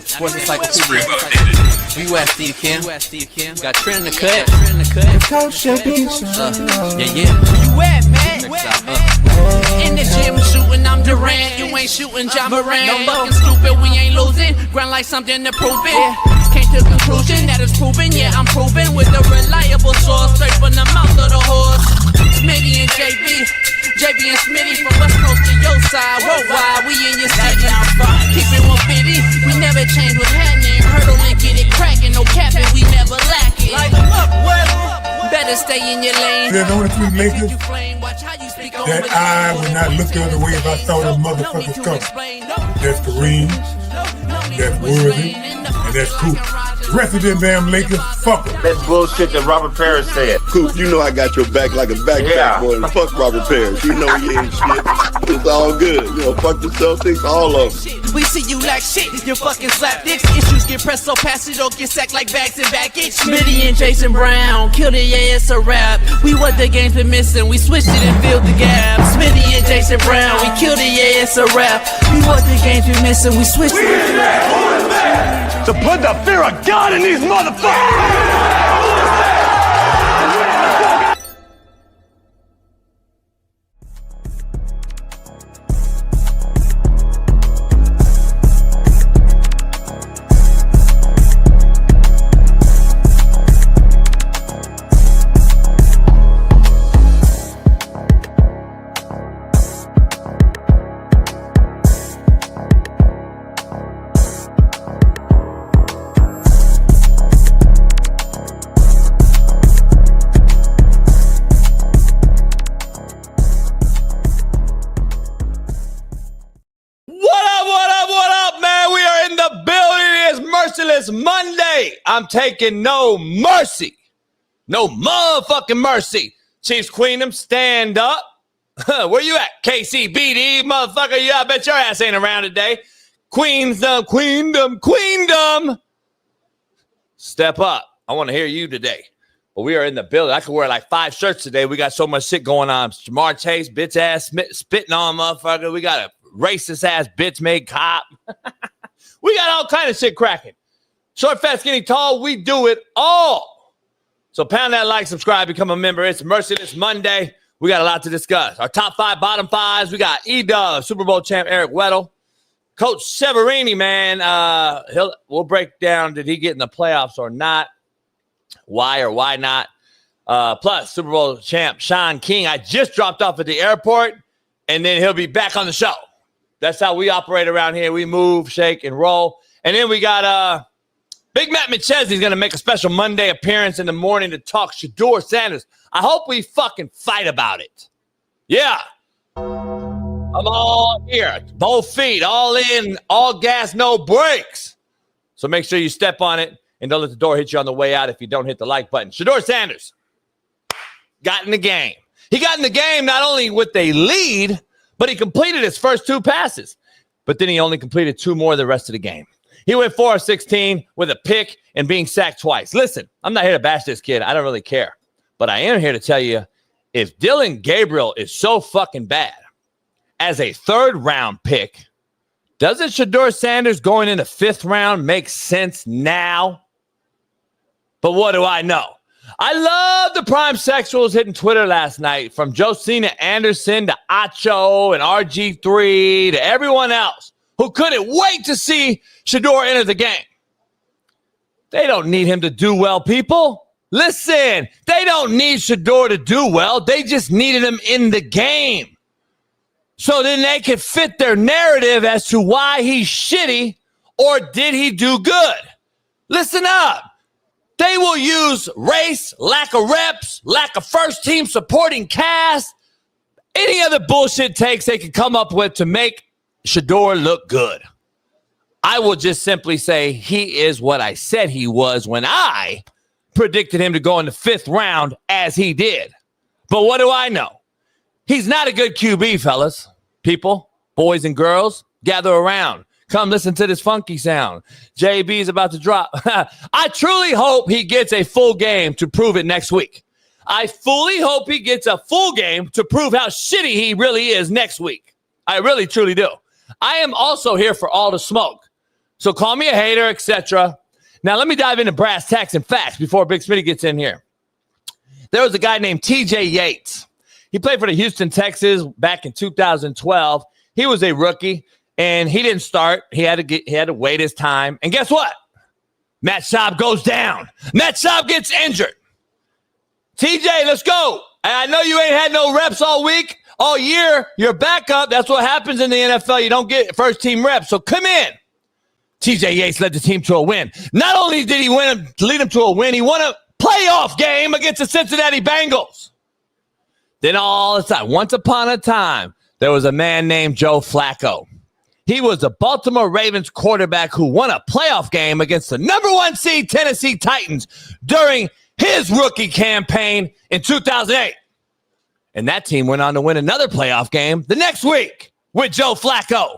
Sports Encyclopedia. U.S. Steve Kim. Got Trent in the cut. Yeah. Where you at, man? In the gym shooting, I'm Durant. You ain't shooting John Moran. No looking stupid, we ain't losing. Grind like something to prove it. Came to conclusion that it's proven. Yeah, I'm proven with a reliable source. Straight from the mouth of the horse. Smitty and JB and Smitty from West Coast to your side. Worldwide, we in your city. Keep it 150. We never change what's happening. Hurdle and get it cracking. No capping, we never lack it. Better stay in your lane. There's only three Lakers that I would not look the other way if I saw them motherfuckers coming. That's Kareem, that's Worthy, and that's Coop. The rest of them damn Lakers, fuck them. That bullshit that Robert Parrish said. Coop, you know I got your back like a backpack, boy. Fuck Robert Parrish. You know you ain't shit. It's all good. You know, fuck the Celtics, all of them. We see you like shit. You fucking slap dicks. Issues get pressed so fast you don't get sacked like bags and baggage. Smitty and Jason Brown killed it, yeah, it's a rap. We what the game's been missing. We switched it and filled the gap. Smitty and Jason Brown, we killed it, yeah, it's a rap. We what the game's been missing. We switched it. To put the fear of God in these motherfuckers! Merciless Monday. I'm taking no mercy. No motherfucking mercy. Chiefs Queendom, stand up. Where you at? KCBD, motherfucker. Yeah, I bet your ass ain't around today. Queendom. Step up. I want to hear you today. But we are in the building. I could wear like 5 shirts today. We got so much shit going on. Jamar Chase, bitch ass, spitting on motherfucker. We got a racist ass bitch made cop. We got all kind of shit cracking. Short, fat, skinny, tall, we do it all. So pound that like, subscribe, become a member. It's Merciless Monday. We got a lot to discuss. Our top 5, bottom 5s. We got E-Dub, Super Bowl champ Eric Weddle. Coach Severini, man, we'll break down, did he get in the playoffs or not? Why or why not? Plus, Super Bowl champ Shaun King. I just dropped off at the airport, and then he'll be back on the show. That's how we operate around here. We move, shake, and roll. And then we got Big Matt McChesney is going to make a special Monday appearance in the morning to talk Shaduer Sanders. I hope we fucking fight about it. Yeah. I'm all here. Both feet, all in, all gas, no brakes. So make sure you step on it and don't let the door hit you on the way out if you don't hit the like button. Shaduer Sanders got in the game. He got in the game not only with a lead, but he completed his first 2 passes. But then he only completed 2 more the rest of the game. He went 4 of 16 with a pick and being sacked twice. Listen, I'm not here to bash this kid. I don't really care. But I am here to tell you, if Dylan Gabriel is so fucking bad as a 3rd round pick, doesn't Shaduer Sanders going in the 5th round make sense now? But what do I know? I love the prime sexuals hitting Twitter last night, from Josina Anderson to Acho and RG3 to everyone else who couldn't wait to see Shedeur enter the game. They don't need him to do well, people. Listen, they don't need Shedeur to do well. They just needed him in the game. So then they could fit their narrative as to why he's shitty or did he do good. Listen up. They will use race, lack of reps, lack of first-team supporting cast, any other bullshit takes they can come up with to make Shedeur look good. I will just simply say he is what I said he was when I predicted him to go in the 5th round as he did. But what do I know? He's not a good QB, fellas. People, boys and girls, gather around. Come listen to this funky sound. JB is about to drop. I truly hope he gets a full game to prove it next week. I fully hope he gets a full game to prove how shitty he really is next week. I really, truly do. I am also here for all the smoke. So call me a hater, etc. Now, let me dive into brass tacks and facts before Big Smitty gets in here. There was a guy named T.J. Yates. He played for the Houston Texans back in 2012. He was a rookie, and he didn't start. He had to wait his time. And guess what? Matt Schaub goes down. Matt Schaub gets injured. TJ, let's go. And I know you ain't had no reps all week, all year. You're backup. That's what happens in the NFL. You don't get first-team reps. So come in. TJ Yates led the team to a win. Not only did he lead them to a win, he won a playoff game against the Cincinnati Bengals. Then all of a sudden, once upon a time, there was a man named Joe Flacco. He was the Baltimore Ravens quarterback who won a playoff game against the number 1 seed Tennessee Titans during his rookie campaign in 2008. And that team went on to win another playoff game the next week with Joe Flacco.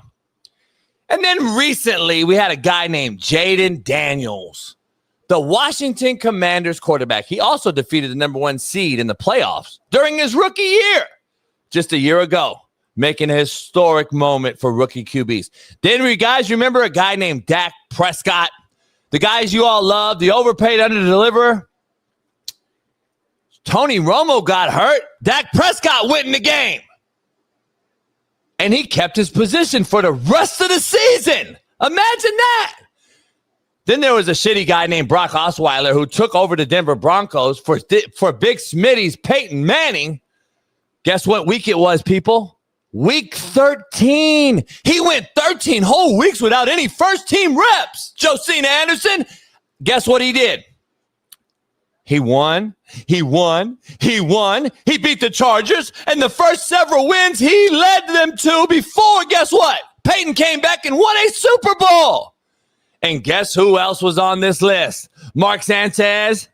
And then recently, we had a guy named Jaden Daniels, the Washington Commanders quarterback. He also defeated the number 1 seed in the playoffs during his rookie year just a year ago, making a historic moment for rookie QBs. Then you guys remember a guy named Dak Prescott, the guys you all love, the overpaid under-deliverer? Tony Romo got hurt. Dak Prescott went in the game. And he kept his position for the rest of the season. Imagine that. Then there was a shitty guy named Brock Osweiler who took over the Denver Broncos for Big Smitty's Peyton Manning. Guess what week it was, people? Week 13. He went 13 whole weeks without any first-team reps. Josina Anderson, guess what he did? He won. He beat the Chargers, and the first several wins he led them to before, guess what? Peyton came back and won a Super Bowl. And guess who else was on this list? Mark Sanchez,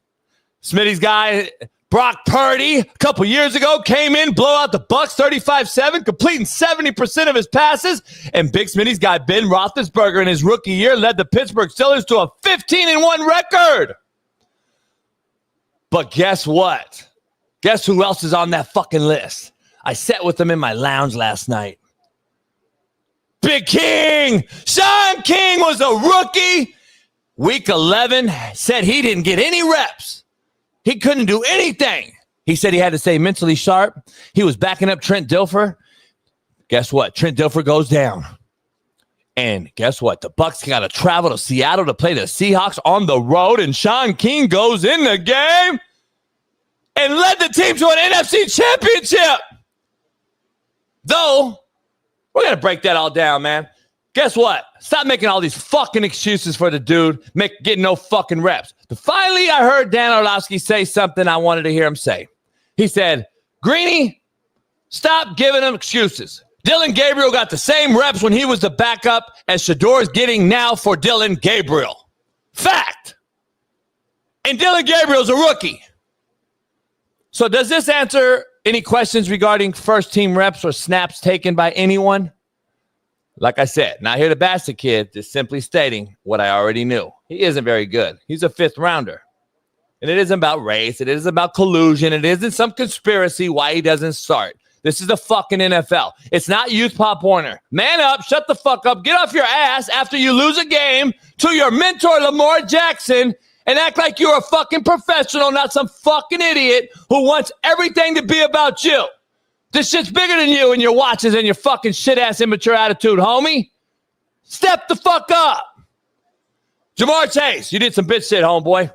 Smitty's guy, Brock Purdy, a couple years ago, came in, blow out the Bucs 35-7, completing 70% of his passes. And Big Smitty's guy, Ben Roethlisberger, in his rookie year, led the Pittsburgh Steelers to a 15-1 record. But guess what? Guess who else is on that fucking list? I sat with them in my lounge last night. Big King! Shaun King was a rookie. Week 11 said he didn't get any reps. He couldn't do anything. He said he had to stay mentally sharp. He was backing up Trent Dilfer. Guess what? Trent Dilfer goes down. And guess what? The Bucs got to travel to Seattle to play the Seahawks on the road, and Shaun King goes in the game and led the team to an NFC championship. Though, we're going to break that all down, man. Guess what? Stop making all these fucking excuses for the dude getting no fucking reps. But finally, I heard Dan Orlovsky say something I wanted to hear him say. He said, Greeny, stop giving him excuses. Dylan Gabriel got the same reps when he was the backup as Shedeur's getting now for Dylan Gabriel. Fact. And Dylan Gabriel's a rookie. So does this answer any questions regarding first-team reps or snaps taken by anyone? Like I said, not here to bash the kid, just simply stating what I already knew. He isn't very good. He's a 5th rounder. And it isn't about race. It isn't about collusion. It isn't some conspiracy why he doesn't start. This is the fucking NFL. It's not Youth Pop Warner. Man up, shut the fuck up, get off your ass after you lose a game to your mentor, Lamar Jackson, and act like you're a fucking professional, not some fucking idiot who wants everything to be about you. This shit's bigger than you and your watches and your fucking shit-ass immature attitude, homie. Step the fuck up. Jamar Chase, you did some bitch shit, homeboy.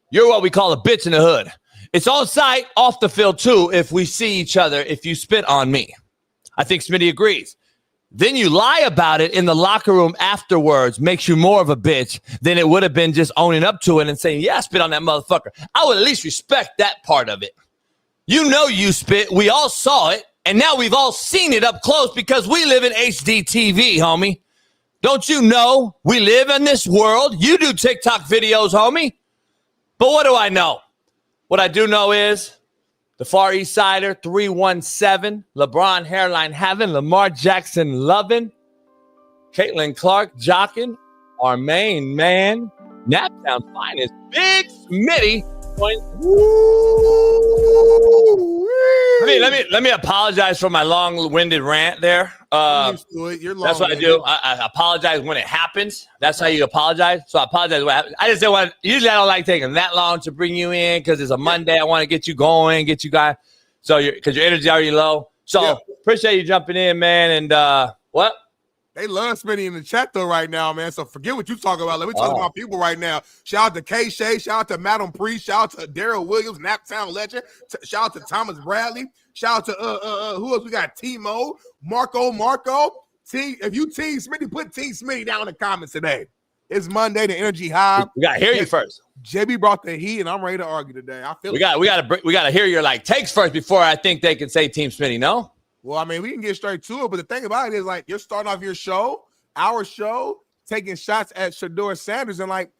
You're what we call a bitch in the hood. It's on site, off the field, too, if we see each other, if you spit on me. I think Smitty agrees. Then you lie about it in the locker room afterwards, makes you more of a bitch than it would have been just owning up to it and saying, yeah, I spit on that motherfucker. I would at least respect that part of it. You know you spit. We all saw it, and now we've all seen it up close because we live in HD TV, homie. Don't you know we live in this world? You do TikTok videos, homie. But what do I know? What I do know is the Far East Sider, 317, LeBron hairline having, Lamar Jackson loving, Caitlin Clark jocking, our main man, Naptown's finest, Big Smitty, going, woo! Let me apologize for my long-winded rant there. That's what I do. I apologize when it happens. That's how you apologize. So I apologize when it happens. I just didn't want. Usually I don't like taking that long to bring you in because it's a Monday. I want to get you going, get you guys. So because your energy already low. So appreciate you jumping in, man. And what? They love Smitty in the chat though right now, man. So forget what you talking about. Let me talk about people right now. Shout out to K Shay. Shout out to Madam Priest. Shout out to Daryl Williams, Naptown legend. Shout out to Thomas Bradley. Shout out to who else? We got Timo, Marco. If you Team Smitty, put Team Smitty down in the comments today. It's Monday. The energy high. We gotta hear you first. JB brought the heat, and I'm ready to argue today. I feel we gotta hear your takes first before I think they can say Team Smitty. No. Well, I mean, we can get straight to it, but the thing about it is, like, you're starting off our show, taking shots at Shaduer Sanders, and like,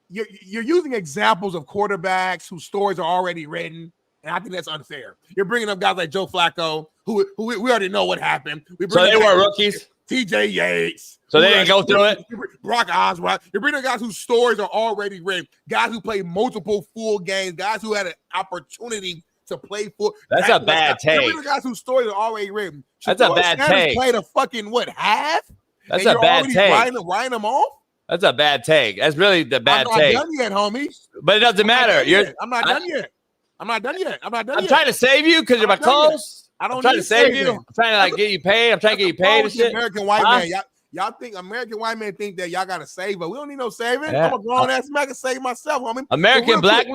you're using examples of quarterbacks whose stories are already written, and I think that's unfair. You're bringing up guys like Joe Flacco, who we already know what happened. So they were rookies. TJ Yates. So they didn't go through it. Brock Osweiler. You're bringing guys whose stories are already written, guys who played multiple full games, guys who had an opportunity to play for. That's a bad take. The guys whose stories are already written. That's a bad take. Played a fucking half? That's a bad take. Writing them off? That's a bad take. That's really the bad take. I'm not done yet, homie. But it doesn't matter. I'm not done yet. I'm trying to save you because you're my co-host. I'm trying to save you. I'm trying to get you paid. I'm trying to get you paid and shit. American white man. Y'all think American white men think that y'all gotta save, but we don't need no saving. Yeah. I'm a grown ass man. I can save myself. American black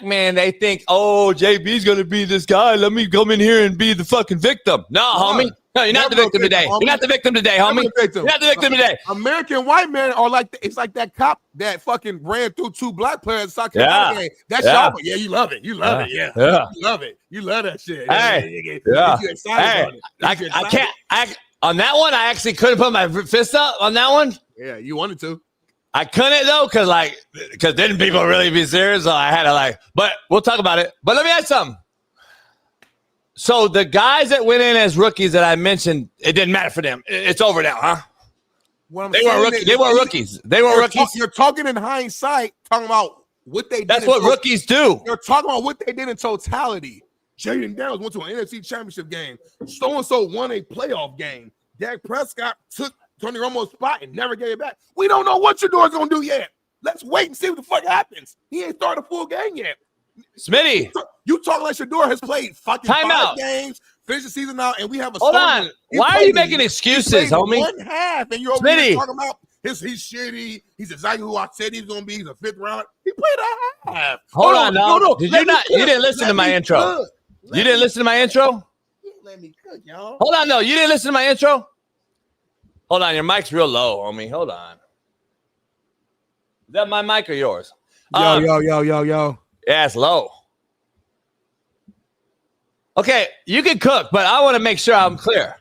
man, they think, oh, JB's gonna be this guy. Let me come in here and be the fucking victim. No, homie. No, you're not the victim today. You're not the victim today, homie. You're not the victim today. American white men are like it's like that cop that fucking ran through 2 black players in South Carolina. That's y'all. Yeah, you love it. You love it. Yeah. You love it. You love that shit. Hey, I can't. On that one, I actually couldn't put my fist up on that one. Yeah, you wanted to. I couldn't though, because then people really be serious. So I had to but we'll talk about it. But let me ask something. So the guys that went in as rookies that I mentioned, it didn't matter for them. It's over now, huh? They weren't rookies. They weren't rookies. You're talking in hindsight, talking about what they did. That's what rookies do. You're talking about what they did in totality. Jaden Daniels went to an NFC Championship game. So-and-so won a playoff game. Dak Prescott took Tony Romo's spot and never gave it back. We don't know what Shedeur going to do yet. Let's wait and see what the fuck happens. He ain't started a full game yet. Smitty. You talking like Shedeur has played fucking 5 games, finished the season out, and we have a Hold on. Why are you making excuses, homie? 1/2, and you're over here talking about he's shitty. He's exactly who I said he's going to be. He's a 5th round. He played a half. Hold on. No. You didn't listen to my intro. You didn't listen to my intro? Let me cook, y'all. Hold on, no. You didn't listen to my intro? Hold on. Your mic's real low, homie. Hold on. Is that my mic or yours? Yo. Yeah, it's low. Okay, you can cook, but I want to make sure I'm clear.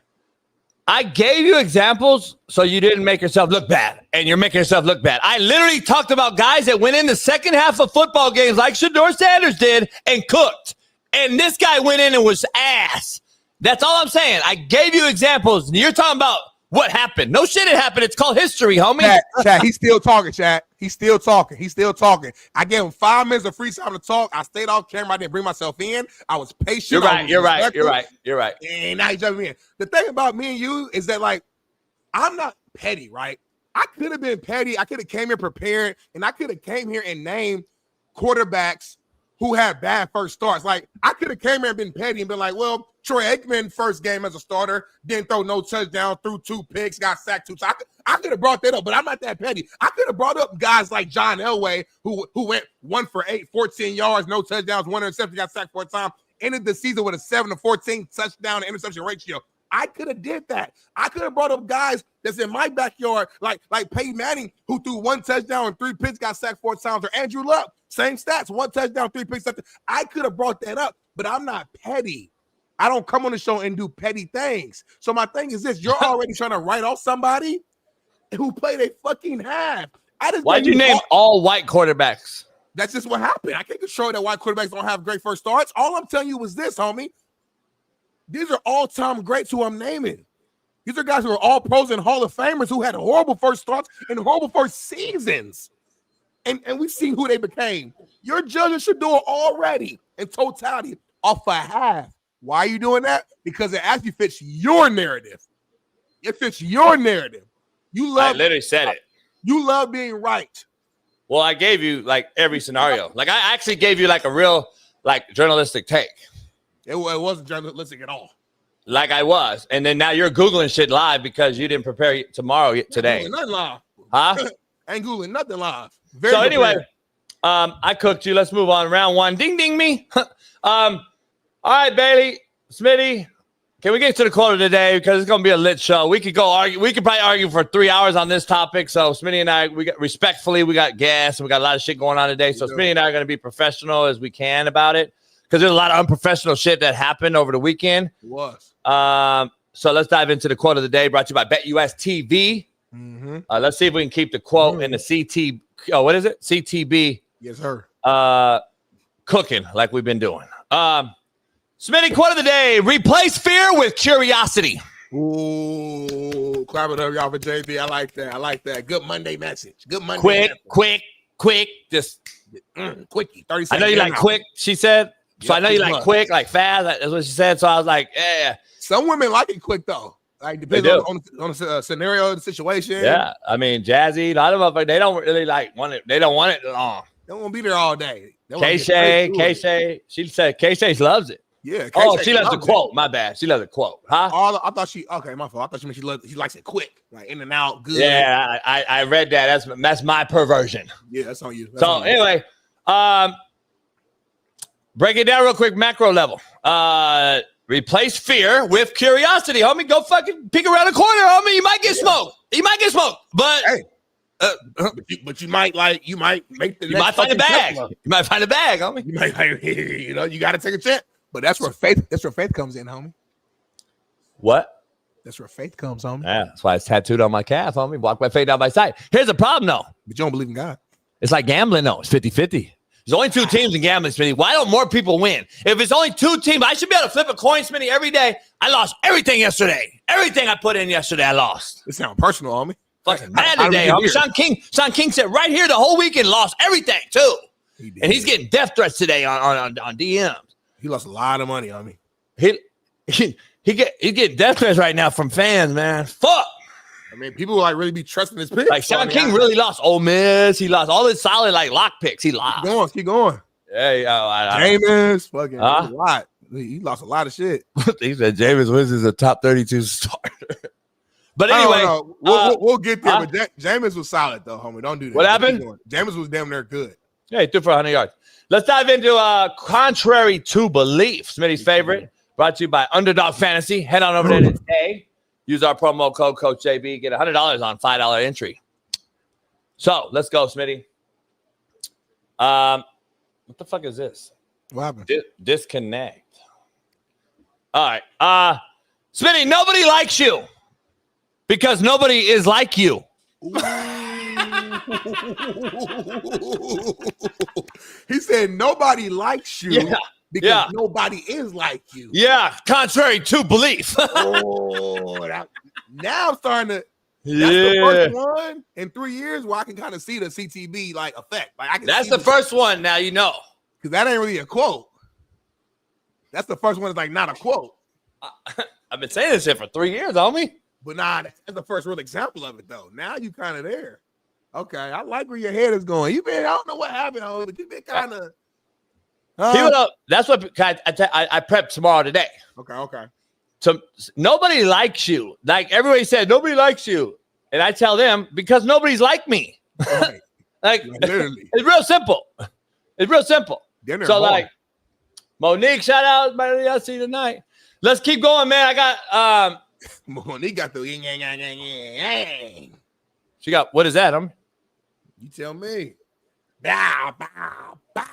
I gave you examples so you didn't make yourself look bad, and you're making yourself look bad. I literally talked about guys that went in the second half of football games like Shaduer Sanders did and cooked. And this guy went in and was ass. That's all I'm saying. I gave you examples. And you're talking about what happened. No shit had happened. It's called history, homie. Chat, he's still talking, chat. He's still talking. I gave him 5 minutes of free time to talk. I stayed off camera. I didn't bring myself in. I was patient. You're right. And now he's jumping in. The thing about me and you is that, I'm not petty, right? I could have been petty. I could have came here prepared, and I could have came here and named quarterbacks who had bad first starts. I could have came here and been petty and been like, well, Troy Aikman first game as a starter, didn't throw no touchdown, threw 2 picks, got sacked 2 times. I could have brought that up, but I'm not that petty. I could have brought up guys like John Elway, who went 1 for 8, 14 yards, no touchdowns, 1 interception, got sacked 4 times, ended the season with a 7-14 touchdown to interception ratio. I could have did that. I could have brought up guys that's in my backyard, like Peyton Manning, who threw 1 touchdown and 3 picks, got sacked 4 times, or Andrew Luck, same stats, 1 touchdown, 3 picks. I could have brought that up, but I'm not petty. I don't come on the show and do petty things. So my thing is this: you're already trying to write off somebody who played a fucking half. Why'd you name all white quarterbacks? That's just what happened. I can't control that white quarterbacks don't have great first starts. All I'm telling you was this, homie. These are all-time greats who I'm naming. These are guys who are all pros and Hall of Famers who had horrible first starts and horrible first seasons. And we've seen who they became. You're judging Shedeur already in totality off a half. Why are you doing that? Because it actually fits your narrative. It fits your narrative. You love. I literally said it. You love being right. Well, I gave you like every scenario. Like I actually gave you like a real like journalistic take. It wasn't journalistic at all. Like I was, and then now you're Googling shit live because you didn't prepare today. Ain't nothing live. Huh? Ain't Googling nothing live. So anyway, I cooked you. Let's move on. Round one. Ding, ding me. All right, Bailey, Smitty. Can we get to the quote of the day? Because it's going to be a lit show. We could go argue. We could probably argue for 3 hours on this topic. So Smitty and I, we got gas and we got a lot of shit going on today. So Smitty and I are going to be professional as we can about it. Because there's a lot of unprofessional shit that happened over the weekend. It was. So let's dive into the quote of the day brought to you by BetUS TV. Mm-hmm. Let's see if we can keep the quote in the CT. Oh, what is it? CTB. Yes, sir. Cooking like we've been doing. Smitty, quote of the day: replace fear with curiosity. Ooh, clap it up, y'all, for JB. I like that. I like that. Good Monday message. Good Monday. Quick. Just quickie. 30 seconds. I know you like quick. She said. So I know you like much. quick, like fast. That's what she said. So I was like, yeah. Some women like it quick though. Like depends on the scenario, the situation. Yeah, I mean, Jazzy, a lot of them, they don't really like want it. They don't want it long. They won't be there all day. K-Shay, she said K-Shay loves it. Yeah. She loves the quote. My bad. She loves the quote. Huh? I thought my fault. I thought she meant she likes it quick, like in and out, good. Yeah, I read that. That's my perversion. Yeah, that's on you. Anyway, break it down real quick, macro level. Replace fear with curiosity, homie. Go fucking peek around the corner, homie. You might get smoked. But hey, but you might make the. You might find a bag. You might find a bag, homie. You might, you got to take a chance. But that's where faith comes in, homie. What? That's where faith comes, homie. Yeah, that's why it's tattooed on my calf, homie. Walk by faith, down by sight. Here's the problem, though. But you don't believe in God. It's like gambling, though. It's 50-50. There's only 2 teams in gambling, Smitty. Why don't more people win? If it's only 2 teams, I should be able to flip a coin, Smitty, every day. I lost everything yesterday. Everything I put in yesterday, I lost. It sounds personal, homie. Fucking mad today, homie. Shaun King said right here the whole weekend lost everything, too. And he's getting death threats today on DMs. He lost a lot of money, homie. He get death threats right now from fans, man. Fuck. I mean, people like really be trusting his picks. Like Shaun King really lost Ole Miss. He lost all his solid like lock picks. He lost. Keep going. Yeah, Jameis, fucking a lot. He lost a lot of shit. He said Jameis Winston is a top 32 starter. But anyway, we'll get there. But Jameis was solid though, homie. Don't do that. What happened? Jameis was damn near good. Yeah, he threw for 100 yards. Let's dive into contrary to belief. Smitty's favorite, brought to you by Underdog Fantasy. Head on over there today. Use our promo code Coach JB. Get $100 on $5 entry. So let's go, Smitty. What the fuck is this? What happened? Disconnect. All right. Smitty, nobody likes you because nobody is like you. He said nobody likes you because nobody is like you. Yeah, contrary to belief. Now I'm starting to. That's the first one in 3 years where I can kind of see the CTB like effect. Like I can. That's the first one. Now you know, because that ain't really a quote. That's the first one. That's like not a quote. I've been saying this shit for 3 years, homie. But that's the first real example of it, though. Now you kind of there. Okay, I like where your head is going. I don't know what happened, but you've been kind of. That's what I prepped tomorrow today. Okay. So nobody likes you. Like everybody said, nobody likes you, and I tell them because nobody's like me. Right. Like literally, it's real simple. It's real simple. So like, Monique, shout out, buddy. I'll see you tonight. Let's keep going, man. I got Monique got the yang. She got what is that? You tell me. Bow, bow, bow.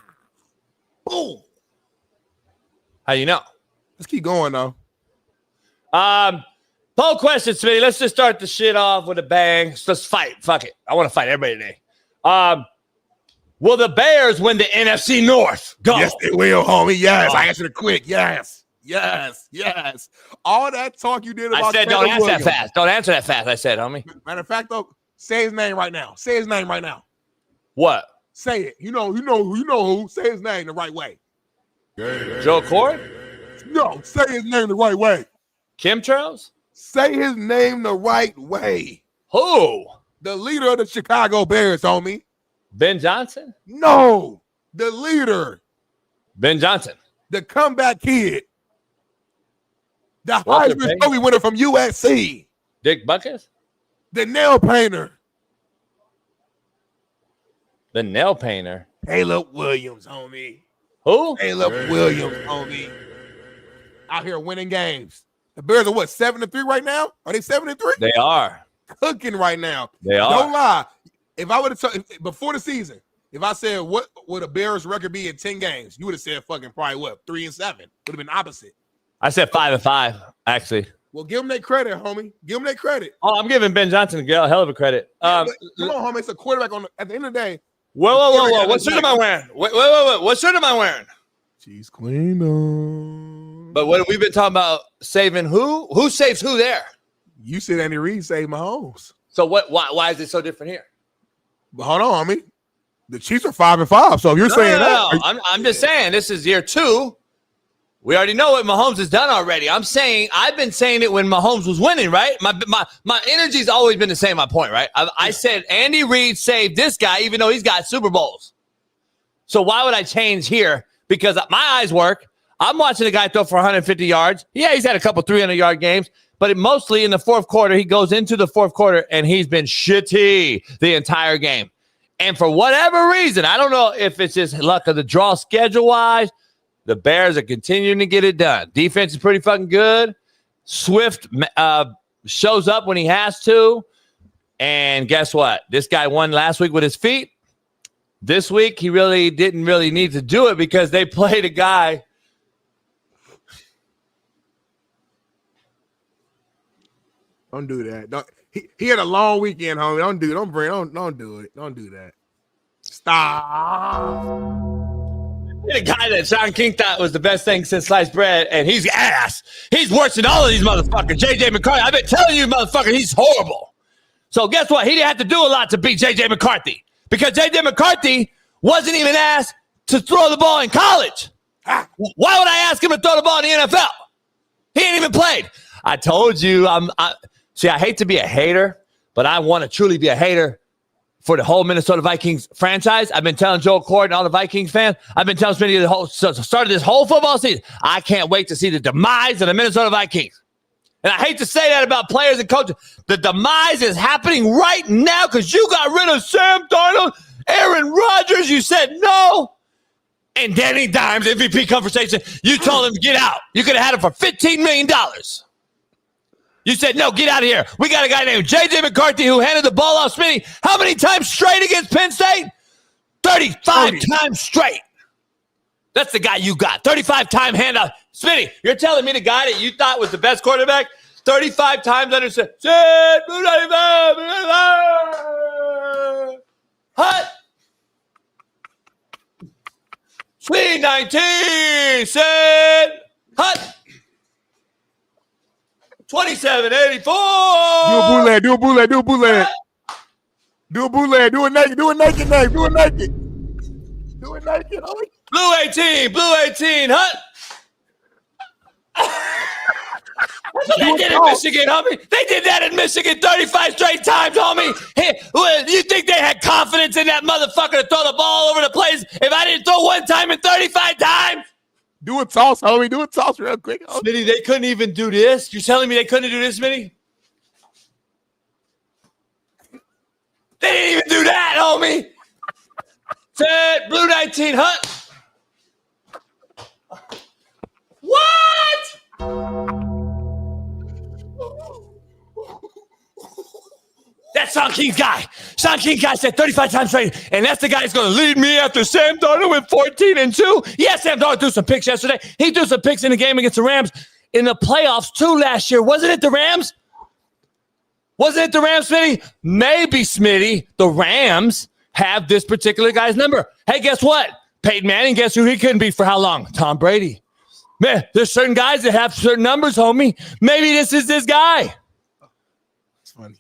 Boom. How you know? Let's keep going though. Poll question, Smitty. Let's just start the shit off with a bang. Let's fight. Fuck it. I want to fight everybody today. Will the Bears win the NFC North? Go. Yes, they will, homie. Yes. I answered it quick. Yes. All that talk you did about I said don't answer that fast. Don't answer that fast. I said, homie. Matter of fact, though, say his name right now. What? Say it. You know who. Say his name the right way. Joe Cord? No, say his name the right way. Chemtrails? Say his name the right way. Who? The leader of the Chicago Bears, homie. Ben Johnson? No, the leader. Ben Johnson. The comeback kid. The Walter Heisman Payton? Trophy winner from USC. Dick Buckus? The nail painter. The nail painter. Caleb Williams, homie. Who? Caleb Williams, homie. Out here winning games. The Bears are what, 7-3 right now? Are they 7-3? They are. Cooking right now. They are. Don't lie. If I would have told before the season, if I said what would a Bears record be in 10 games, you would have said fucking probably what, 3-7. Would have been opposite. I said 5-5, actually. Well, give them their credit, homie. Give them their credit. Oh, I'm giving Ben Johnson a hell of a credit. Come on, homie. It's a quarterback at the end of the day. Whoa. What shirt am I wearing? Wait. What shirt am I wearing? She's clean on. But what have we been talking about saving who? Who saves who there? You said Andy Reid saved Mahomes. So what? Why is it so different here? But hold on, homie. The Chiefs are 5-5. So if you're saying that, I'm just saying this is year 2. We already know what Mahomes has done already. I've been saying it when Mahomes was winning, right? My energy's always been the same. My point, right? I said Andy Reid saved this guy, even though he's got Super Bowls. So why would I change here? Because my eyes work. I'm watching a guy throw for 150 yards. Yeah, he's had a couple 300-yard games, but mostly in the fourth quarter, he goes into the fourth quarter and he's been shitty the entire game. And for whatever reason, I don't know if it's just luck of the draw schedule-wise, the Bears are continuing to get it done. Defense is pretty fucking good. Swift shows up when he has to. And guess what? This guy won last week with his feet. This week, he really didn't need to do it because they played a guy. don't do that. He had a long weekend, homie. Don't do it. Don't do that. Stop. The guy that Sean King thought was the best thing since sliced bread, and he's ass. He's worse than all of these motherfuckers. J.J. McCarthy, I've been telling you, motherfucker, he's horrible. So guess what? He didn't have to do a lot to beat J.J. McCarthy because J.J. McCarthy wasn't even asked to throw the ball in college. Why would I ask him to throw the ball in the NFL? He ain't even played. I told you. See, I hate to be a hater, but I want to truly be a hater for the whole Minnesota Vikings franchise. I've been telling Joe Cord and all the Vikings fans. I've been telling Smitty started this whole football season. I can't wait to see the demise of the Minnesota Vikings. And I hate to say that about players and coaches. The demise is happening right now because you got rid of Sam Darnold, Aaron Rodgers. You said no. And Danny Dimes, MVP conversation, you told him to get out. You could have had him for $15 million. You said, no, get out of here. We got a guy named J.J. McCarthy who handed the ball off Smitty. How many times straight against Penn State? 35 times straight. That's the guy you got. 35-time handoff. Smitty, you're telling me the guy that you thought was the best quarterback, 35 times under hut. Sweet 19 said hut. 2784. Do a bootleg. Do a bootleg. Do it naked. Blue 18, hut. That's what they did in Michigan, homie. They did that in Michigan 35 straight times, homie. Hey, you think they had confidence in that motherfucker to throw the ball over the place if I didn't throw one time in 35 times? Do a toss, homie. Do a toss real quick. Smitty, they couldn't even do this? You're telling me they couldn't do this, Smitty? They didn't even do that, homie. Said Blue 19 hut. What? That's Sean King's guy. Sean King's guy said 35 times straight, and that's the guy that's going to lead me after Sam Darnold went 14-2. Yeah, Sam Darnold threw some picks yesterday. He threw some picks in the game against the Rams in the playoffs too last year. Wasn't it the Rams? Wasn't it the Rams, Smitty? Maybe, Smitty, the Rams have this particular guy's number. Hey, guess what? Peyton Manning, guess who he couldn't beat for how long? Tom Brady. Man, there's certain guys that have certain numbers, homie. Maybe this is this guy. It's funny.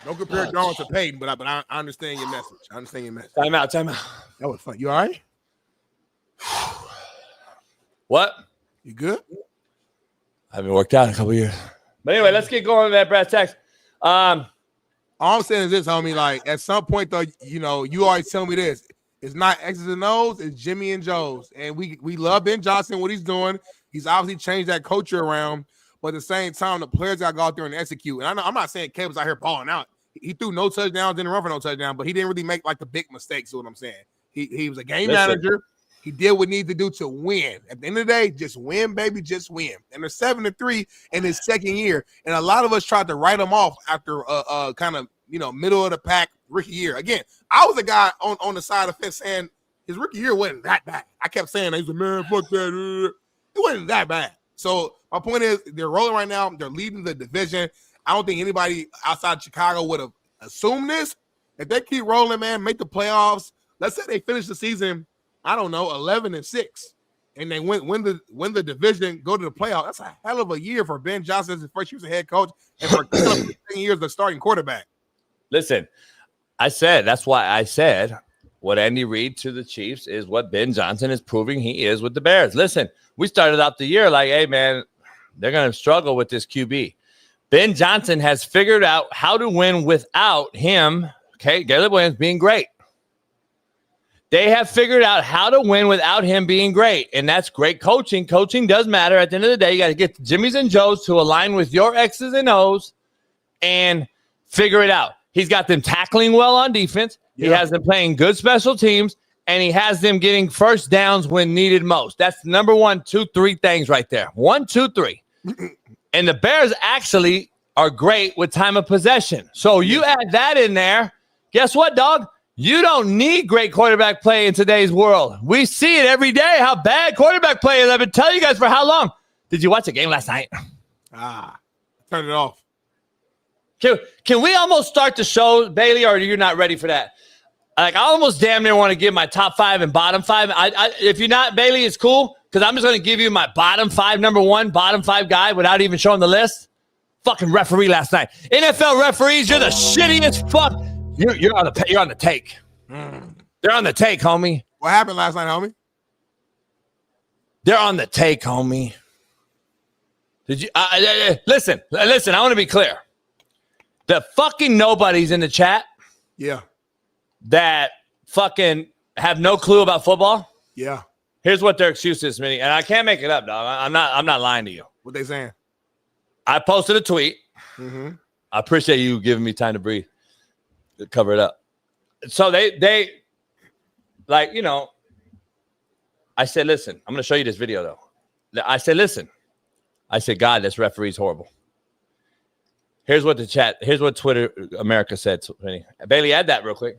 Don't compare Darnold to Peyton, but I understand your message. Time out. That was fun. You all right? What? You good? I haven't worked out in a couple years. But anyway, let's get going with that brass tacks. All I'm saying is this, homie. Like, at some point, though, you know, you always tell me this. It's not X's and O's, it's Jimmy and Joe's. And we love Ben Johnson, what he's doing. He's obviously changed that culture around. But at the same time, the players got to go out there and execute. And I know I'm not saying Caleb was out here balling out. He threw no touchdowns, didn't run for no touchdown, but he didn't really make like the big mistakes, is what I'm saying. He was a game manager. He did what he needed to do to win. At the end of the day, just win, baby, just win. And they're 7-3 in his second year. And a lot of us tried to write him off after kind of, you know, middle of the pack rookie year. Again, I was a guy on the side of the fence saying his rookie year wasn't that bad. I kept saying, he's like, man, fuck that. It wasn't that bad. So my point is, they're rolling right now. They're leading the division. I don't think anybody outside Chicago would have assumed this. If they keep rolling, man, make the playoffs. Let's say they finish the season, I don't know, 11-6, and they win the division, go to the playoff. That's a hell of a year for Ben Johnson as his first year as a head coach, and for 10 years as starting quarterback. Listen, that's why I said what Andy Reid to the Chiefs is what Ben Johnson is proving he is with the Bears. Listen, we started out the year like, hey, man, they're going to struggle with this QB. Ben Johnson has figured out how to win without him, okay, Caleb Williams being great. They have figured out how to win without him being great, and that's great coaching. Coaching does matter. At the end of the day, you got to get the Jimmys and Joes to align with your X's and O's and figure it out. He's got them tackling well on defense. Yeah. He has them playing good special teams, and he has them getting first downs when needed most. That's the number 1, 2, 3 things right there. 1, 2, 3. And the Bears actually are great with time of possession. So you add that in there, guess what, dog? You don't need great quarterback play in today's world. We see it every day, how bad quarterback play is. I've been telling you guys for how long. Did you watch the game last night? Turn it off. Can we almost start the show, Bailey, or are you not ready for that? Like, I almost damn near want to give my top 5 and bottom 5. If you're not, Bailey, it's cool, because I'm just going to give you my bottom 5, number 1, bottom 5 guy without even showing the list. Fucking referee last night. NFL referees, you're the shittiest fuck. You're on the take. They're on the take, homie. What happened last night, homie? They're on the take, homie. Did you listen? I want to be clear. The fucking nobodies in the chat. Yeah. That fucking have no clue about football. Yeah. Here's what their excuse is, Smitty, and I can't make it up, dog. I'm not lying to you. What they saying? I posted a tweet. Mm-hmm. I appreciate you giving me time to breathe. Cover it up. So they like, you know, I said, listen, I'm going to show you this video, though. I said, listen. I said, God, this referee's horrible. Here's what Twitter America said. Bailey, add that real quick.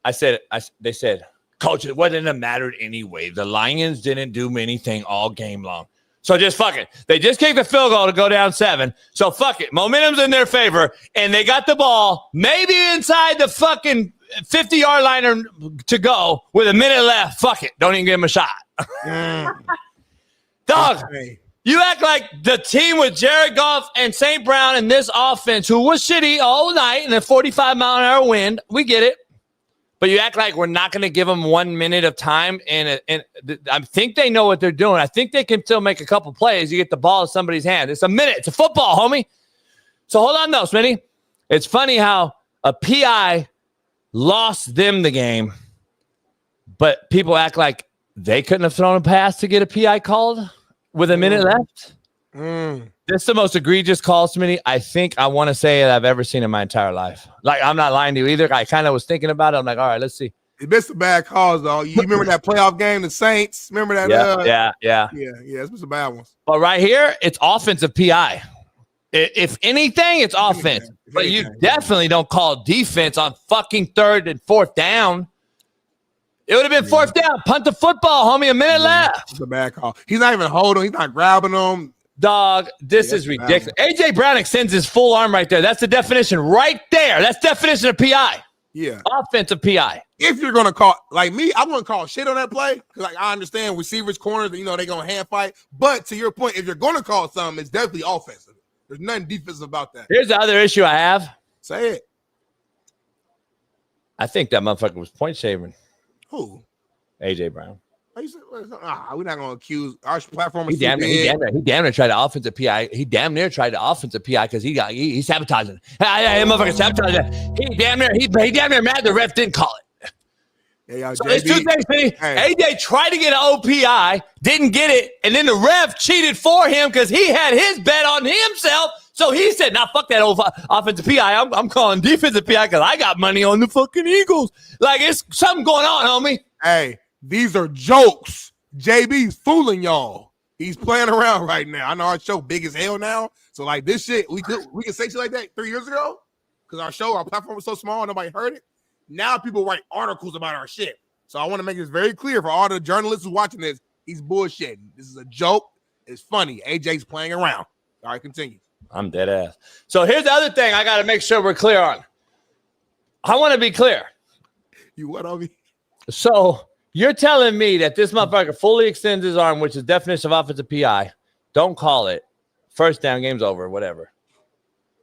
They said, Coach, it wouldn't have mattered anyway. The Lions didn't do anything all game long. So just fuck it. They just kicked the field goal to go down 7. So fuck it. Momentum's in their favor, and they got the ball maybe inside the fucking 50-yard line to go with a minute left. Fuck it. Don't even give him a shot. Dog, you act like the team with Jared Goff and St. Brown and this offense, who was shitty all night in a 45-mile-an-hour wind. We get it. But you act like we're not going to give them 1 minute of time, and I think they know what they're doing. I think they can still make a couple plays. You get the ball in somebody's hand. It's a minute. It's a football, homie. So hold on, though, Smitty. It's funny how a PI lost them the game, but people act like they couldn't have thrown a pass to get a PI called with a minute left. This is the most egregious call, Smitty, I want to say that I've ever seen in my entire life. Like, I'm not lying to you either. I kind of was thinking about it. I'm like, all right, let's see. It missed some bad calls, though. You remember that playoff game, the Saints? Remember that? Yeah. It's been some bad ones. But right here, it's offensive PI. If anything, it's offense. But you definitely don't call defense on fucking 3rd and 4th down. It would have been 4th down. Punt the football, homie. A minute left. It's a bad call. He's not even holding. He's not grabbing them. Dog, this is ridiculous. A.J. Brown extends his full arm right there. That's the definition right there. That's definition of PI. Yeah. Offensive PI. If you're going to call, like me, I wouldn't call shit on that play. Because like, I understand receivers, corners, they're going to hand fight. But to your point, if you're going to call something, it's definitely offensive. There's nothing defensive about that. Here's the other issue I have. Say it. I think that motherfucker was point shaving. Who? A.J. Brown. We're not gonna accuse our platform. He damn near tried to offensive PI. He damn near tried to offensive PI because he's sabotaging. Hey, motherfucker, sabotaging. He damn near mad the ref didn't call it. Hey, so there's two things, Smitty. Hey. AJ tried to get an OPI, didn't get it, and then the ref cheated for him because he had his bet on himself. So he said, "Nah, fuck that offensive PI. I'm calling defensive PI because I got money on the fucking Eagles." Like it's something going on, homie. Hey. These are jokes. JB's fooling y'all. He's playing around right now. I know our show big as hell now. So like this shit, we can say shit like that 3 years ago because our platform was so small, nobody heard it. Now people write articles about our shit. So I want to make this very clear for all the journalists who watching this. He's bullshitting. This is a joke. It's funny. AJ's playing around. All right, continue. I'm dead ass. So here's the other thing I got to make sure we're clear on. I want to be clear. You what on me? So you're telling me that this motherfucker fully extends his arm, which is definition of offensive PI. Don't call it. First down, game's over, whatever.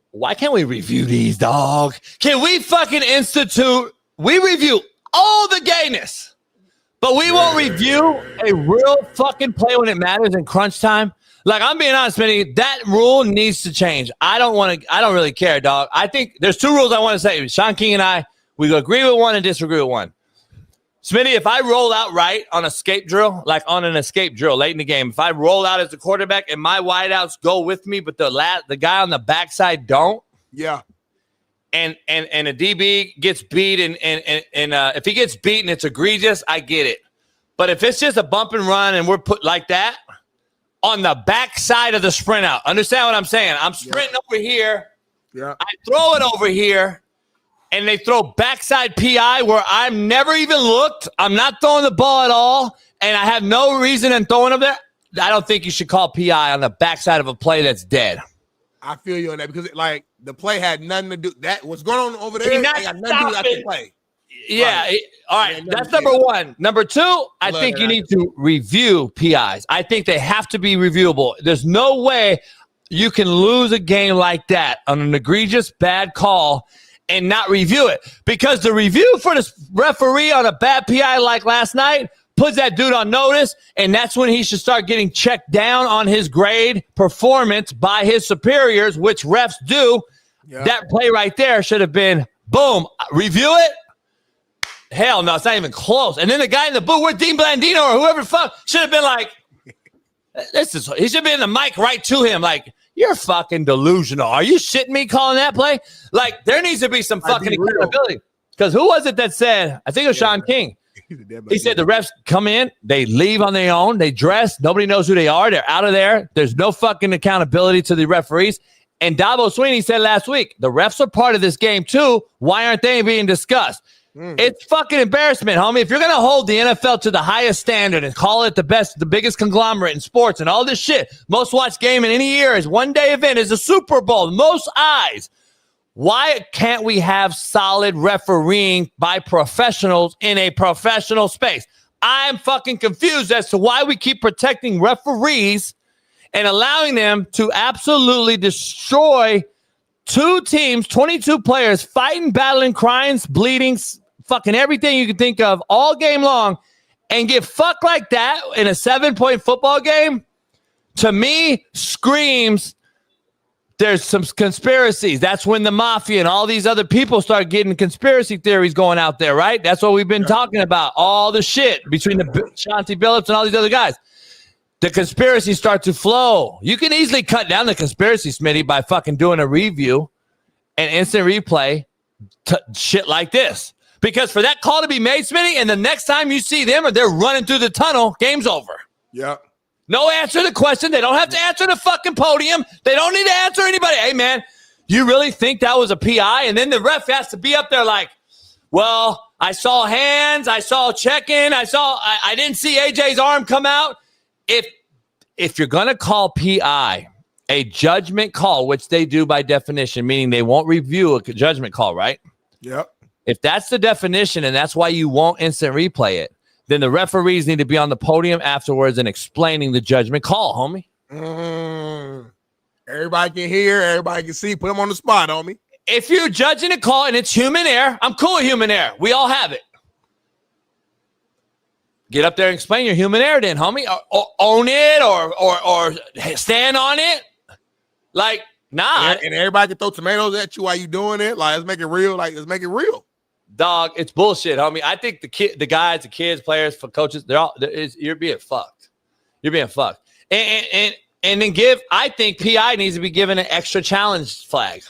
Why can't we review these, dog? Can we fucking we review all the gayness, but we won't review a real fucking play when it matters in crunch time? Like, I'm being honest, Smitty, that rule needs to change. I don't really care, dog. I think there's two rules I want to say. Sean King and I, we agree with one and disagree with one. Smitty, if I roll out right on escape drill, like on an escape drill late in the game, if I roll out as a quarterback and my wideouts go with me, but the guy on the backside don't, yeah, and a DB gets beat, and if he gets beaten, it's egregious. I get it, but if it's just a bump and run and we're put like that on the backside of the sprint out, understand what I'm saying? I'm sprinting over here, I throw it over here. And they throw backside PI where I've never even looked. I'm not throwing the ball at all, and I have no reason in throwing up there. I don't think you should call PI on the backside of a play that's dead. I feel you on that because the play had nothing to do. That what's going on over there ain't got nothing to do with that play. Yeah. Right. All right. That's number one. Number two, I think you need to review PIs. I think they have to be reviewable. There's no way you can lose a game like that on an egregious bad call and not review it, because the review for the referee on a bad PI like last night puts that dude on notice, and that's when he should start getting checked down on his grade performance by his superiors, which refs do. Yeah. That play right there should have been, boom, review it. Hell no, it's not even close. And then the guy in the booth, where Dean Blandino or whoever the fuck, should have been like, he should be in the mic right to him, like, you're fucking delusional. Are you shitting me calling that play? Like, there needs to be some fucking accountability. Because who was it that said, I think it was Sean King. He said the refs come in, they leave on their own, they dress, nobody knows who they are, they're out of there. There's no fucking accountability to the referees. And Dabo Sweeney said last week, the refs are part of this game too. Why aren't they being discussed? It's fucking embarrassment, homie. If you're going to hold the NFL to the highest standard and call it the best, the biggest conglomerate in sports and all this shit, most watched game in any year is one-day event, is a Super Bowl, most eyes. Why can't we have solid refereeing by professionals in a professional space? I'm fucking confused as to why we keep protecting referees and allowing them to absolutely destroy two teams, 22 players, fighting, battling, crying, bleeding, fucking everything you can think of all game long, and get fucked like that in a 7-point football game, to me, screams there's some conspiracies. That's when the mafia and all these other people start getting conspiracy theories going out there, right? That's what we've been talking about, all the shit between the Shanti Billups and all these other guys. The conspiracies start to flow. You can easily cut down the conspiracy, Smitty, by fucking doing a review and instant replay shit like this. Because for that call to be made, Smitty, and the next time you see them or they're running through the tunnel, game's over. Yeah. No answer to the question. They don't have to answer the fucking podium. They don't need to answer anybody. Hey, man, you really think that was a PI? And then the ref has to be up there like, well, I saw hands. I saw check-in. I didn't see AJ's arm come out. If you're going to call PI a judgment call, which they do by definition, meaning they won't review a judgment call, right? Yep. If that's the definition and that's why you won't instant replay it, then the referees need to be on the podium afterwards and explaining the judgment call, homie. Everybody can hear, everybody can see. Put them on the spot, homie. If you're judging a call and it's human error, I'm cool with human error. We all have it. get up there and explain your human error then, homie. Or own it or stand on it. Like, nah. And everybody can throw tomatoes at you while you doing it. Like, let's make it real. Like, let's make it real. Dog, it's bullshit, homie. I think the guys, the kids, players, for coaches, you're being fucked. You're being fucked. And then I think PI needs to be given an extra challenge flag.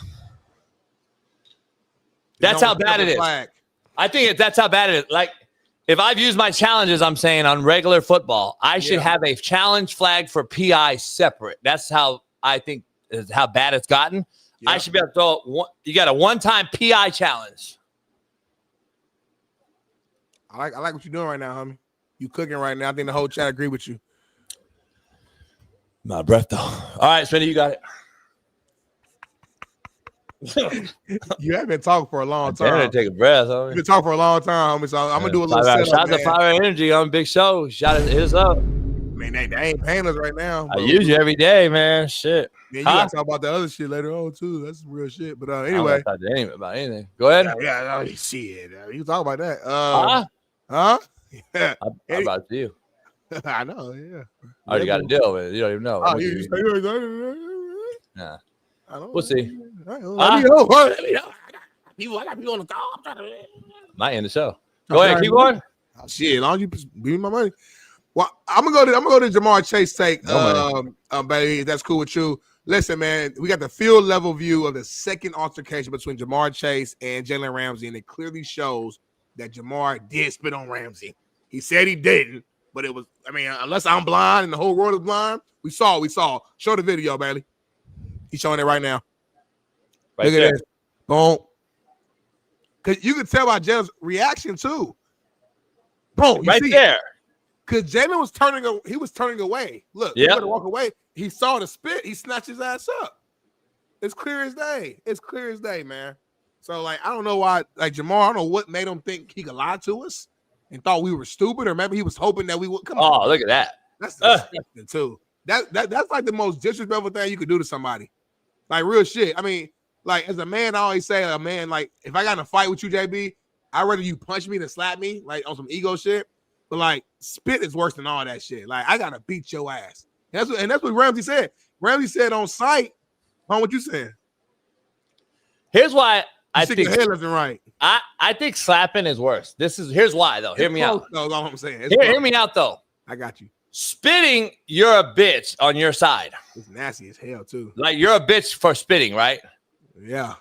That's how bad it is. I think that's how bad it is. Like, if I've used my challenges, I'm saying on regular football, I should have a challenge flag for PI separate. That's how I think is how bad it's gotten. Yeah. I should be able to throw you got a one-time PI challenge. I like what you're doing right now, homie. You cooking right now. I think the whole chat agree with you. My breath, though. All right, Smitty, you got it. You have been talking for a long time. I take a breath, homie. You've been talking for a long time, homie. So I'm gonna do a little setup. Shout out to Fire Energy on Big Show. Hit us up. I mean, they ain't paying us right now. I use you every day, man. Shit. Yeah, you gotta talk about the other shit later on too. That's some real shit. But anyway, I don't talk about anything. Go ahead. Yeah, shit. You can talk about that. Yeah. How about you? I know. Yeah. I already got a deal with it. You don't even know. Nah. We'll see. Let me know. I got people on the top. Might end the show. Go ahead, keep going. Oh, shit, as long as you give me my money. Well, I'm gonna go to Jamar Chase take, baby. That's cool with you. Listen, man, we got the field level view of the second altercation between Jamar Chase and Jalen Ramsey, and it clearly shows that Jamar did spit on Ramsey. He said he didn't, but it was. I mean, unless I'm blind and the whole world is blind, we saw. Show the video, Bailey. He's showing it right now. Right Look there. at this. Boom. Because you could tell by Jalen's reaction too. Boom. Right there. Because Jalen was turning away. Look, he to walk away. He saw the spit. He snatched his ass up. It's clear as day. It's clear as day, man. So, like, I don't know why, like, Jamar, I don't know what made him think he could lie to us and thought we were stupid, or maybe he was hoping that we would come on. Oh, look at that. That's disgusting, too. That's like the most disrespectful thing you could do to somebody. Like, real shit. I mean, like, as a man, I always say, like, if I got in a fight with you, JB, I'd rather you punch me than slap me, like, on some ego shit. But, like, spit is worse than all that shit. Like, I got to beat your ass. And that's what Ramsey said. Ramsey said on site, what you saying? Here's why I think your head left and right. I think slapping is worse. Here's why, though. Hear me out. No, that's what I'm saying. Hear me out, though. I got you. Spitting, you're a bitch on your side. It's nasty as hell, too. Like, you're a bitch for spitting, right? Yeah.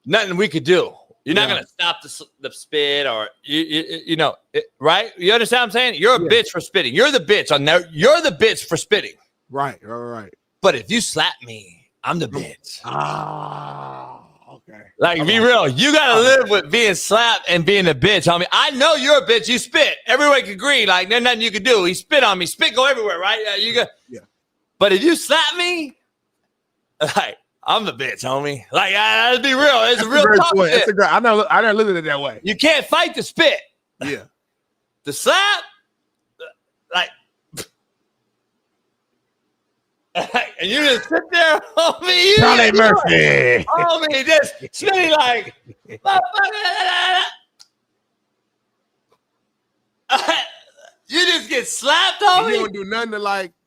Nothing we could do. You're not going to stop the spit or, you know, right? You understand what I'm saying? You're a bitch for spitting. You're the bitch on there. You're the bitch for spitting. Right. But if you slap me, I'm the bitch. Okay. Like, be real. You got to live with being slapped and being a bitch. I mean, I know you're a bitch. You spit. Everyone can agree. Like, there's nothing you can do. He spit on me. Spit go everywhere, right? Yeah. But if you slap me, like, I'm the bitch, homie. Like, let's be real. It's a real talk. That's a great. I never looked at it that way. You can't fight the spit. Yeah. The slap, like, and you just sit there, homie. Charlie Murphy. Homie, just sitting like, you just get slapped, homie. And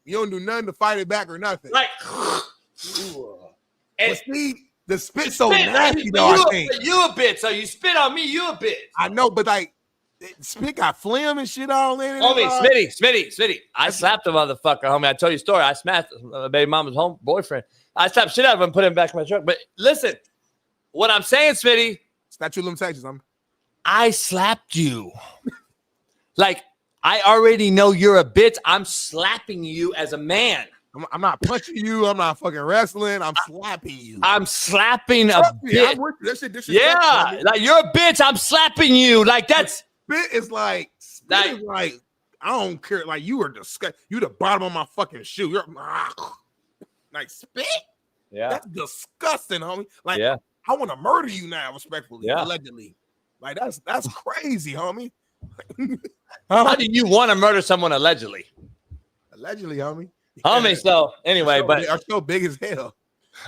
you don't do nothing to fight it back or nothing. Like, and see, the spit's so nasty, though, I think. You a bitch, so you spit on me, you a bitch. I know, but like, spit got phlegm and shit all in it. Homie, Smitty. I slapped a motherfucker, homie. I told you a story. I smashed my baby mama's boyfriend. I slapped shit out of him and put him back in my truck. But listen, what I'm saying, Smitty. Statute of limitations, homie. I slapped you. Like, I already know you're a bitch. I'm slapping you as a man. I'm not punching you. I'm not fucking wrestling. I'm slapping you. I'm slapping a bitch. That shit yeah, like you're a bitch. I'm slapping you. Like that's spit is like I don't care. Like you are disgusting. You the bottom of my fucking shoe. You're like spit. Yeah, that's disgusting, homie. Like yeah. I want to murder you now, respectfully. Yeah, allegedly. Like that's crazy, homie. How do you want to murder someone allegedly? Allegedly, homie. Homie, so anyway, but are so big as hell.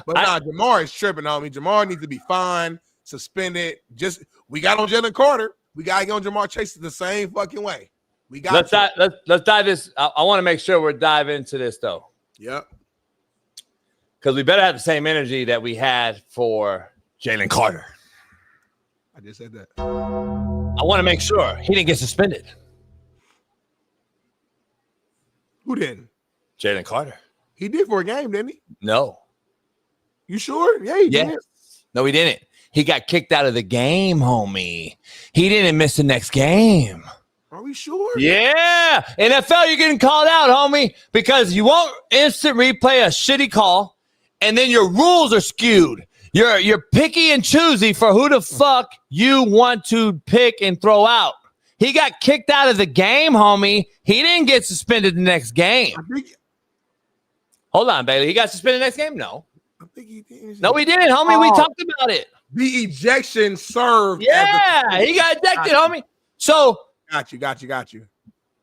But Jamar is tripping, homie. Jamar needs to be fined, suspended. We got on Jalen Carter. We gotta get on Jamar Chase the same fucking way. We got let's dive this. I want to make sure we're diving into this though. Yep. Because we better have the same energy that we had for Jalen Carter. I just said that. I want to make sure he didn't get suspended. Who didn't? Jalen Carter. He did for a game, didn't he? No. You sure? Yeah, he did. No, he didn't. He got kicked out of the game, homie. He didn't miss the next game. Are we sure? Yeah. NFL, you're getting called out, homie, because you won't instant replay a shitty call, and then your rules are skewed. You're picky and choosy for who the fuck you want to pick and throw out. He got kicked out of the game, homie. He didn't get suspended the next game. Hold on, Bailey. He got suspended the next game? No. I think he did. No, he didn't, homie. We talked about it. The ejection served. Yeah, he got ejected, homie. So got you.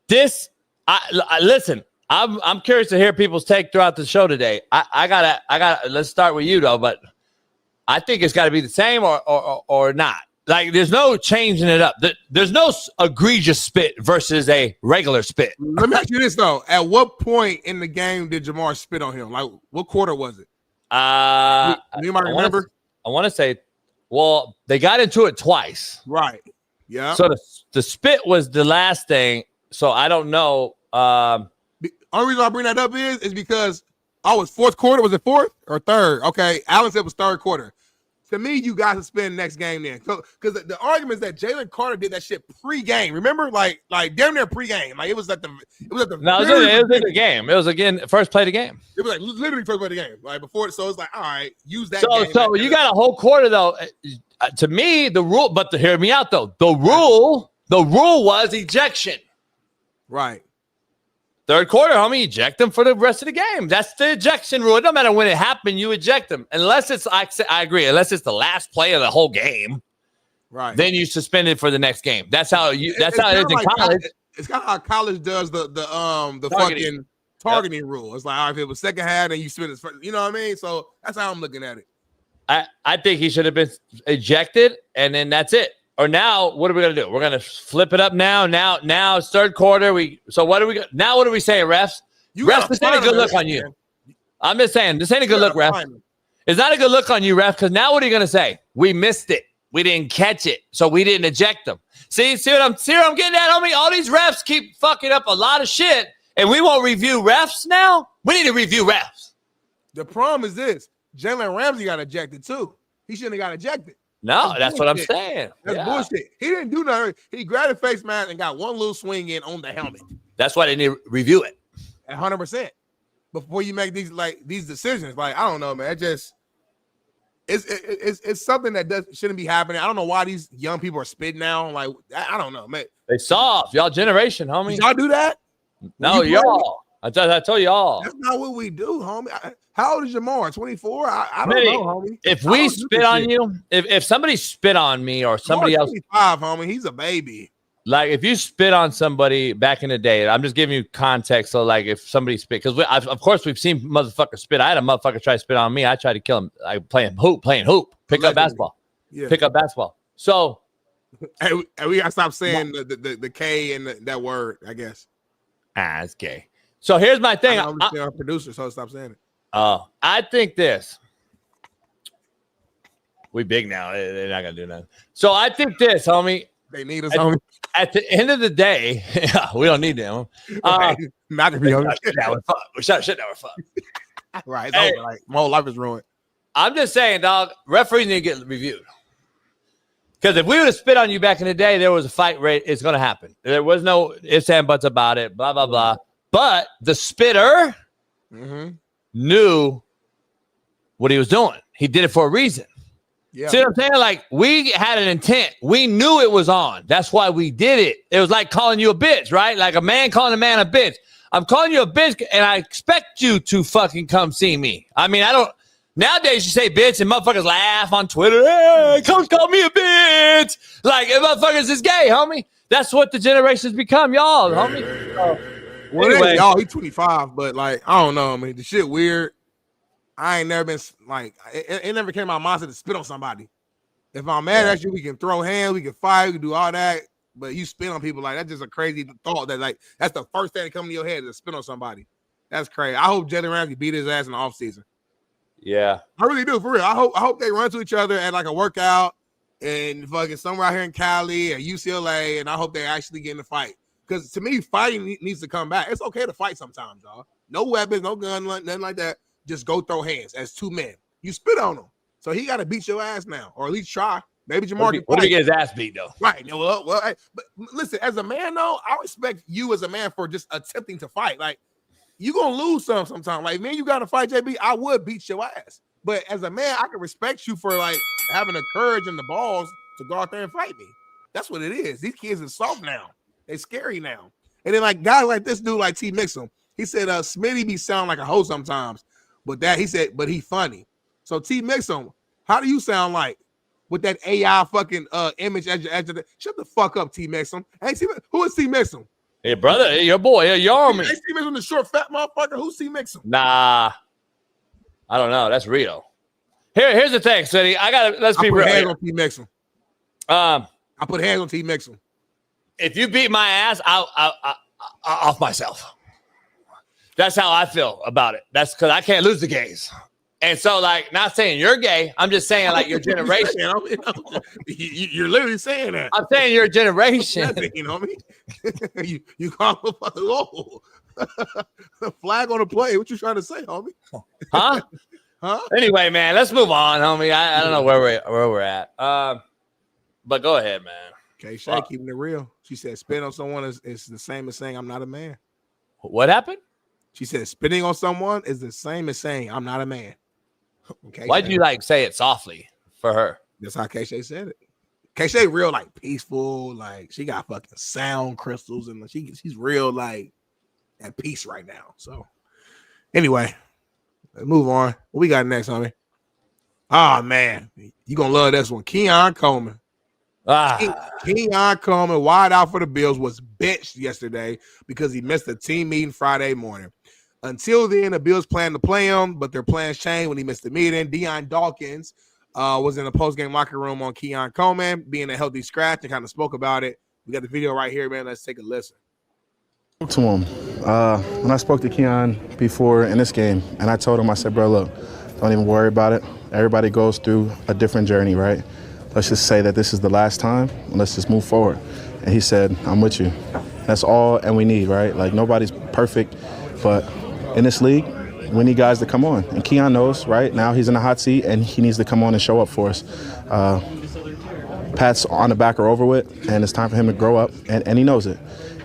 This, listen. I'm curious to hear people's take throughout the show today. I gotta. Let's start with you though, but I think it's got to be the same or not. Like, there's no changing it up. There's no egregious spit versus a regular spit. Let me ask you this though: at what point in the game did Jamar spit on him? Like, what quarter was it? You might remember. I want to say, well, they got into it twice. Right. Yeah. So the spit was the last thing. So I don't know. The only reason I bring that up is because I was fourth quarter. Was it fourth or third? Okay. Allen said it was third quarter. To me, you guys to spend next game then. So, because the argument is that Jalen Carter did that shit pre-game. Remember, like damn near pre-game. Like it was at the. No, it was in the game. It was again first play of the game. It was like literally first play of the game. Like before, so it's like, all right, use that. So you got a whole quarter though. To me, the rule, but hear me out though. The rule was ejection. Right. Third quarter, homie, eject them for the rest of the game. That's the ejection rule. It don't matter when it happened, you eject them. Unless it's, I agree, unless it's the last play of the whole game. Right. Then you suspend it for the next game. That's how it is in college. It's kind of how college does the fucking targeting rule. It's like, all right, if it was second half, then you spend it first. You know what I mean? So that's how I'm looking at it. I think he should have been ejected, and then that's it. Or now, what are we gonna do? We're gonna flip it up now. Now it's third quarter. What are we saying, refs? Refs, this ain't a good look on you. Man. I'm just saying, this ain't a good look, ref. It's not a good look on you, ref, because now what are you gonna say? We missed it. We didn't catch it, so we didn't eject them. See what I'm getting at, homie? All these refs keep fucking up a lot of shit, and we won't review refs now? We need to review refs. The problem is this. Jalen Ramsey got ejected, too. He shouldn't have got ejected. No, that's what I'm saying. That's bullshit. He didn't do nothing. He grabbed a face mask and got one little swing in on the helmet. That's why they need to review it. 100%. Before you make these decisions. Like, I don't know, man. It's something that shouldn't be happening. I don't know why these young people are spitting now. Like, I don't know, man. They soft. Y'all generation, homie. Did y'all do that? No, y'all. I told y'all. That's not what we do, homie. How old is Jamar? 24? I don't know, homie. If we spit on you, if somebody spit on me or somebody else. 25, homie. He's a baby. Like, if you spit on somebody back in the day, I'm just giving you context. So, like, if somebody spit, because of course we've seen motherfuckers spit. I had a motherfucker try to spit on me. I tried to kill him. Like playing hoop, pick up basketball. Yeah. Pick up basketball. So, hey, we gotta stop saying the K and that word, I guess. It's gay. So here's my thing. I'm our producer, so stop saying it. I think this. We big now. They're not gonna do nothing. So I think this, homie. They need us, homie. At the end of the day, we don't need them. Not gonna be homie. Shit, that was fun. Right. It's over. Like, my whole life is ruined. I'm just saying, dog. Referees need to get reviewed. Because if we would have spit on you back in the day, there was a fight rate. It's gonna happen. There was no ifs and buts about it. Blah blah blah. But the spitter knew what he was doing. He did it for a reason. Yeah. See what I'm saying? Like, we had an intent. We knew it was on. That's why we did it. It was like calling you a bitch, right? Like a man calling a man a bitch. I'm calling you a bitch, and I expect you to fucking come see me. I mean, I don't. Nowadays, you say bitch, and motherfuckers laugh on Twitter. Hey, coach called me a bitch. Like, motherfuckers is gay, homie. That's what the generations become, y'all, homie. Well, anyway, y'all, he's 25, but like, I don't know, man. The shit weird. I ain't never been like, it never came to my mindset to spit on somebody. If I'm mad at you, we can throw hands, we can fight, we can do all that. but you spit on people like that's just a crazy thought. That like that's the first thing that comes to your head is to spit on somebody. That's crazy. I hope Jalen Ramsey beat his ass in the offseason. Yeah, I really do, for real. I hope they run to each other at like a workout and fucking somewhere out here in Cali or UCLA, and I hope they actually get in a fight. Because to me, fighting needs to come back. It's okay to fight sometimes, y'all. No weapons, no gun, nothing like that. Just go throw hands as two men. You spit on him, so he got to beat your ass now, or at least try. Maybe Jamar. What if he get his ass beat though? Right. Well, but listen, as a man though, I respect you as a man for just attempting to fight. Like you gonna lose sometimes. Like man, you got to fight, JB. I would beat your ass, but as a man, I can respect you for like having the courage and the balls to go out there and fight me. That's what it is. These kids are soft now. They're scary now. And then like guys like this dude, like T Mixum, he said, Smitty be sound like a hoe sometimes, but he funny. So T Mixum, how do you sound like with that AI fucking image at your shut the fuck up, T Mixum. Hey, who is T Mixum? Hey, brother, hey, your boy, hey, your army. Hey, T Mixum, the short fat motherfucker. Who's T Mixum? Nah, I don't know. That's Rio. Here's the thing, City. Let's be real. Hands on T Mixum. I put hands on T Mixum. If you beat my ass, I'll off myself. That's how I feel about it. That's because I can't lose the gays. And so, like, not saying you're gay. I'm just saying, like, your generation. You're literally saying that. I'm saying your generation. You know what I mean? you call him a flag on the play. What you trying to say, homie? Huh? Huh? Anyway, man, let's move on, homie. I don't know where we're at. But go ahead, man. Okay, Shay, keeping it real. She said spitting on someone is the same as saying I'm not a man. What happened? She said spitting on someone is the same as saying I'm not a man. Okay. Why'd you like say it softly for her? That's how K-Shay said it. K-Shay real like peaceful, like she got fucking sound crystals and she's real like at peace right now. So anyway, let's move on. What we got next, homie? Oh man, you gonna love this one. Keon Coleman. Keon Coleman, wide out for the Bills, was benched yesterday because he missed a team meeting Friday morning. Until then, the Bills planned to play him, but their plans changed when he missed the meeting. Deion Dawkins was in the postgame locker room on Keon Coleman, being a healthy scratch, and kind of spoke about it. We got the video right here, man. Let's take a listen. To him when I spoke to Keon before in this game, and I told him, I said, bro, look, don't even worry about it. Everybody goes through a different journey, right? Let's just say that this is the last time, and let's just move forward. And he said, I'm with you. That's all and we need, right? Like, nobody's perfect, but in this league, we need guys to come on. And Keon knows, right? Now he's in the hot seat, and he needs to come on and show up for us. Pats on the back are over with, and it's time for him to grow up, and he knows it.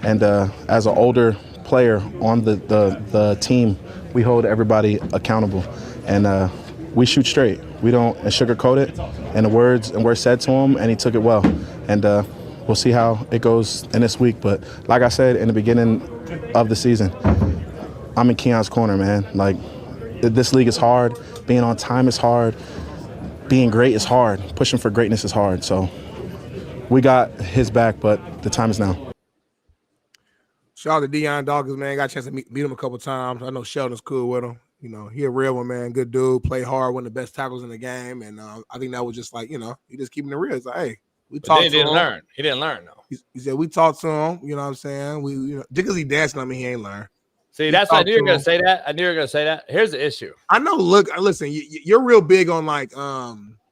And as an older player on the team, we hold everybody accountable. And we shoot straight. We don't sugarcoat it. And the words were said to him, and he took it well. And we'll see how it goes in this week. But like I said in the beginning of the season, I'm in Keon's corner, man. Like, this league is hard. Being on time is hard. Being great is hard. Pushing for greatness is hard. So we got his back, but the time is now. Shout out to Deion Dawkins, man. Got a chance to meet him a couple times. I know Sheldon's cool with him. You know, he a real one, man. Good dude. Play hard, one of the best tackles in the game. And I think that was just like, you know, he just keeping it real. It's like, hey, we talked to him. He didn't learn, though. He said, we talked to him. You know what I'm saying? Just because he dancing on me, he ain't learned. See, that's I knew you were going to say that. I knew you were going to say that. Here's the issue. I know, look, listen, you're real big on like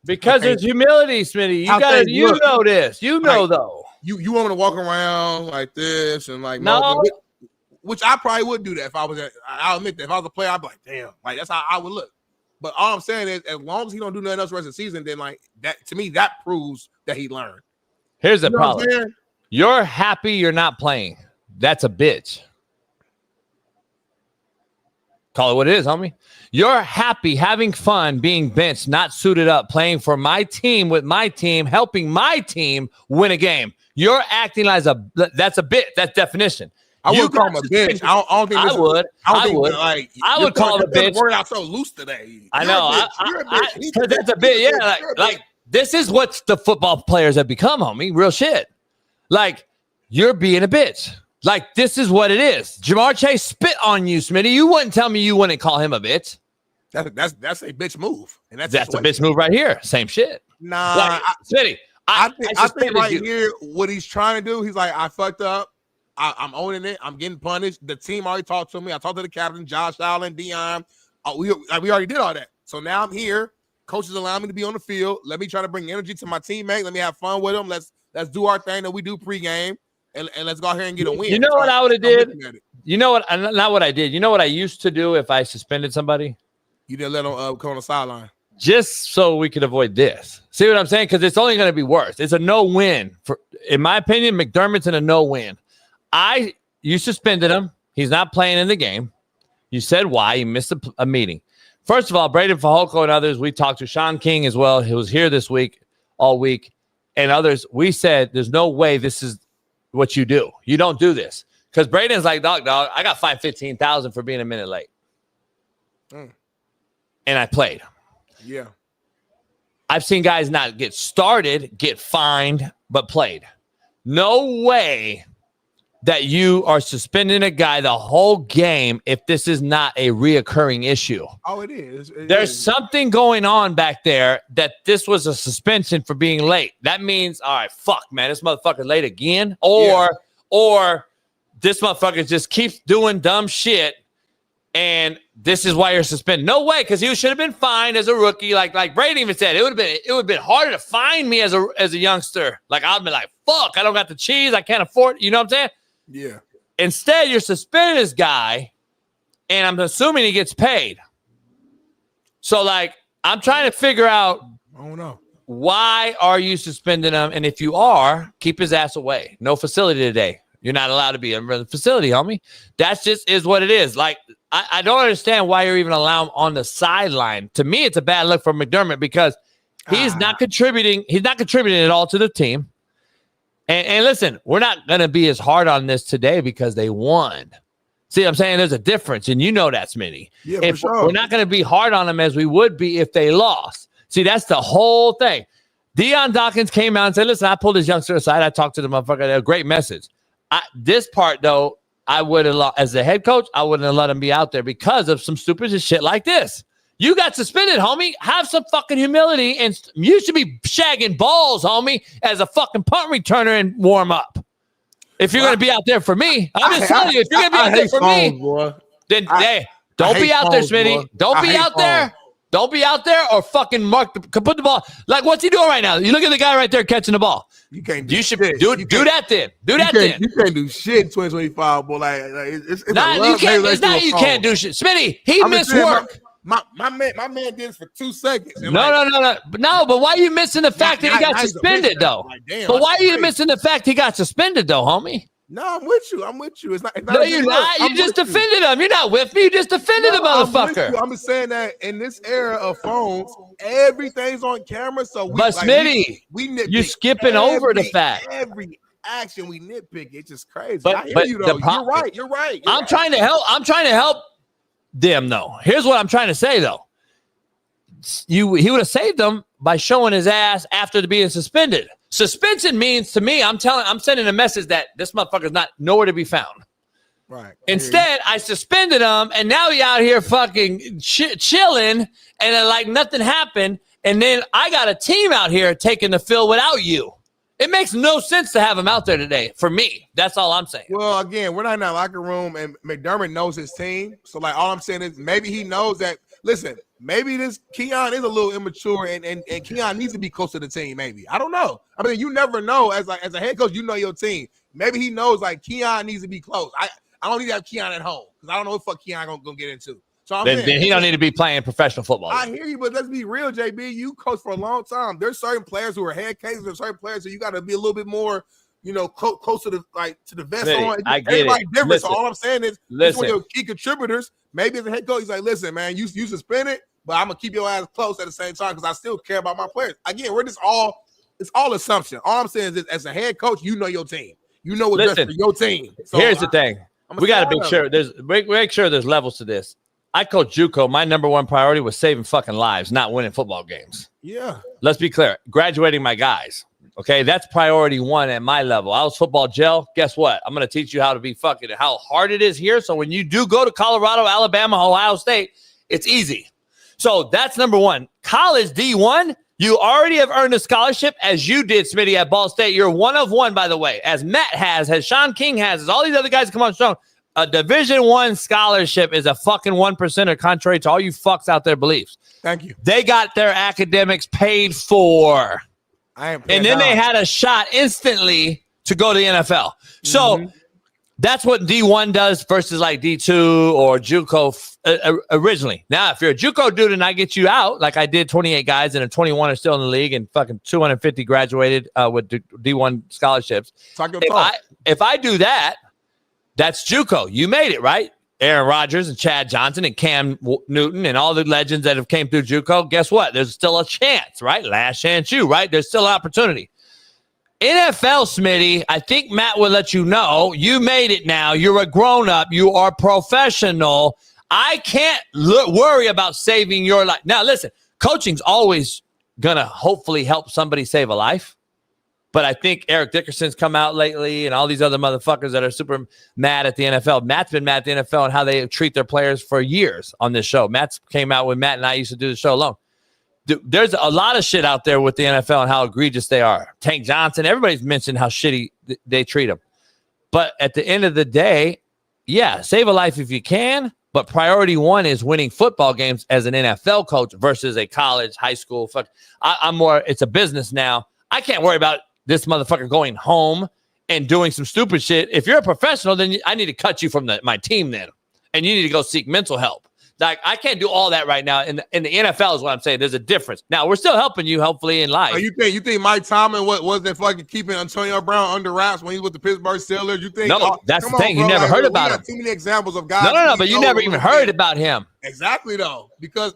because there's humility, Smitty. You know this. You know, like, though. You want me to walk around like this and like no. Which I probably would do that if I was I'll admit that if I was a player, I'd be like, damn, like that's how I would look. But all I'm saying is, as long as he don't do nothing else the rest of the season, then like that to me, that proves that he learned. Here's the problem. You're happy you're not playing. That's a bitch. Call it what it is, homie. You're happy, having fun, being benched, not suited up, playing for my team with my team, helping my team win a game. You're acting like that's a bitch. That's definition. I would call him a bitch. I don't think I would. I would call him a bitch. Word out so loose today. I know. Because that's a bitch. Yeah, like this is what the football players have become, homie. Real shit. Like, you're being a bitch. Like, this is what it is. Jamar Chase spit on you, Smitty. You wouldn't tell me you wouldn't call him a bitch. That's a bitch move. And that's a bitch move right here. Same shit. Nah. Like, Smitty, I think right here, what he's trying to do, he's like, I fucked up. I'm owning it. I'm getting punished. The team already talked to me. I talked to the captain, Josh Allen, Dion. We already did all that. So now I'm here. Coaches allow me to be on the field. Let me try to bring energy to my teammate. Let me have fun with them. Let's do our thing that we do pregame, and let's go out here and get a win. You know what I would have did? You know what? Not what I did. You know what I used to do if I suspended somebody? You didn't let them come on the sideline. Just so we could avoid this. See what I'm saying? Because it's only going to be worse. It's a no-win. In my opinion, McDermott's in a no-win. You suspended him. He's not playing in the game. You said why. He missed a meeting. First of all, Braden Fajolko and others, we talked to Shaun King as well. He was here this week, all week, and others. We said there's no way this is what you do. You don't do this. Because Braden's like, dog, I got fined $15,000 for being a minute late. And I played. Yeah. I've seen guys not get started, get fined, but played. No way that you are suspending a guy the whole game if this is not a reoccurring issue. Oh, it is. There's something going on back there that this was a suspension for being late. That means, all right, fuck, man, this motherfucker late again. Or this motherfucker just keeps doing dumb shit, and this is why you're suspended. No way, because he should have been fined as a rookie. Like Brady even said, it would have been harder to fine me as a youngster. Like I'd be like, fuck, I don't got the cheese, I can't afford it. You know what I'm saying? Yeah. Instead, you're suspending this guy, and I'm assuming he gets paid. So, like, I'm trying to figure out, I don't know, why are you suspending him? And if you are, keep his ass away. No facility today. You're not allowed to be in the facility, homie. That's just is what it is. Like, I don't understand why you're even allowing him on the sideline. To me, it's a bad look for McDermott because he's not contributing. He's not contributing at all to the team. And listen, we're not going to be as hard on this today because they won. See what I'm saying? There's a difference, and you know that, Smitty. Yeah, for sure. We're not going to be hard on them as we would be if they lost. See, that's the whole thing. Deion Dawkins came out and said, listen, I pulled this youngster aside. I talked to the motherfucker. A great message. This part, though, I would have, as the head coach, I wouldn't have let him be out there because of some stupid shit like this. You got suspended, homie. Have some fucking humility, and you should be shagging balls, homie, as a fucking punt returner and warm up. If you're going to be out there for me, I'm just telling you, if you're going to be out there for me, then don't be out there, Smitty. Don't be out there. Don't be out there or fucking put the ball. Like, what's he doing right now? You look at the guy right there catching the ball. You can't do shit. Do that then. Do that then. You can't do shit in 2025, boy. It's not you can't do shit. Smitty, he missed work. My man did this for 2 seconds. No. But why are you missing the fact that he got suspended, though? But why are you missing the fact he got suspended, though, homie? No, I'm with you. It's not no, you're not. You just defended him. You're not with me. You just defended the motherfucker. I'm just saying that in this era of phones, everything's on camera. So Smitty, you're skipping over the fact. Every action we nitpick. It's just crazy. But I hear you, though. You're right. I'm trying to help them, though. Here's what I'm trying to say, though. He would have saved them by showing his ass after being suspended. Suspension means to me, I'm sending a message that this motherfucker's not nowhere to be found. Right. Instead, I suspended him, and now he out here fucking chilling, and then like nothing happened. And then I got a team out here taking the field without you. It makes no sense to have him out there today. For me, that's all I'm saying. Well, again, we're not in that locker room, and McDermott knows his team. So, like, all I'm saying is maybe he knows that. Listen, maybe this Keon is a little immature, and Keon needs to be close to the team. Maybe I don't know. I mean, you never know. As a head coach, you know your team. Maybe he knows like Keon needs to be close. I don't need to have Keon at home because I don't know what fuck Keon gonna get into. So then he don't need to be playing professional football. I hear you, but let's be real, JB. You coach for a long time. There's certain players who are head cases. There's certain players who you got to be a little bit more, close to the vest on. I get Everybody it. different. So all I'm saying is, one of your key contributors. Maybe as a head coach, he's like, listen, man, you suspended, but I'm gonna keep your ass close at the same time because I still care about my players. Again, it's all assumption. All I'm saying is, as a head coach, you know your team. You know what's best for your team. So here's the thing: we got to make sure there's levels to this. I coach JUCO. My number one priority was saving fucking lives, not winning football games. Yeah. Let's be clear. Graduating my guys. Okay, that's priority one at my level. I was football gel. Guess what? I'm going to teach you how to be how hard it is here. So when you do go to Colorado, Alabama, Ohio State, it's easy. So that's number one. College D1, You already have earned a scholarship, as you did, Smitty, at Ball State. You're one of one, by the way, as Matt has, as Shaun King has, as all these other guys come on show. A Division I scholarship is a fucking 1%er, contrary to all you fucks out there beliefs. Thank you. They got their academics paid for. And then they had a shot instantly to go to the NFL. So that's what D1 does versus like D2 or JUCO originally. Now, if you're a JUCO dude and I get you out, like I did 28 guys and 21 are still in the league and fucking 250 graduated with D1 scholarships. If I do that, that's JUCO. You made it, right? Aaron Rodgers and Chad Johnson and Cam Newton and all the legends that have came through JUCO. Guess what? There's still a chance, right? Last chance you, right? There's still an opportunity. NFL, Smitty, I think Matt will let you know, you made it now. You're a grown-up. You are professional. I can't worry about saving your life. Now, listen, coaching's always going to hopefully help somebody save a life. But I think Eric Dickerson's come out lately and all these other motherfuckers that are super mad at the NFL. Matt's been mad at the NFL and how they treat their players for years on this show. Matt's came out when Matt and I used to do the show alone. There's a lot of shit out there with the NFL and how egregious they are. Tank Johnson, everybody's mentioned how shitty they treat them. But at the end of the day, yeah, save a life if you can. But priority one is winning football games as an NFL coach versus a college, high school. I'm more, it's a business now. I can't worry about this motherfucker going home and doing some stupid shit. If you're a professional, then I need to cut you from my team then. And you need to go seek mental help. Like, I can't do all that right now. In the NFL is what I'm saying. There's a difference. Now, we're still helping you, hopefully, in life. You think Mike Tomlin wasn't fucking keeping Antonio Brown under wraps when he was with the Pittsburgh Steelers? You think? No, that's the thing. You never heard about him. Too many examples of guys. No, but you never even heard about him. Exactly, though. Because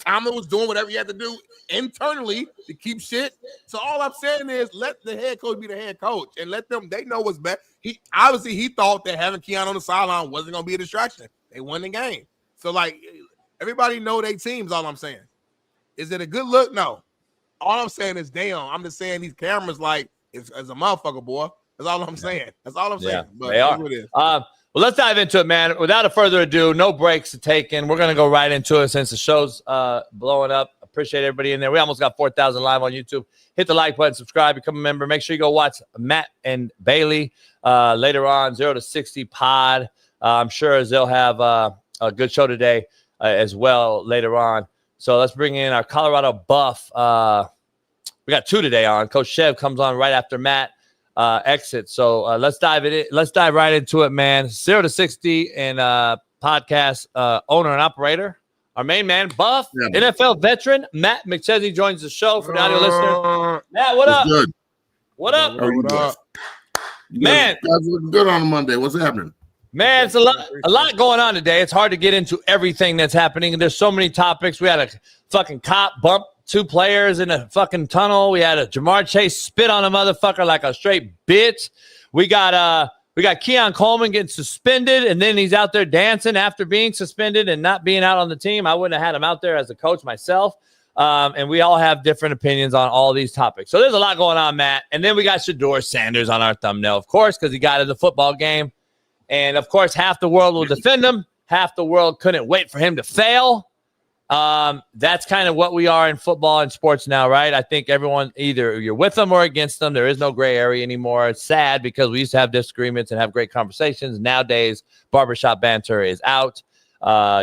Tomlin was doing whatever he had to do internally to keep shit. So all I'm saying is let the head coach be the head coach and let them, they know what's best. He thought that having Keon on the sideline wasn't going to be a distraction. They won the game. So, like, everybody know their teams, all I'm saying. Is it a good look? No. All I'm saying is, damn, I'm just saying these cameras, like, it's a motherfucker, boy. That's all I'm saying. That's all I'm saying. Yeah, but they are. Well, let's dive into it, man. Without a further ado, no breaks to take in. We're going to go right into it since the show's blowing up. Appreciate everybody in there. We almost got 4,000 live on YouTube. Hit the like button, subscribe, become a member. Make sure you go watch Matt and Bailey later on, 0 to 60 pod. I'm sure they'll have a good show today as well later on. So let's bring in our Colorado buff. We got two today on. Coach Shev comes on right after Matt exits. So let's dive in. Let's dive right into it, man. 0 to 60 and podcast owner and operator. Our main man, buff, NFL veteran, Matt McChesney joins the show for the audio listener. Matt, what up? Good. What up? What up? Man. You guys looking good on a Monday. What's happening? Man, it's a lot going on today. It's hard to get into everything that's happening. There's so many topics. We had a fucking cop bump 2 players in a fucking tunnel. We had a Jamar Chase spit on a motherfucker like a straight bitch. We got Keon Coleman getting suspended, and then he's out there dancing after being suspended and not being out on the team. I wouldn't have had him out there as a coach myself. And we all have different opinions on all these topics. So there's a lot going on, Matt. And then we got Shaduer Sanders on our thumbnail, of course, because he got in the football game. And, of course, half the world will defend him. Half the world couldn't wait for him to fail. That's kind of what we are in football and sports now, right? I think everyone, either you're with them or against them. There is no gray area anymore. It's sad because we used to have disagreements and have great conversations. Nowadays, barbershop banter is out.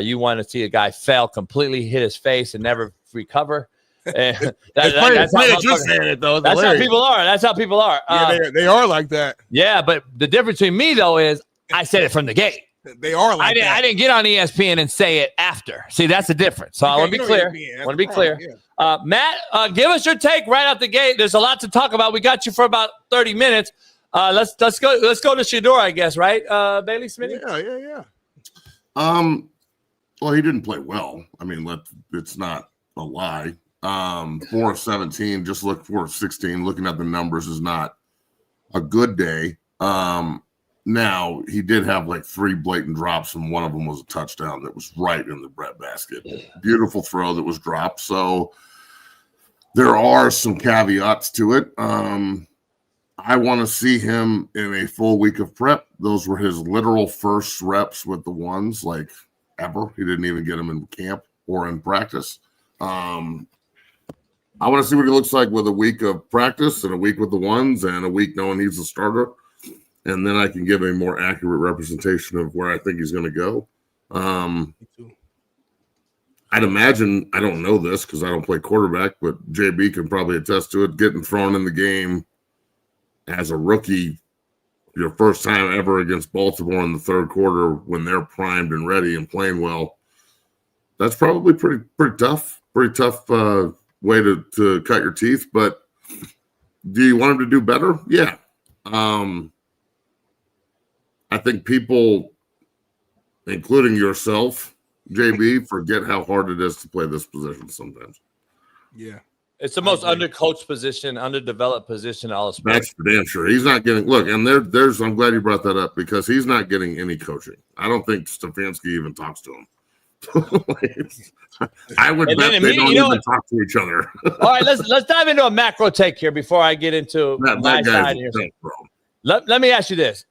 You want to see a guy fail completely, hit his face, and never recover. That's how people are. That's how people are. They are like that. Yeah, but the difference between me, though, is I said it from the gate. They are like that. I didn't get on ESPN and say it after. See, that's the difference. So I want to be clear. Matt, give us your take right out the gate. There's a lot to talk about. We got you for about 30 minutes. Let's go to Shedeur, I guess, right? Bailey Smitty? Yeah. Well, he didn't play well. I mean, it's not a lie. 4 of 17, just look 4 of 16. Looking at the numbers is not a good day. Now, he did have like 3 blatant drops, and one of them was a touchdown that was right in the breadbasket. Beautiful throw that was dropped. So there are some caveats to it. I want to see him in a full week of prep. Those were his literal first reps with the ones, like ever. He didn't even get them in camp or in practice. I want to see what he looks like with a week of practice and a week with the ones and a week knowing he's a starter. And then I can give a more accurate representation of where I think he's going to go. I'd imagine, I don't know this because I don't play quarterback, but JB can probably attest to it, getting thrown in the game as a rookie, your first time ever against Baltimore in the third quarter when they're primed and ready and playing well. That's probably pretty tough way to cut your teeth. But do you want him to do better? Yeah. I think people, including yourself, JB, forget how hard it is to play this position sometimes. Yeah. It's the most undercoached position, underdeveloped position in all of sports. That's for damn sure. He's not getting – look, and there's – I'm glad you brought that up because he's not getting any coaching. I don't think Stefanski even talks to him. I would bet they don't even talk to each other. All right, let's dive into a macro take here before I get into my side here. Let me ask you this.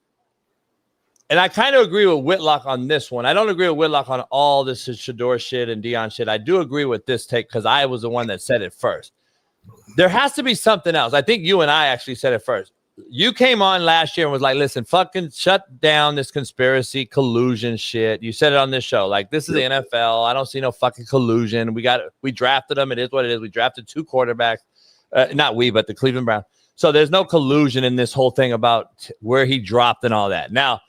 And I kind of agree with Whitlock on this one. I don't agree with Whitlock on all this Shedeur shit and Dion shit. I do agree with this take because I was the one that said it first. There has to be something else. I think you and I actually said it first. You came on last year and was like, listen, fucking shut down this conspiracy collusion shit. You said it on this show. Like, this is the NFL. I don't see no fucking collusion. We drafted them. It is what it is. We drafted 2 quarterbacks. Not we, but the Cleveland Browns. So there's no collusion in this whole thing about where he dropped and all that. Now,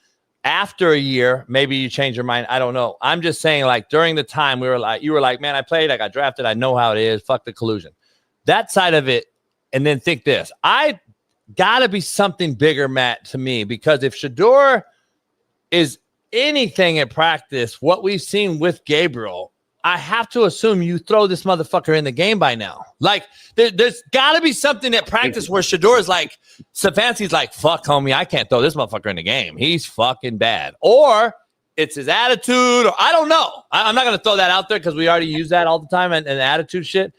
after a year, maybe you change your mind. I don't know. I'm just saying, like, during the time you were like, man, I played, I got drafted. I know how it is. Fuck the collusion. That side of it. And then think this. I got to be something bigger, Matt, to me, because if Shaduer is anything at practice, what we've seen with Gabriel, I have to assume you throw this motherfucker in the game by now. Like, there's got to be something at practice where Shaduer is like, Stefanski's like, fuck, homie, I can't throw this motherfucker in the game. He's fucking bad. Or it's his attitude, or I don't know. I'm not going to throw that out there because we already use that all the time and attitude shit.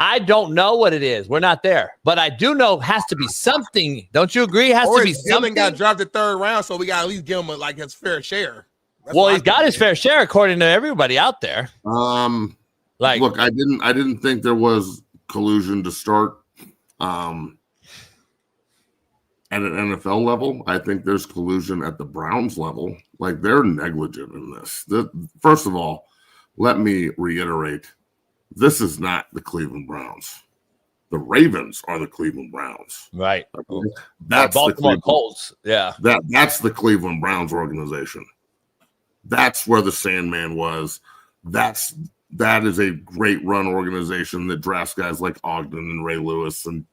I don't know what it is. We're not there. But I do know has to be something. Don't you agree? Has to be something. Got drafted 3rd round, so we got to at least give him his fair share. He's got his fair share according to everybody out there. Look, I didn't think there was collusion to start at an NFL level. I think there's collusion at the Browns level. Like, they're negligent in this. First of all, let me reiterate, this is not the Cleveland Browns. The Ravens are the Cleveland Browns. Right. Okay? That's Baltimore Colts. Yeah. That's the Cleveland Browns organization. That's where the Sandman was. That is a great run organization that drafts guys like Ogden and Ray Lewis and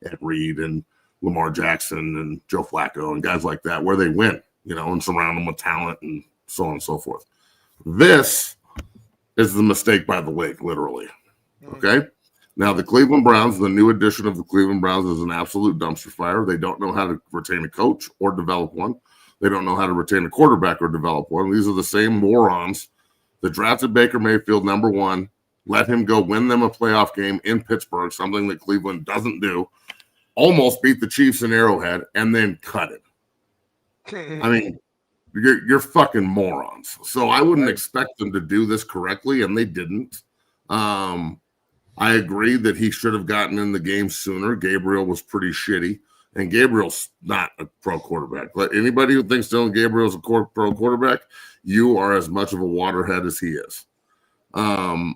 Ed Reed and Lamar Jackson and Joe Flacco and guys like that, where they win, and surround them with talent and so on and so forth. This is the mistake by the league, literally. Okay? Now, the Cleveland Browns, the new addition of the Cleveland Browns, is an absolute dumpster fire. They don't know how to retain a coach or develop one. They don't know how to retain a quarterback or develop one. These are the same morons that drafted Baker Mayfield number 1, let him go win them a playoff game in Pittsburgh, something that Cleveland doesn't do, almost beat the Chiefs in Arrowhead, and then cut it. I mean, you're fucking morons. So I wouldn't expect them to do this correctly, and they didn't. I agree that he should have gotten in the game sooner. Gabriel was pretty shitty. And Gabriel's not a pro quarterback. But anybody who thinks Dylan Gabriel's a pro quarterback, you are as much of a waterhead as he is. I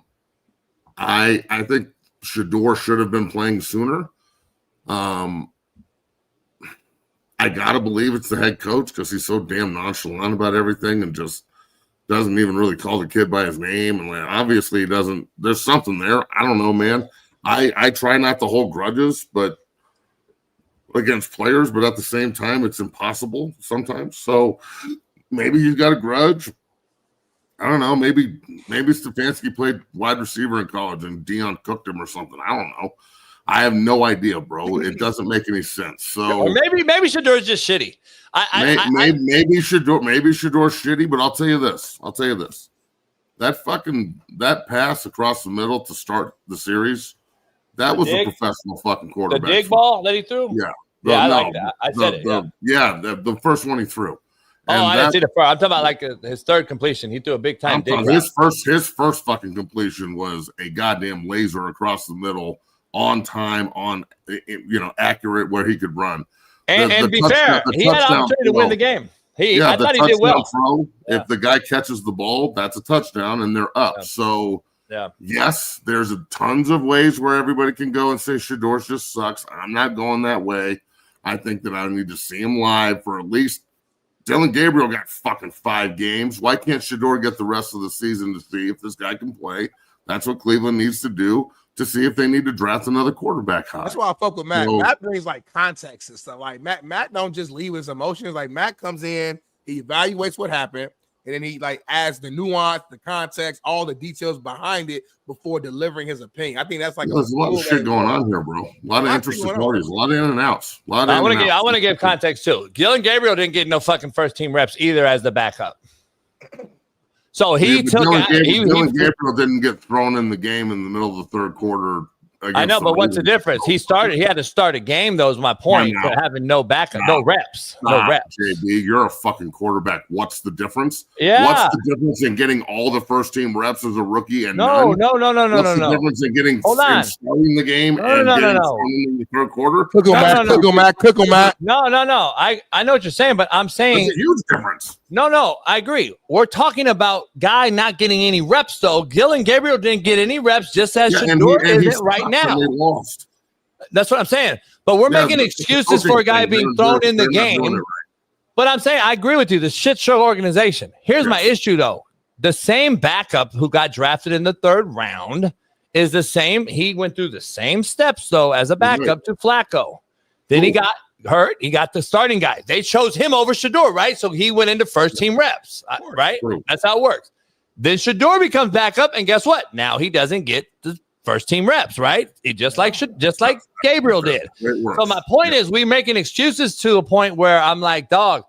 think Shedeur should have been playing sooner. I gotta believe it's the head coach because he's so damn nonchalant about everything and just doesn't even really call the kid by his name. And obviously he doesn't. There's something there. I don't know, man. I try not to hold grudges, but against players, but at the same time, it's impossible sometimes. So maybe he's got a grudge. I don't know. Maybe Stefanski played wide receiver in college and Dion cooked him or something. I don't know. I have no idea, bro. It doesn't make any sense. So or maybe Shadeur's just shitty. Maybe Shadeur's shitty, but I'll tell you this. That pass across the middle to start the series, that was a professional fucking quarterback. The dig ball that he threw? Yeah. I like that. I said it. The first one he threw. And I didn't see the first. I'm talking about like his 3rd completion. He threw a big time dig. His first fucking completion was a goddamn laser across the middle on time, accurate where he could run. And be fair, he had an opportunity to win the game. I thought he did well. If the guy catches the ball, that's a touchdown, and they're up. Yeah. So, yes, there's tons of ways where everybody can go and say Shedeur just sucks. I'm not going that way. I think that I need to see him live for at least. Dylan Gabriel got fucking 5 games. Why can't Shedeur get the rest of the season to see if this guy can play? That's what Cleveland needs to do to see if they need to draft another quarterback high. That's why I fuck with Matt. Matt brings like context and stuff. Like Matt don't just leave his emotions. Like Matt comes in, he evaluates what happened, and then he like adds the nuance, the context, all the details behind it before delivering his opinion. I think that's like there's a lot of shit going on here, bro. A lot of interesting parties, a lot of in and outs. I want to give context too. Dylan Gabriel didn't get no fucking first team reps either as the backup. So Dylan Gabriel didn't get thrown in the game in the middle of the third quarter. I know, but what's the difference? He had to start a game, though, is my point, for having no backup, no reps. JB, you're a fucking quarterback. What's the difference? Yeah. What's the difference in getting all the first team reps as a rookie and no. What's the difference in getting starting the game and getting thrown in the third quarter? Cook him, Matt. No. I know what you're saying, but I'm saying it's a huge difference. No, I agree. We're talking about guy not getting any reps, though. Dylan Gabriel didn't get any reps, just as Shaduer isn't right now. Lost. That's what I'm saying. But we're making excuses for a guy being thrown in the game. Right. But I'm saying I agree with you. The shit show organization. Here's my issue, though. The same backup who got drafted in the 3rd round is the same. He went through the same steps, though, as a backup to Flacco. Then he got hurt. He got the starting guy. They chose him over Shedeur, right? So he went into first team reps, right? True. That's how it works. Then Shedeur becomes backup, and guess what? Now he doesn't get the first team reps, right? Just like Gabriel did. So my point is, we're making excuses to a point where I'm like, dog,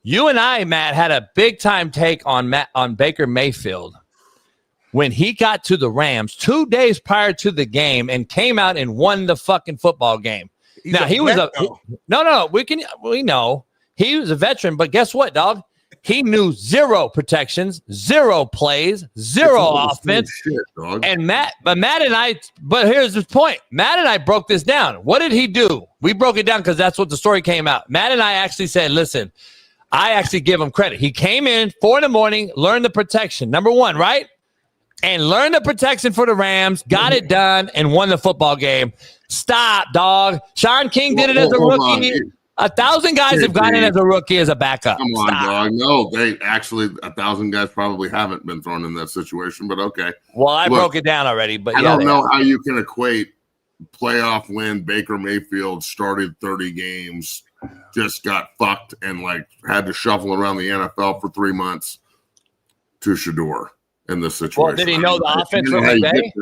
you and I, Matt, had a big time take on Baker Mayfield when he got to the Rams 2 days prior to the game and came out and won the fucking football game. We know he was a veteran, but guess what, dog? He knew 0 protections, 0 plays, 0 offense. And Matt and I, but here's the point. Matt and I broke this down. What did he do? We broke it down because that's what the story came out. Matt and I actually said, listen, I actually give him credit. He came in 4 a.m, learned the protection, number 1, right? And learned the protection for the Rams, got it done, and won the football game. Stop, dog. Shaun King did it as a rookie. 1,000 guys have gone in as a rookie as a backup. Come on, dog. No, they actually 1,000 guys probably haven't been thrown in that situation, but okay. Well, I broke it down already, but I don't know how you can equate playoff win. Baker Mayfield started 30 games, just got fucked, and like had to shuffle around the NFL for 3 months to Shedeur in this situation. Well, did he know the offense from the day?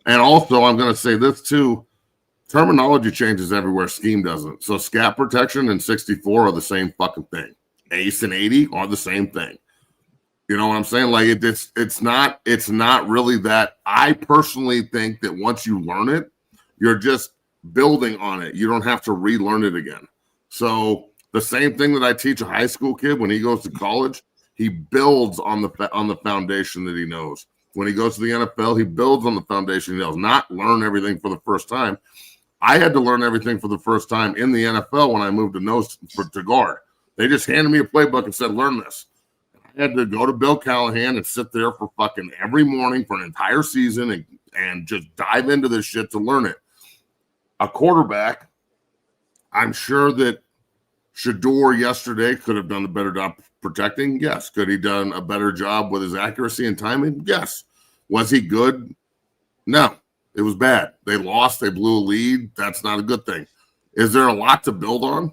And also, I'm going to say this too. Terminology changes everywhere. Scheme doesn't. So scat protection and 64 are the same fucking thing. Ace and 80 are the same thing. You know what I'm saying? Like it's not really that. I personally think that once you learn it, you're just building on it. You don't have to relearn it again. So the same thing that I teach a high school kid when he goes to college, he builds on the foundation that he knows. When he goes to the NFL, he builds on the foundation he knows, not learn everything for the first time. I had to learn everything for the first time in the NFL when I moved to nose to guard. They just handed me a playbook and said, learn this. I had to go to Bill Callahan and sit there for fucking every morning for an entire season and just dive into this shit to learn it. A quarterback, I'm sure that Shedeur yesterday could have done a better job protecting. Yes. Could he done a better job with his accuracy and timing? Yes. Was he good? No. It was bad. They lost. They blew a lead. That's not a good thing. Is there a lot to build on?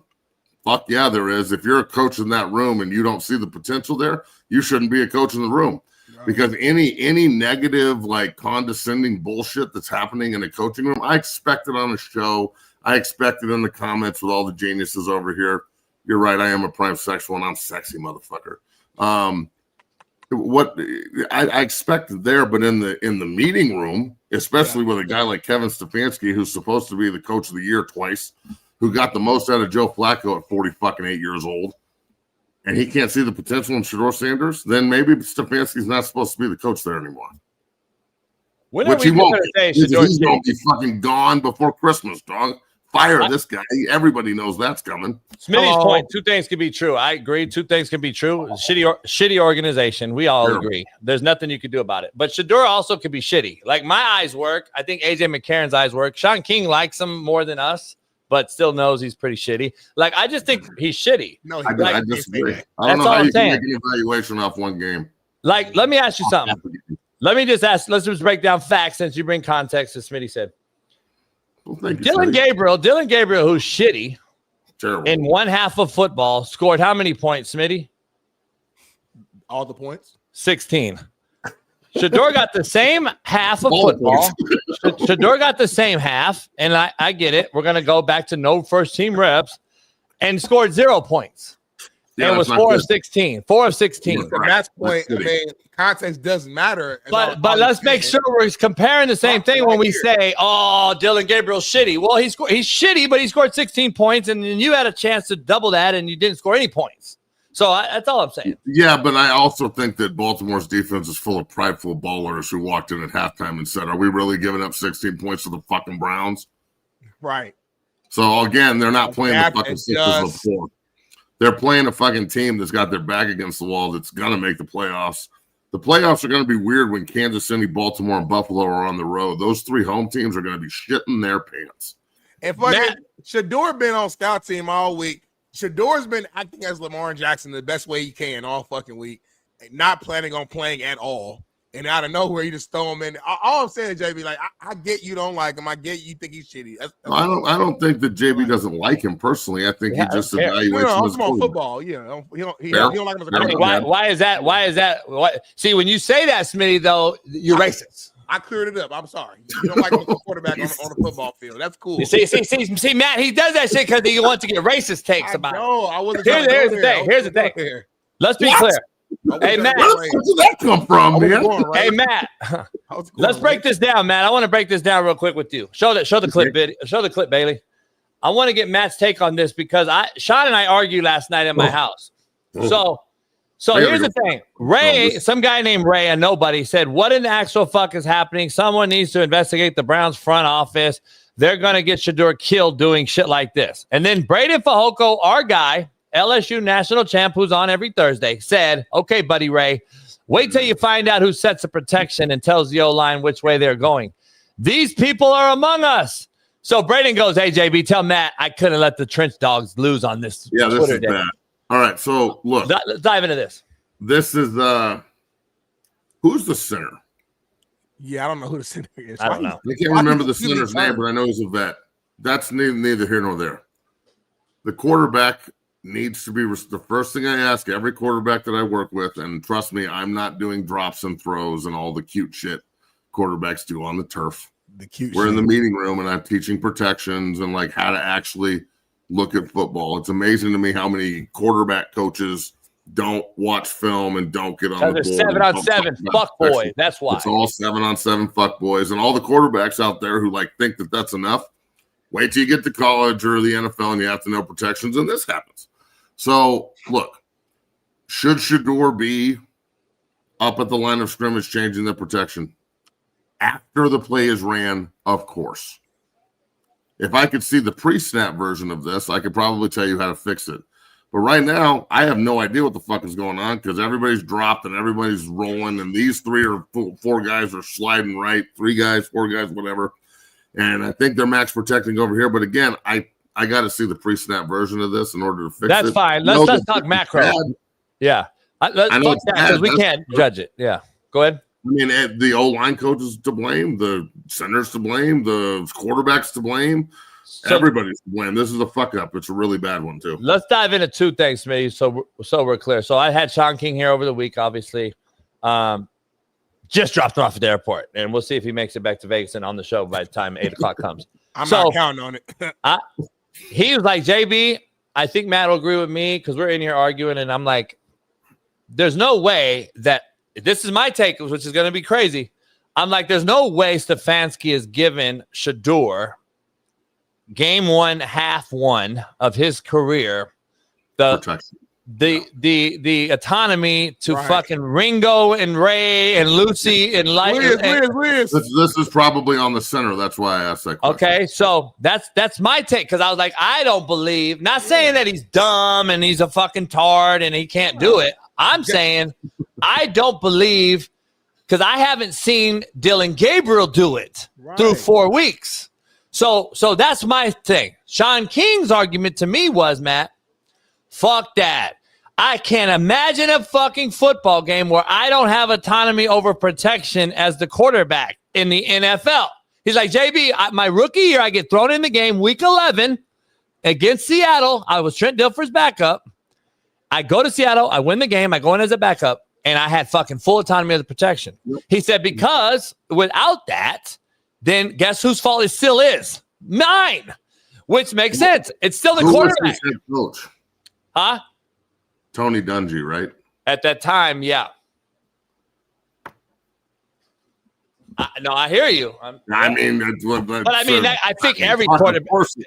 Fuck yeah, there is. If you're a coach in that room and you don't see the potential there, you shouldn't be a coach in the room. Right. Because any negative, like condescending bullshit that's happening in a coaching room, I expect it on a show. I expect it in the comments with all the geniuses over here. You're right. I am a prime sexual and I'm sexy, motherfucker. What I expected there, but in the meeting room, especially with a guy like Kevin Stefanski, who's supposed to be the coach of the year twice, who got the most out of Joe Flacco at 48 years old, and he can't see the potential in Shaduer Sanders, then maybe Stefanski's not supposed to be the coach there anymore. When which are he we won't. going to say He's Shaduer going to be fucking gone before Christmas, dog. Fire this guy. Everybody knows that's coming. Smitty's point, two things can be true. I agree. Two things can be true. Shitty organization. We all agree. There's nothing you can do about it. But Shaduer also could be shitty. Like my eyes work. I think AJ McCarron's eyes work. Shaun King likes him more than us, but still knows he's pretty shitty. Like I just think he's shitty. No, I disagree. I don't know how you can make an evaluation off one game. Like, let me ask you something. Let me just ask. Let's just break down facts since you bring context, as Smitty said. Well, thank you, Dylan Gabriel, who's shitty, terrible in one half of football, scored how many points, Smitty? All the points. 16. Shaduer got the same half of football. Shaduer got the same half, and I get it. We're going to go back to no first-team reps, and scored 0 points. And was 4 of 16. 4 of 16. From that point, I mean, context doesn't matter. But let's make sure we're comparing the same thing when we say, "Oh, Dylan Gabriel's shitty." Well, he's shitty, but he scored 16 points, and then you had a chance to double that, and you didn't score any points. So that's all I'm saying. Yeah, but I also think that Baltimore's defense is full of prideful ballers who walked in at halftime and said, "Are we really giving up 16 points to the fucking Browns?" Right. So again, they're not playing the fucking Sixers before. They're playing a fucking team that's got their back against the wall that's going to make the playoffs. The playoffs are going to be weird when Kansas City, Baltimore, and Buffalo are on the road. Those 3 home teams are going to be shitting their pants. And fucking Shaduer been on scout team all week. Shaduer's been acting as Lamar Jackson the best way he can all fucking week, not planning on playing at all. And out of nowhere, you just throw him in. All I'm saying, JB, like I get you don't like him. I get you think he's shitty. I don't think that JB doesn't like him personally. I think he just evaluates him as football. Yeah, he don't like him as a quarterback. Why is that? See, when you say that, Smitty, though, you're racist. I cleared it up. I'm sorry. You don't like him as a quarterback on the football field. That's cool. See, Matt, he does that shit because he wants to get racist takes about it. No, I wasn't. Here's the thing. Let's be clear. Hey, Matt. Where did that come from, man? Hey, Matt. Let's break this down, Matt. I want to break this down real quick with you. Show the clip, Show the clip, Bailey. I want to get Matt's take on this because Shaun and I argued last night in my house. So here's the thing. Ray, some guy named Ray, a nobody, said, "What in the actual fuck is happening? Someone needs to investigate the Browns front office. They're going to get Shaduer killed doing shit like this." And then Braden Fajoko, our guy, LSU national champ, who's on every Thursday, said, "Okay, buddy Ray, wait till you find out who sets the protection and tells the O-line which way they're going. These people are among us." So Braden goes, "Hey, JB, tell Matt I couldn't let the trench dogs lose on this." Yeah, this Twitter is day. bad. All right, so look. Let's dive into this. This is who's the center? Yeah, I don't know who the center is. I don't know. I can't remember the center's name, but I know he's a vet. That's neither here nor there. The quarterback needs to be the first thing I ask every quarterback that I work with, and trust me, I'm not doing drops and throws and all the cute shit quarterbacks do on the turf. We're in the meeting room, and I'm teaching protections and like how to actually look at football. It's amazing to me how many quarterback coaches don't watch film and don't get on the board. 7-on-7 fuck boy. That's why. It's all 7-on-7 fuck boys. And all the quarterbacks out there who like think that that's enough, wait till you get to college or the NFL and you have to know protections, and this happens. So, look, should Shaduer be up at the line of scrimmage changing the protection? After the play is ran, of course. If I could see the pre-snap version of this, I could probably tell you how to fix it. But right now, I have no idea what the fuck is going on because everybody's dropped and everybody's rolling, and these 3 or 4 guys are sliding right, 3 guys, 4 guys, whatever. And I think they're max protecting over here. But again, I got to see the pre-snap version of this in order to fix it. That's fine. Let's talk macro. Yeah. Let's talk that because we can't judge it. Yeah. Go ahead. I mean, the O-line coach is to blame. The center's to blame. The quarterback's to blame. So, everybody's to blame. This is a fuck up. It's a really bad one, too. Let's dive into 2 things, Smitty, so we're clear. So I had Shaun King here over the week, obviously. Just dropped him off at the airport, and we'll see if he makes it back to Vegas and on the show by the time 8 o'clock comes. I'm not counting on it. He was like, JB, I think Matt will agree with me because we're in here arguing, and I'm like, there's no way that this is my take, which is going to be crazy. I'm like, there's no way Stefanski has given Shaduer game 1, half 1 of his career the the autonomy to fucking Ringo and Ray and Lucy and Liz. This is probably on the center. That's why I asked that question. Okay, so that's my take, because I was like, I don't believe, not saying that he's dumb and he's a fucking tard and he can't do it. I'm saying I don't believe, because I haven't seen Dylan Gabriel do it through 4 weeks. So that's my thing. Sean King's argument to me was, Matt, fuck that. I can't imagine a fucking football game where I don't have autonomy over protection as the quarterback in the NFL. He's like, JB, my rookie year, I get thrown in the game week 11 against Seattle. I was Trent Dilfer's backup. I go to Seattle. I win the game. I go in as a backup, and I had fucking full autonomy of the protection. He said, because without that, then guess whose fault it still is? Mine, which makes sense. It's still the quarterback. Who was his head coach? Huh? Tony Dungy, right? At that time, yeah. No, I hear you. I mean, but I mean, I think every quarterback.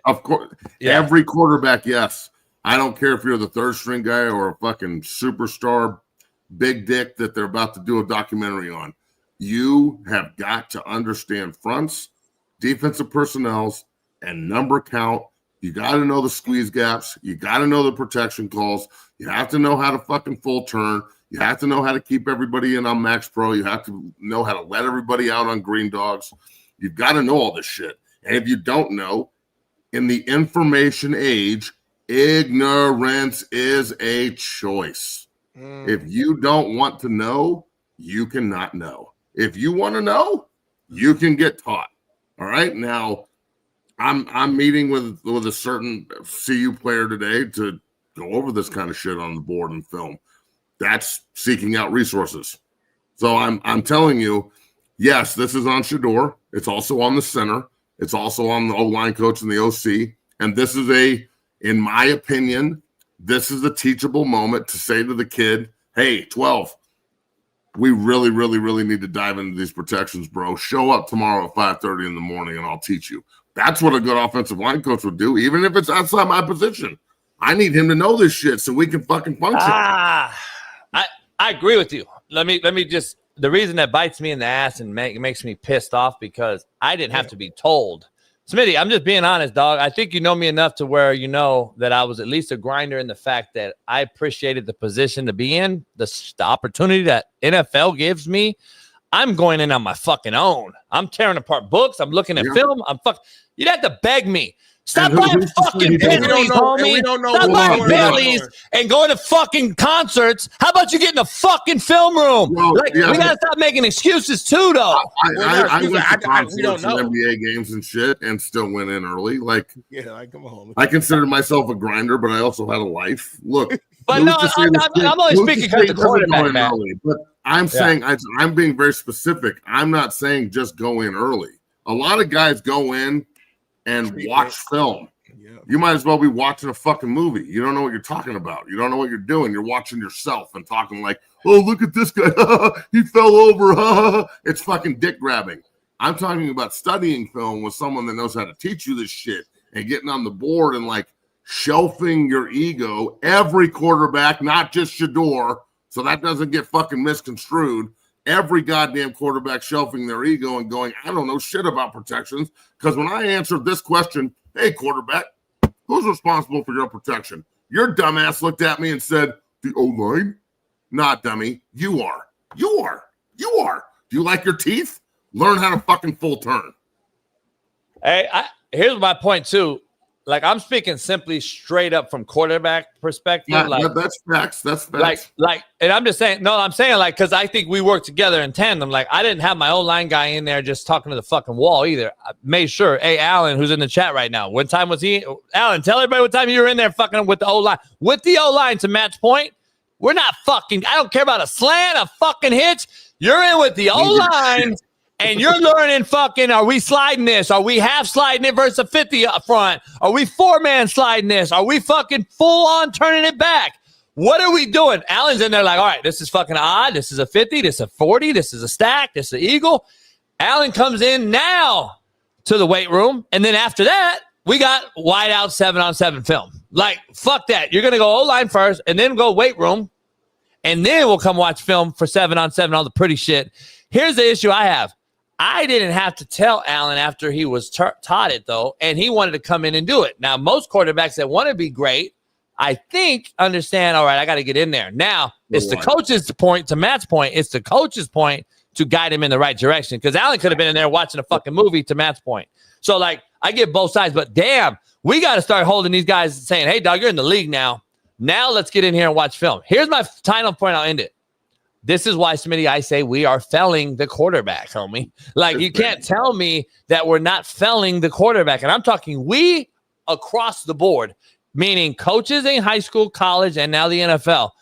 Of course, every quarterback, yes. I don't care if you're the third string guy or a fucking superstar big dick that they're about to do a documentary on. You have got to understand fronts, defensive personnels, and number count. You got to know the squeeze gaps. You got to know the protection calls. You have to know how to fucking full turn. You have to know how to keep everybody in on Max Pro. You have to know how to let everybody out on Green Dogs. You've got to know all this shit. And if you don't know, in the information age, ignorance is a choice. If you don't want to know, you cannot know. If you want to know, you can get taught. All right. Now, I'm meeting with a certain CU player today to go over this kind of shit on the board and film. That's seeking out resources. So I'm telling you, yes, this is on Shedeur. It's also on the center. It's also on the O-line coach and the OC. And this is in my opinion, this is a teachable moment to say to the kid, hey, 12, we really, really, really need to dive into these protections, bro. Show up tomorrow at 5:30 in the morning and I'll teach you. That's what a good offensive line coach would do, even if it's outside my position. I need him to know this shit so we can fucking function. I agree with you. Let me just, the reason that bites me in the ass and makes me pissed off because I didn't have to be told. Smitty, I'm just being honest, dog. I think you know me enough to where you know that I was at least a grinder in the fact that I appreciated the position to be in, the opportunity that NFL gives me. I'm going in on my fucking own. I'm tearing apart books. I'm looking at film. You'd have to beg me. Stop buying fucking Bentleys, homie. Stop buying Bentleys and going to fucking concerts. How about you get in the fucking film room? We gotta stop making excuses too, though. I went to concerts and NBA games and shit and still went in early. Come on. I considered myself a grinder, but I also had a life. Look, but no, I'm only speaking because the quarterback, man. But I'm saying I'm being very specific. I'm not saying just go in early. A lot of guys go in and watch film. You might as well be watching a fucking movie. You don't know what you're talking about. You don't know what you're doing. You're watching yourself and talking like, oh, look at this guy. He fell over. It's fucking dick grabbing. I'm talking about studying film with someone that knows how to teach you this shit and getting on the board and like shelving your ego. Every quarterback, not just Shedeur, so that doesn't get fucking misconstrued. Every goddamn quarterback shelving their ego and going, I don't know shit about protections. Because when I answered this question, hey, quarterback, who's responsible for your protection? Your dumbass looked at me and said, the O-line? Nah, dummy, you are. You are. You are. Do you like your teeth? Learn how to fucking full turn. Hey, here's my point, too. Like, I'm speaking simply straight up from quarterback perspective. Yeah, like, that's facts. That's facts. And I'm just saying, because I think we work together in tandem. Like, I didn't have my O-line guy in there just talking to the fucking wall either. I made sure, hey, Alan, who's in the chat right now, what time was he? Alan, tell everybody what time you were in there fucking with the O-line. With the O-line, to Matt's point, we're not fucking, I don't care about a slant, a fucking hitch. You're in with the O-line. And you're learning fucking, are we sliding this? Are we half sliding it versus a 50 up front? Are we 4-man sliding this? Are we fucking full on turning it back? What are we doing? Alan's in there like, all right, this is fucking odd. This is a 50. This is a 40. This is a stack. This is an eagle. Alan comes in now to the weight room. And then after that, we got wide out 7-on-7 film. Like, fuck that. You're going to go O-line first and then go weight room. And then we'll come watch film for 7-on-7, all the pretty shit. Here's the issue I have. I didn't have to tell Allen after he was taught it, though, and he wanted to come in and do it. Now, most quarterbacks that want to be great, I think, understand, all right, I got to get in there. Now, it's the coach's point, to Matt's point, it's the coach's point to guide him in the right direction, because Allen could have been in there watching a fucking movie, to Matt's point. So, like, I get both sides, but damn, we got to start holding these guys and saying, hey, dog, you're in the league now. Now let's get in here and watch film. Here's my final point. I'll end it. This is why, Smitty, I say we are felling the quarterback, homie. Like, you can't tell me that we're not felling the quarterback. And I'm talking we across the board, meaning coaches in high school, college, and now the NFL.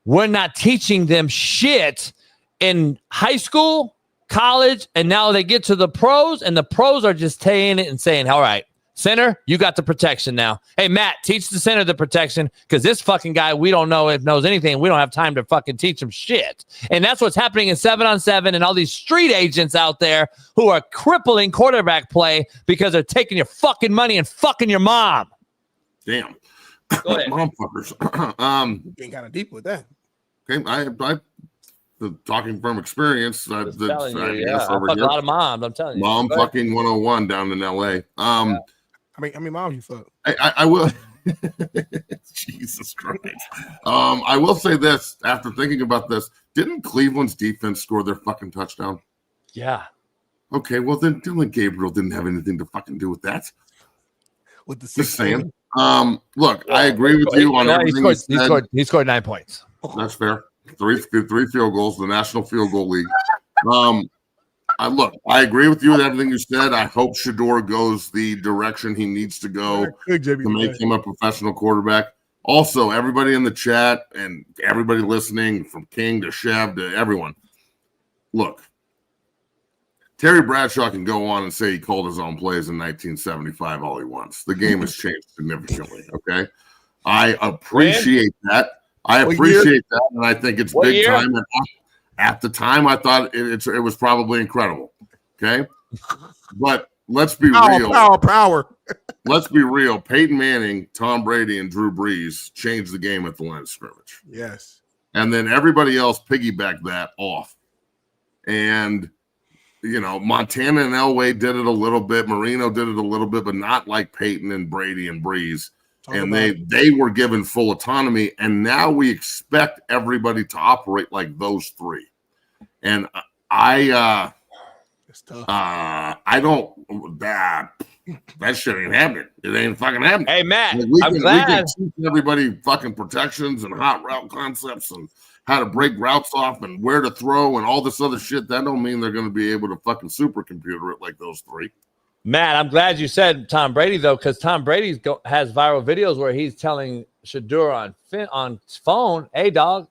We're not teaching them shit in high school, college, and now they get to the pros, and the pros are just taking it and saying, all right, center, you got the protection now. Hey, Matt, teach the center the protection, because this fucking guy, we don't know if knows anything. We don't have time to fucking teach him shit. And that's what's happening in 7-on-7 and all these street agents out there who are crippling quarterback play because they're taking your fucking money and fucking your mom. Damn. Go ahead. Mom fuckers. Getting kind of deep with that. Okay, I talking from experience. I fuck a lot of moms, I'm telling you. Mom fucking 101 down in LA. I mean, mom, you fuck. I will. Jesus Christ. I will say this after thinking about this. Didn't Cleveland's defense score their fucking touchdown? Yeah. Okay, well then Dylan Gabriel didn't have anything to fucking do with that. With the just saying. Look, I agree with you on everything. He scored 9 points. That's fair. Three field goals, the National Field Goal League. I agree with you with everything you said. I hope Shedeur goes the direction he needs to go to make him a professional quarterback. Also, everybody in the chat and everybody listening, from King to Chev to everyone, look, Terry Bradshaw can go on and say he called his own plays in 1975 all he wants. The game has changed significantly, okay? I appreciate that. I appreciate that, and I think it's big time. And at the time, I thought it was probably incredible. Okay, but let's be real. Power. Let's be real. Peyton Manning, Tom Brady, and Drew Brees changed the game at the line of scrimmage. Yes, and then everybody else piggybacked that off. And Montana and Elway did it a little bit. Marino did it a little bit, but not like Peyton and Brady and Brees. They were given full autonomy, and now we expect everybody to operate like those three. And I don't that shit ain't happening. It ain't fucking happening. Hey Matt, I'm glad we can teach everybody fucking protections and hot route concepts and how to break routes off and where to throw and all this other shit. That don't mean they're going to be able to fucking supercomputer it like those three. Matt, I'm glad you said Tom Brady, though, because Tom Brady has viral videos where he's telling Shaduer on phone, hey, dog,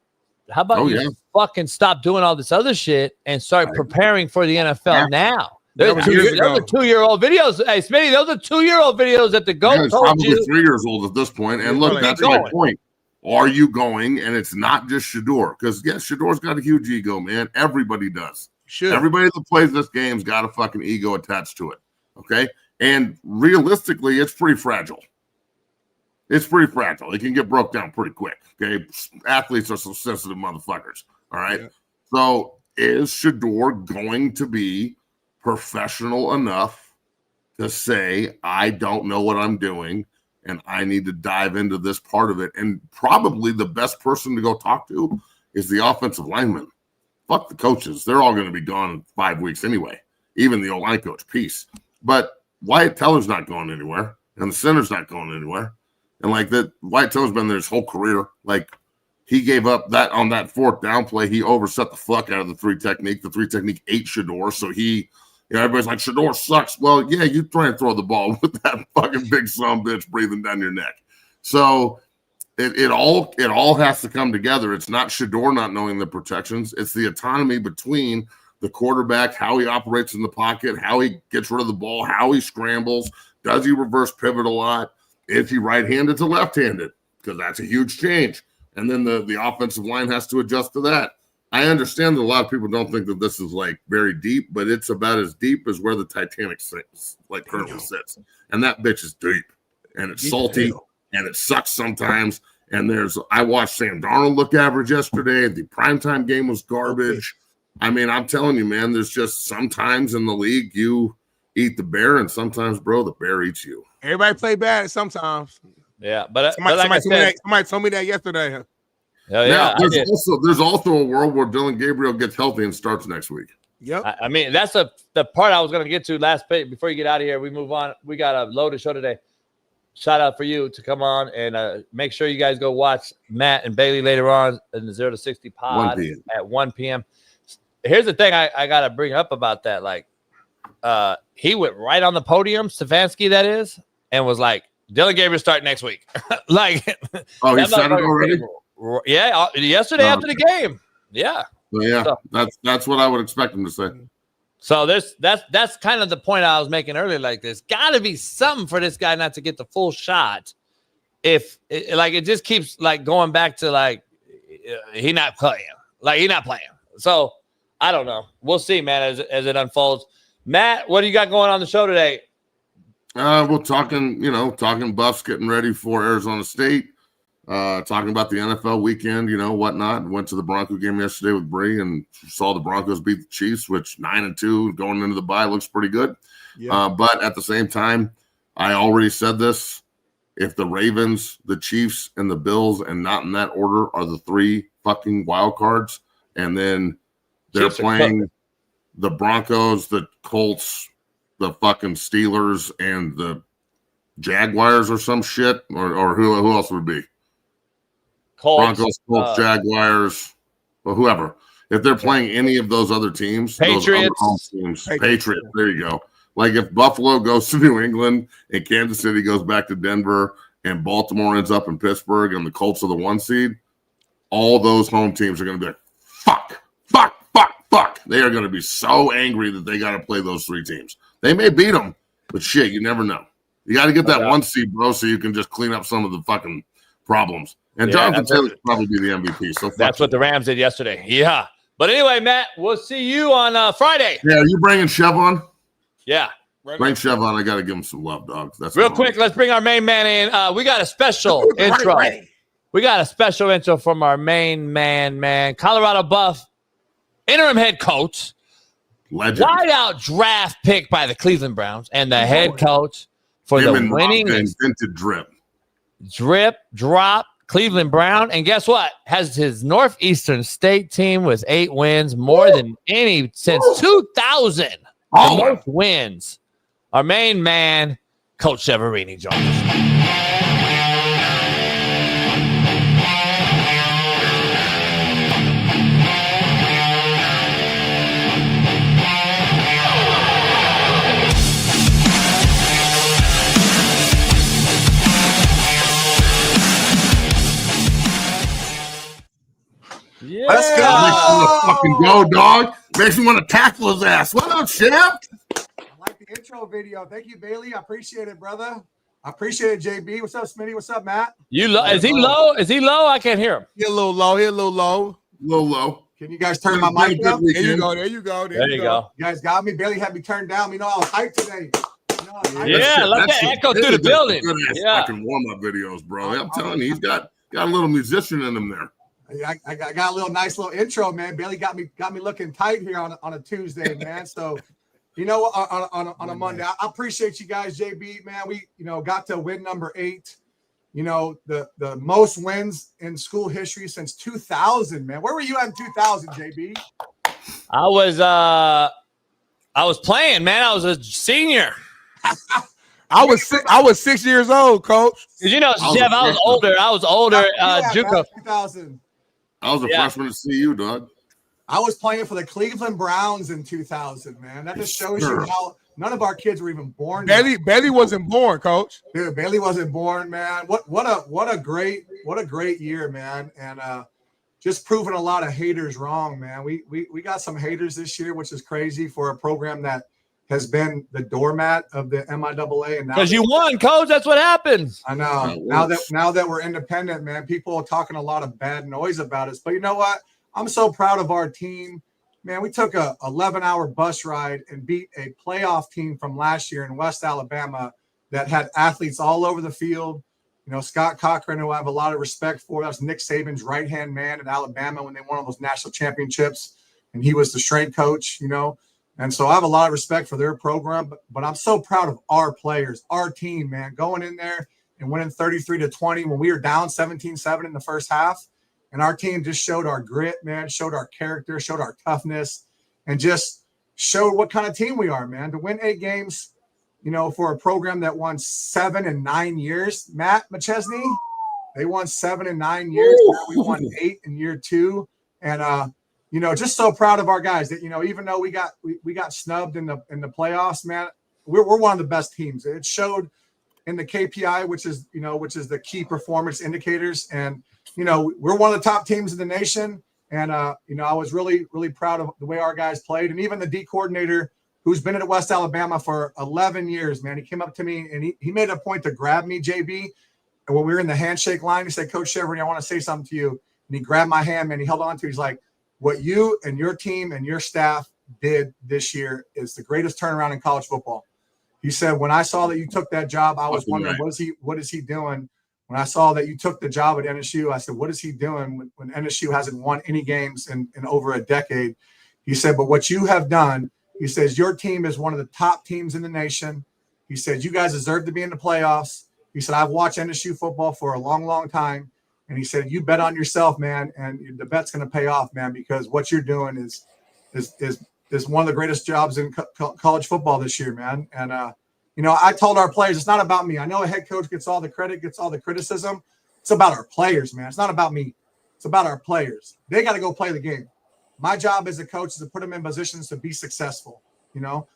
how about fucking stop doing all this other shit and start preparing for the NFL now? Those are 2-year-old videos. Hey, Smitty, those are 2-year-old videos that the GOAT told probably you. 3 years old at this point. And look, that's my point. Are you going? And it's not just Shaduer, because, yes, Shaduer's got a huge ego, man. Everybody does. Sure. Everybody that plays this game's got a fucking ego attached to it. Okay, and realistically, it's pretty fragile. It can get broke down pretty quick. Okay, athletes are some sensitive motherfuckers. All right, so is Shaduer going to be professional enough to say, I don't know what I'm doing and I need to dive into this part of it? And probably the best person to go talk to is the offensive lineman. Fuck the coaches. They're all going to be gone in 5 weeks anyway. Even the O-line coach, peace. But Wyatt Teller's not going anywhere, and the center's not going anywhere. And like that, Wyatt Teller's been there his whole career. Like, he gave up that on that fourth down play. He overset the fuck out of the three technique. The three technique ate Shedeur. So everybody's like, Shedeur sucks. Well, yeah, you try and throw the ball with that fucking big son bitch breathing down your neck. So it all has to come together. It's not Shedeur not knowing the protections. It's the autonomy between the quarterback, how he operates in the pocket, how he gets rid of the ball, how he scrambles. Does he reverse pivot a lot? Is he right-handed to left-handed? Because that's a huge change. And then the offensive line has to adjust to that. I understand that a lot of people don't think that this is like very deep, but it's about as deep as where the Titanic sits, like currently sits. And that bitch is deep. And it's salty. and it sucks sometimes. And I watched Sam Darnold look average yesterday. The primetime game was garbage. I mean, I'm telling you, man, there's just sometimes in the league you eat the bear, and sometimes, bro, the bear eats you. Everybody play bad sometimes. Yeah, but somebody told me that yesterday. Now, there's also a world where Dylan Gabriel gets healthy and starts next week. Yep. I mean, that's the part I was going to get to last page. Before you get out of here, we move on. We got a loaded show today. Shout out for you to come on and make sure you guys go watch Matt and Bailey later on in the 0 to 60 pod at 1 p.m. Here's the thing I got to bring up about that. Like, he went right on the podium, Stefanski, that is, and was like, Dylan Gabriel start next week. Like, oh, he said it already? Yeah, yesterday after the game. Yeah. Well, yeah, so, that's what I would expect him to say. So that's kind of the point I was making earlier. Like, there's got to be something for this guy not to get the full shot. If it just keeps like going back to like he not playing. So I don't know. We'll see, man, as it unfolds. Matt, what do you got going on the show today? We're talking Buffs getting ready for Arizona State. Talking about the NFL weekend, whatnot. Went to the Bronco game yesterday with Bree and saw the Broncos beat the Chiefs, which 9-2 going into the bye looks pretty good. Yeah. But at the same time, I already said this. If the Ravens, the Chiefs, and the Bills, and not in that order, are the three fucking wild cards, and then they're playing the Broncos, the Colts, the fucking Steelers, and the Jaguars or some shit, or who else would it be? Broncos, Colts, Jaguars, or whoever. If they're playing any of those other teams, Patriots. Patriots, there you go. Like if Buffalo goes to New England and Kansas City goes back to Denver and Baltimore ends up in Pittsburgh and the Colts are the 1 seed, all those home teams are going to be like, fuck. They are going to be so angry that they got to play those 3 teams. They may beat them, but shit, you never know. You got to get that 1 seed, bro, so you can just clean up some of the fucking problems. And Jonathan Taylor should probably be the MVP. So that's what the Rams did yesterday. Yeah. But anyway, Matt, we'll see you on Friday. Yeah, are you bringing Chev on? Yeah. Bring Chev on. I got to give him some love, dog. That's real quick. Let's bring our main man in. We got a special intro. We got a special intro from our main man, Colorado Buff, interim head coach, legend, wideout draft pick by the Cleveland Browns, and the head coach for the winning invented drip drop Cleveland Brown. And guess what? Has his Northeastern State team with 8 wins, more than any since 2000. The most wins. Our main man, Coach Severini Jones. Yeah. Let's go. Makes me want to fucking go, dog. Makes me want to tackle his ass. What up, Chef? I like the intro video. Thank you, Bailey. I appreciate it, brother. I appreciate it, JB. What's up, Smitty? What's up, Matt? Is he low? Is he low? I can't hear him. He's a little low. Low. Can you guys turn my mic up? There you go. There you go. You guys got me. Bailey had me turned down. I was hyped today. Let that echo through the building. Fucking warm-up videos, bro. I'm telling you, he's got a little musician in him there. I got a nice little intro, man. Bailey got me looking tight here on a Tuesday, man. So, on a Monday, I appreciate you guys, JB, man. We, got to win number 8. The most wins in school history since 2000, man. Where were you at in 2000, JB? I was playing, man. I was a senior. I was 6 years old, Coach. Jeff, I was older. JUCO. 2000. I was a freshman at CU, dog. I was playing for the Cleveland Browns in 2000, man. That just shows you how none of our kids were even born. Bailey wasn't born, Coach. Dude, Bailey wasn't born, man. What a great year, man. And just proving a lot of haters wrong, man. We got some haters this year, which is crazy for a program that has been the doormat of the MIAA, and because you won, Coach. That's what happens. I know. Now that we're independent, man, people are talking a lot of bad noise about us. But you know what? I'm so proud of our team, man. We took a 11-hour bus ride and beat a playoff team from last year in West Alabama that had athletes all over the field. Scott Cochran, who I have a lot of respect for. That's Nick Saban's right-hand man at Alabama when they won all those national championships, and he was the strength coach, And so I have a lot of respect for their program, but I'm so proud of our players, our team, man, going in there and winning 33-20 when we were down 17-7 in the first half. And our team just showed our grit, man, showed our character, showed our toughness, and just showed what kind of team we are, man. To win 8 games, for a program that won 7 in 9 years, Matt McChesney, they won 7 in 9 years. We won 8 in year 2. And, just so proud of our guys that, even though we got snubbed in the playoffs, man, we're one of the best teams. It showed in the KPI, which is the key performance indicators. And, we're one of the top teams in the nation. And, I was really, really proud of the way our guys played. And even the D coordinator, who's been at West Alabama for 11 years, man, he came up to me and he made a point to grab me, JB. And when we were in the handshake line, he said, Coach Shedeur, I want to say something to you. And he grabbed my hand, man. He held on to it. He's like, what you and your team and your staff did this year is the greatest turnaround in college football. He said, when I saw that you took that job, I was wondering, what is he doing? When I saw that you took the job at NSU, I said, what is he doing when NSU hasn't won any games in over a decade? He said, but what you have done, he says, your team is one of the top teams in the nation. He said, you guys deserve to be in the playoffs. He said, I've watched NSU football for a long, long time. And he said, you bet on yourself, man, and the bet's going to pay off, man, because what you're doing is one of the greatest jobs in college football this year, man. And, I told our players, it's not about me. I know a head coach gets all the credit, gets all the criticism. It's about our players, man. It's not about me. It's about our players. They got to go play the game. My job as a coach is to put them in positions to be successful.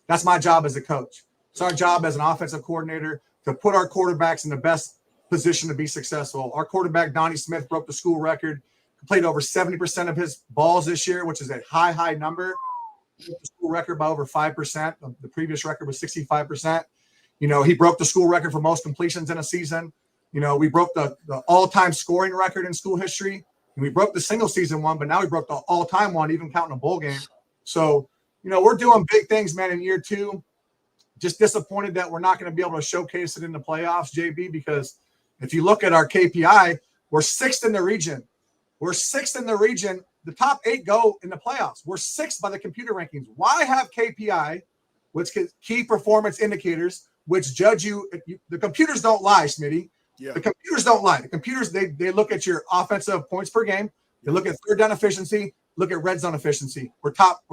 That's my job as a coach. It's our job as an offensive coordinator to put our quarterbacks in the best position to be successful. Our quarterback, Donnie Smith, broke the school record, completed over 70% of his balls this year, which is a high number. The school record by over 5%. The previous record was 65%. He broke the school record for most completions in a season. We broke the all-time scoring record in school history. And we broke the single season one, but now we broke the all-time one, even counting a bowl game. So, we're doing big things, man, in year 2. Just disappointed that we're not going to be able to showcase it in the playoffs, JB, because if you look at our KPI, we're 6th in the region. We're 6th in the region. The top 8 go in the playoffs. We're 6th by the computer rankings. Why have KPI, which is key performance indicators, which judge you? The computers don't lie, Smitty. Yeah. The computers don't lie. The computers, they look at your offensive points per game. They look at third down efficiency, look at red zone efficiency. We're top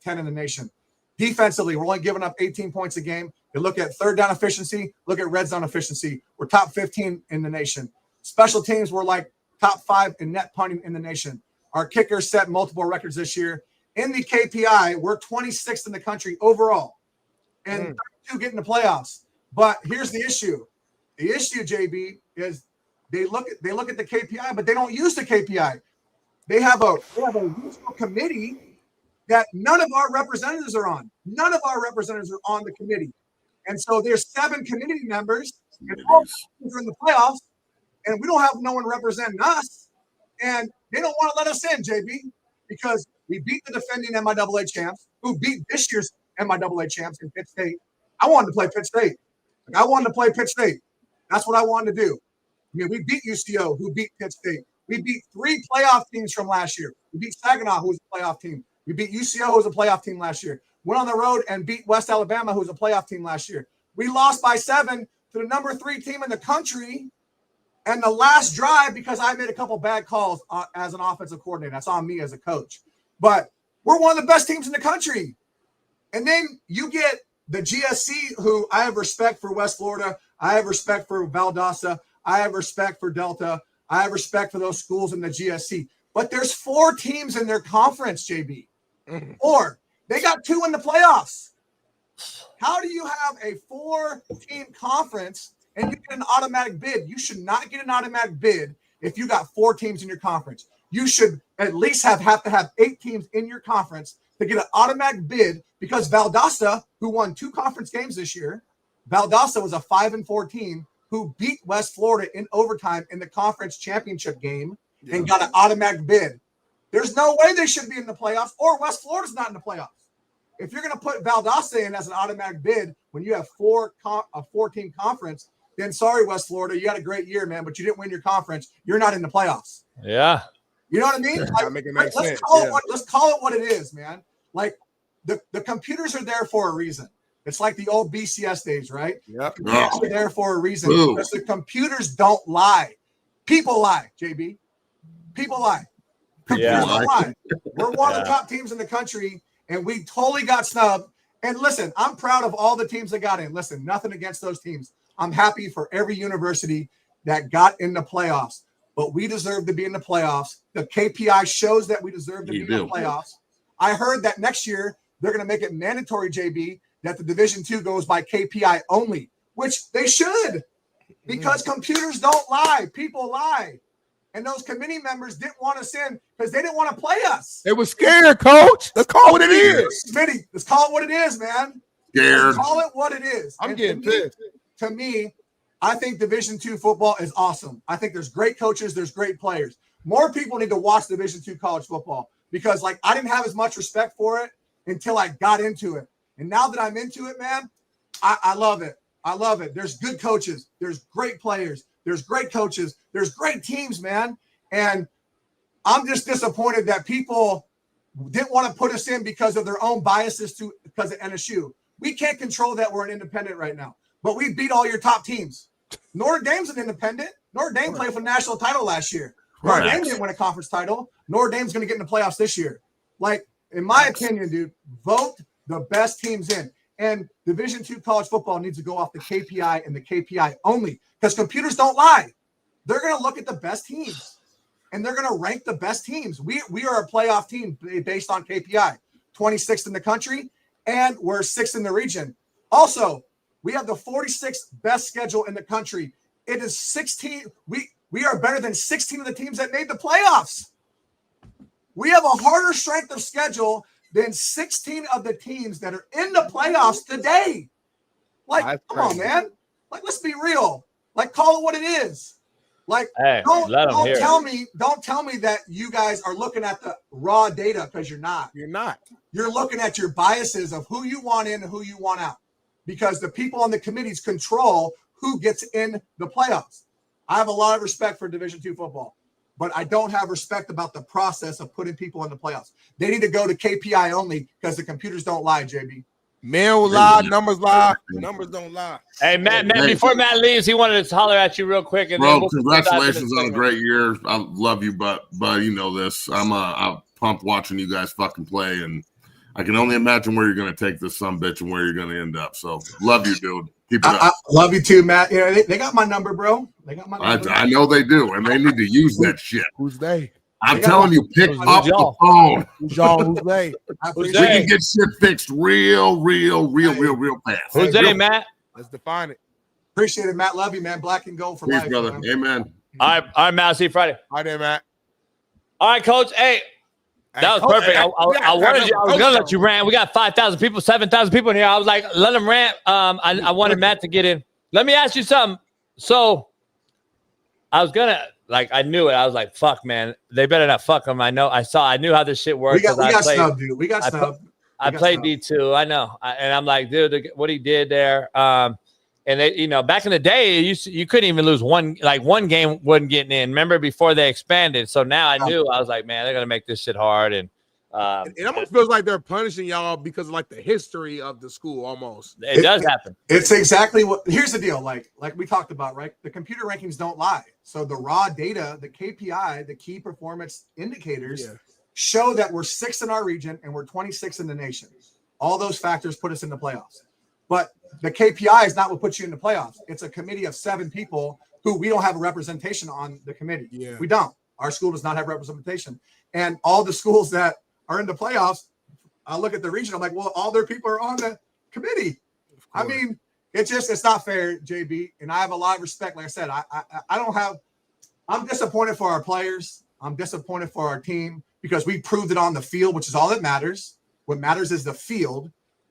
10 in the nation. Defensively, we're only giving up 18 points a game. They look at third down efficiency, look at red zone efficiency. We're top 15 in the nation. Special teams, we're like top 5 in net punting in the nation. Our kickers set multiple records this year. In the KPI, we're 26th in the country overall. And 32 get in the playoffs. But here's the issue. The issue, JB, is they look at the KPI, but they don't use the KPI. They have a regional committee that none of our representatives are on. None of our representatives are on the committee. And so there's 7 committee members, and all are in the playoffs, and we don't have no one representing us. And they don't want to let us in, JB, because we beat the defending MIAA champs, who beat this year's MIAA champs in Pitt State. I wanted to play Pitt State. I wanted to play Pitt State. That's what I wanted to do. We beat UCO, who beat Pitt State. We beat 3 playoff teams from last year. We beat Saginaw, who was a playoff team. We beat UCO, who was a playoff team last year. Went on the road and beat West Alabama, who was a playoff team last year. We lost by 7 to the number 3 team in the country. And the last drive, because I made a couple bad calls as an offensive coordinator. That's on me as a coach. But we're one of the best teams in the country. And then you get the GSC, who I have respect for West Florida. I have respect for Valdosta. I have respect for Delta. I have respect for those schools in the GSC. But there's 4 teams in their conference, JB. 4. They got 2 in the playoffs. How do you have a 4-team conference and you get an automatic bid? You should not get an automatic bid if you got 4 teams in your conference. You should at least have to have 8 teams in your conference to get an automatic bid, because Valdosta, who won 2 conference games this year, Valdosta was a 5-4 team who beat West Florida in overtime in the conference championship game and got an automatic bid. There's no way they should be in the playoffs, or West Florida's not in the playoffs. If you're going to put Valdosta in as an automatic bid when you have a 4-team conference, then sorry, West Florida, you had a great year, man, but you didn't win your conference. You're not in the playoffs. Yeah. You know what I mean? Like, let's call it what it is, man. Like the computers are there for a reason. It's like the old BCS days, right? Yep. Computers are there for a reason because the computers don't lie. People lie, JB. People lie. Computers don't lie. We're one of the top teams in the country, and we totally got snubbed. And listen, I'm proud of all the teams that got in. Listen, nothing against those teams. I'm happy for every university that got in the playoffs. But we deserve to be in the playoffs. The KPI shows that we deserve to be in the playoffs. I heard that next year they're going to make it mandatory, JB, that the Division II goes by KPI only, which they should, because computers don't lie. People lie. And those committee members didn't want us in because they didn't want to play us. They were scared, coach. Let's call it what it is. Smitty, let's call it what it is, man. Scared. Let's call it what it is. I'm getting pissed. To me, I think Division II football is awesome. I think there's great coaches, there's great players. More people need to watch Division II college football because, like, I didn't have as much respect for it until I got into it. And now that I'm into it, man, I love it. I love it. There's good coaches. There's great players. There's great coaches. There's great teams, man. And I'm just disappointed that people didn't want to put us in because of their own biases because of NSU. We can't control that. We're an independent right now. But we beat all your top teams. Notre Dame's an independent. Notre Dame played for the national title last year. Notre Dame didn't win a conference title. Notre Dame's going to get in the playoffs this year. Like, in my opinion, dude, vote the best teams in. And Division II college football needs to go off the KPI and the KPI only because computers don't lie. They're going to look at the best teams, and they're going to rank the best teams. We are a playoff team based on KPI, 26th in the country, and we're 6th in the region. Also, we have the 46th best schedule in the country. It is 16. We are better than 16 of the teams that made the playoffs. We have a harder strength of schedule than 16 of the teams that are in the playoffs today. Like, come on, man. Like, let's be real. Like, call it what it is. Like, hey, don't tell me that you guys are looking at the raw data because you're not. You're not. You're looking at your biases of who you want in and who you want out. Because the people on the committees control who gets in the playoffs. I have a lot of respect for Division II football, but I don't have respect about the process of putting people in the playoffs. They need to go to KPI only because the computers don't lie, JB. Men will lie, numbers lie, numbers don't lie. Hey, Matt, before Matt leaves, he wanted to holler at you real quick. And bro, congratulations on a great year. I love you, but you know this. I'm pumped watching you guys fucking play, and I can only imagine where you're going to take this sumbitch and where you're going to end up. So, love you, dude. Keep it up. I love you too, Matt. You know, they got my number, bro. They got my number. I know they do, and they need to use that shit. Who's they? I'm telling you, pick up the phone. Who's y'all? Who's they? We can get shit fixed real fast. Who's they, Matt? Let's define it. Appreciate it, Matt. Love you, man. Black and gold for Peace, life, brother. man. Amen. All right, Matt. I'll see you Friday. All right, there, Matt. All right, Coach. Hey. That was perfect. I was going to let you rant. We got 5,000 people, 7,000 people in here. I was like, let them rant. I wanted Matt to get in. Let me ask you something. So I was going to, like, I knew it. I was like, fuck, man. They better not fuck them. I knew how this shit works. We got snubbed, dude. We got snubbed. I played D2. I know. And I'm like, dude, what he did there. And they, you know, back in the day, you couldn't even lose one game wasn't getting in. Remember before they expanded? So now I knew. I was like, man, they're gonna make this shit hard. And it almost feels like they're punishing y'all because of like the history of the school. Almost, it does happen. It's exactly what. Here's the deal. Like we talked about, right? The computer rankings don't lie. So the raw data, the KPI, the key performance indicators, show that we're 6th in our region and we're 26th in the nation. All those factors put us in the playoffs. But the KPI is not what puts you in the playoffs. It's a committee of 7 people who we don't have a representation on the committee. Yeah. We don't. Our school does not have representation. And all the schools that are in the playoffs, I look at the region, I'm like, well, all their people are on the committee. I mean, it's not fair, JB. And I have a lot of respect. Like I said, I'm disappointed for our players. I'm disappointed for our team because we proved it on the field, which is all that matters. What matters is the field.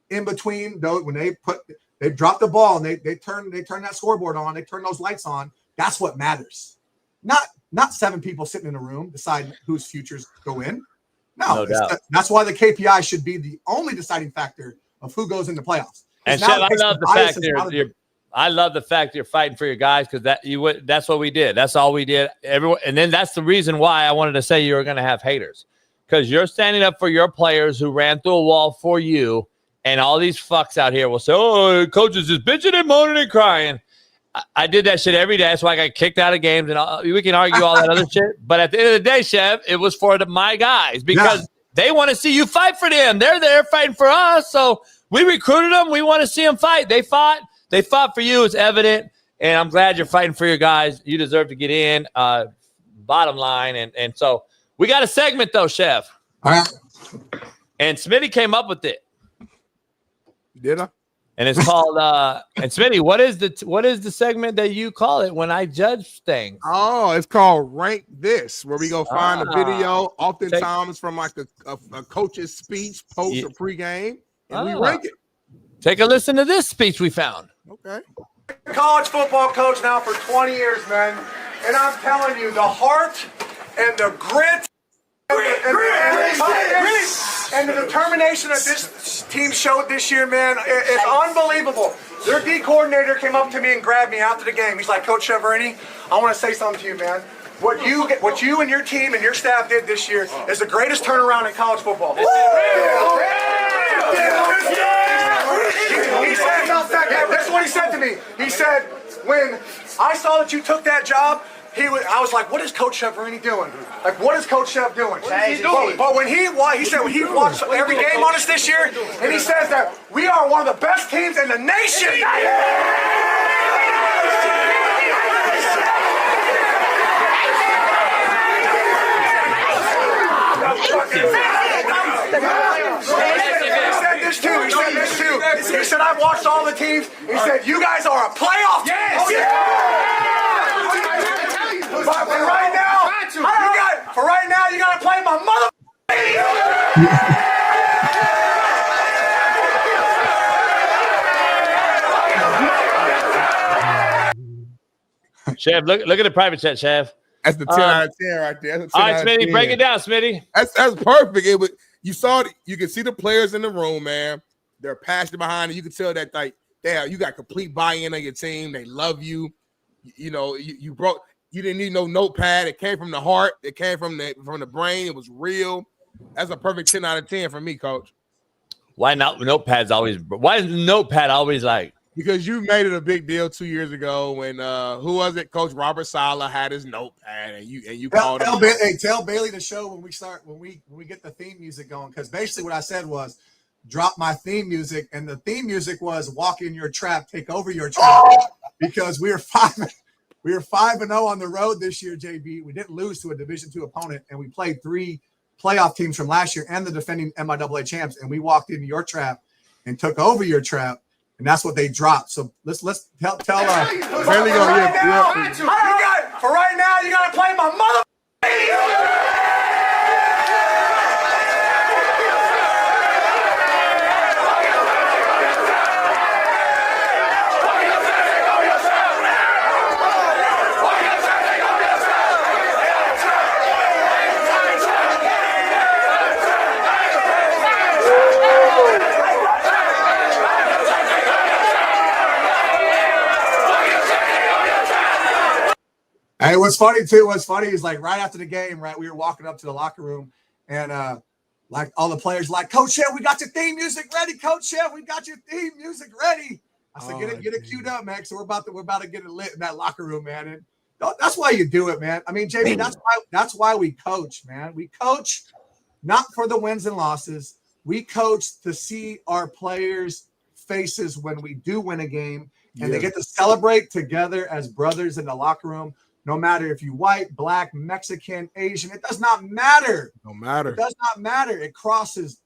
In between, though, when they drop the ball and they turn that scoreboard on, they turn those lights on. That's what matters. Not 7 people sitting in a room deciding whose futures go in. No that's why the KPI should be the only deciding factor of who goes in the playoffs. And Shep, I I love the fact that you're fighting for your guys because that's what we did. That's all we did. Everyone, and then that's the reason why I wanted to say you were going to have haters because you're standing up for your players who ran through a wall for you, and all these fucks out here will say, "Oh, coach is just bitching and moaning and crying." I did that shit every day. That's why I got kicked out of games, and we can argue all that other shit. But at the end of the day, Chev, it was for my guys because they want to see you fight for them. They're there fighting for us, so we recruited them. We want to see them fight. They fought. They fought for you. It's evident, and I'm glad you're fighting for your guys. You deserve to get in. Bottom line, and so we got a segment though, Chev. All right. And Smitty came up with it. Did I? And it's called and Smitty, what is the segment that you call it when I judge things? Oh, it's called Rank This, where we go find a video, oftentimes from like a coach's speech, post or pregame, and we rank it. Take a listen to this speech we found. Okay. College football coach now for 20 years, man. And I'm telling you, the heart and the grit and the determination that this team showed this year, man, is unbelievable. Their D coordinator came up to me and grabbed me after the game. He's like, Coach Shedeur, I want to say something to you, man. What you and your team and your staff did this year is the greatest turnaround in college football. He said, that's what he said to me. He said, when I saw that you took that job, I was like, what is Coach Shedeur doing? Like, what is Coach Shedeur doing? But when he watched every game on us this year, and he says that we are one of the best teams in the nation. He said, I've watched all the teams. He said, you guys are a playoff team. Yes. But for right now, you got to play my mother. Chev, look at the private chat, Chev. That's the 10 out of 10 right there. All right, Smitty, break it down, Smitty. That's perfect. You can see the players in the room, man. They're passionate behind it. You can tell that like you got complete buy-in on your team. They love you. You didn't need no notepad. It came from the heart. It came from the brain. It was real. That's a perfect 10 out of 10 for me, Coach. Why not? Why is the notepad always like? Because you made it a big deal 2 years ago when who was it? Coach Robert Saleh had his notepad, and you called him. Tell Bailey to show when we get the theme music going. Because basically what I said was, drop my theme music, and the theme music was "Walk in Your Trap, Take Over Your Trap," because we were 5-0 on the road this year. JB, we didn't lose to a Division II opponent, and we played 3 playoff teams from last year and the defending MIAA champs, and we walked into your trap and took over your trap. And that's what they dropped. So let's tell for right now, you gotta play my mother. Hey, what's funny is like right after the game, right, we were walking up to the locker room, and like all the players like, Coach Shedeur, we got your theme music ready. Coach Shedeur, we got your theme music ready. I said, get it queued up, man. So we're about to get it lit in that locker room, man. And that's why you do it, man. I mean, JB, that's why we coach, man. We coach not for the wins and losses. We coach to see our players' faces when we do win a game, and they get to celebrate together as brothers in the locker room. No matter if you white, black, Mexican, Asian, it does not matter. No matter. It does not matter. It crosses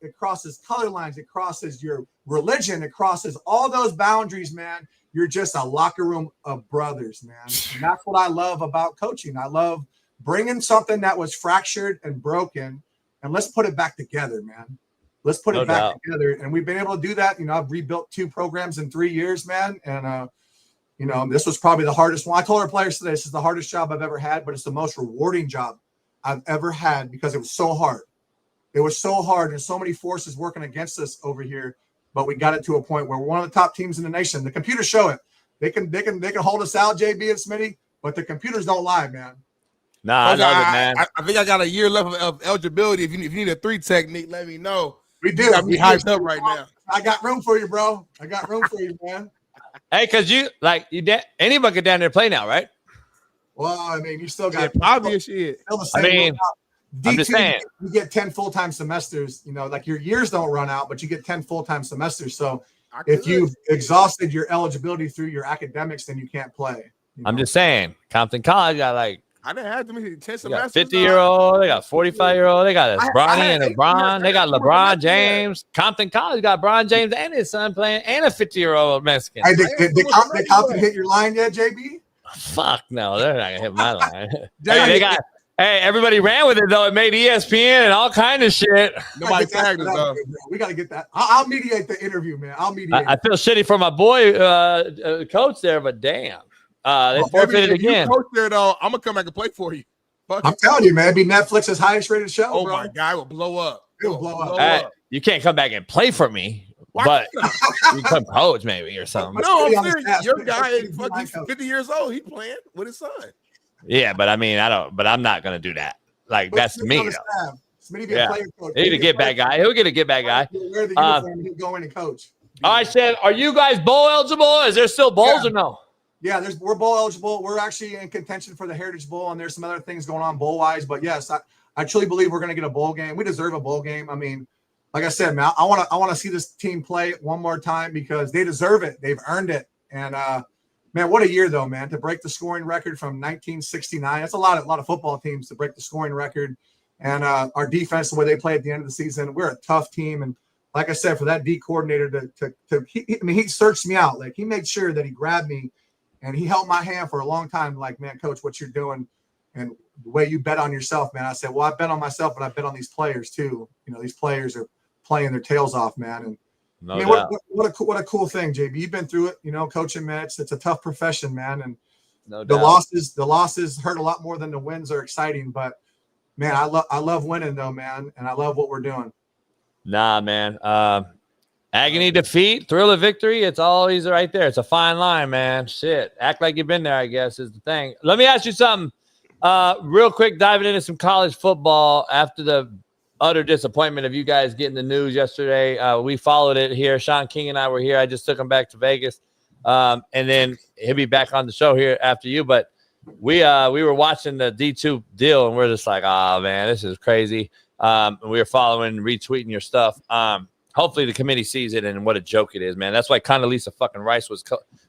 color lines. It crosses your religion. It crosses all those boundaries, man. You're just a locker room of brothers, man. And that's what I love about coaching. I love bringing something that was fractured and broken, and let's put it back together, man. Let's put it back together. And we've been able to do that. I've rebuilt 2 programs in 3 years, man. And, this was probably the hardest one. I told our players today, this is the hardest job I've ever had, but it's the most rewarding job I've ever had because it was so hard. It was so hard, and so many forces working against us over here, but we got it to a point where we're one of the top teams in the nation. The computers show it. They can hold us out, JB and Smitty, but the computers don't lie, man. Nah, I love it, man. I think I got a year left of eligibility. If you need a 3 technique, let me know. We do. You got me hyped up right now. I got room for you, bro. I got room for you, man. Hey, because anybody can down there play now, right? Well, I mean, you still got obvious shit. I mean, I'm just saying. You get 10 full-time semesters. You know, like your years don't run out, but you get 10 full-time semesters. So if you've exhausted your eligibility through your academics, then you can't play. I'm just saying, Compton College got like I didn't have to be 10 semesters. 50-year-old, they got 45-year-old, they got Bronny and LeBron, they got LeBron James. Compton College got LeBron James and his son playing, and a 50-year-old Mexican. Hey, did Compton hit your line yet, JB? Fuck no, they're not gonna hit my line. Hey, everybody ran with it though. It made ESPN and all kind of shit. Nobody tagged us though. We got to get that. I'll mediate the interview, man. I'll mediate. I feel shitty for my boy coach there, but damn. They forfeited again. Coach there though, I'm gonna come back and play for you. I'm telling you, man, it'd be Netflix's highest rated show. Oh bro. my god, it will blow up. It will blow up. You can't come back and play for me, but you come coach maybe or something. No, I'm serious. Your guy, he's 50 years old. He's playing with his son. Yeah, but I mean, But I'm not gonna do that. Like that's me. Yeah, he's a get back guy. He'll get a get back guy. Wear the uniform, he'll go in and coach. All right, Shed, are you guys bowl eligible? Is there still bowls or no? Yeah, we're bowl eligible. We're actually in contention for the Heritage Bowl, and there's some other things going on bowl wise. But yes, I truly believe we're going to get a bowl game. We deserve a bowl game. I mean, like I said, man, I want to see this team play one more time because they deserve it. They've earned it. And man, what a year though, man! To break the scoring record from 1969. That's a lot of football teams to break the scoring record. And our defense, the way they play at the end of the season, we're a tough team. And like I said, for that D coordinator he searched me out. Like he made sure that he grabbed me. And he held my hand for a long time, like, man, coach, what you're doing and the way you bet on yourself, man. I said, well, I bet on myself, but I bet on these players too. You know, these players are playing their tails off, man. And what a cool thing, JB. You've been through it, you know, coaching Mets. It's a tough profession, man. And the losses hurt a lot more than the wins are exciting. But man, I love winning though, man, and I love what we're doing. Nah, man. Agony, defeat, thrill of victory. It's always right there. It's a fine line, man. Shit. Act like you've been there, I guess, is the thing. Let me ask you something real quick, diving into some college football after the utter disappointment of you guys getting the news yesterday. We followed it here. Shaun King and I were here. I just took him back to Vegas. And then he'll be back on the show here after you. But we were watching the D2 deal, and we're just like, oh, man, this is crazy. And we were following and retweeting your stuff. Hopefully the committee sees it and what a joke it is, man. That's why Condoleezza fucking Rice was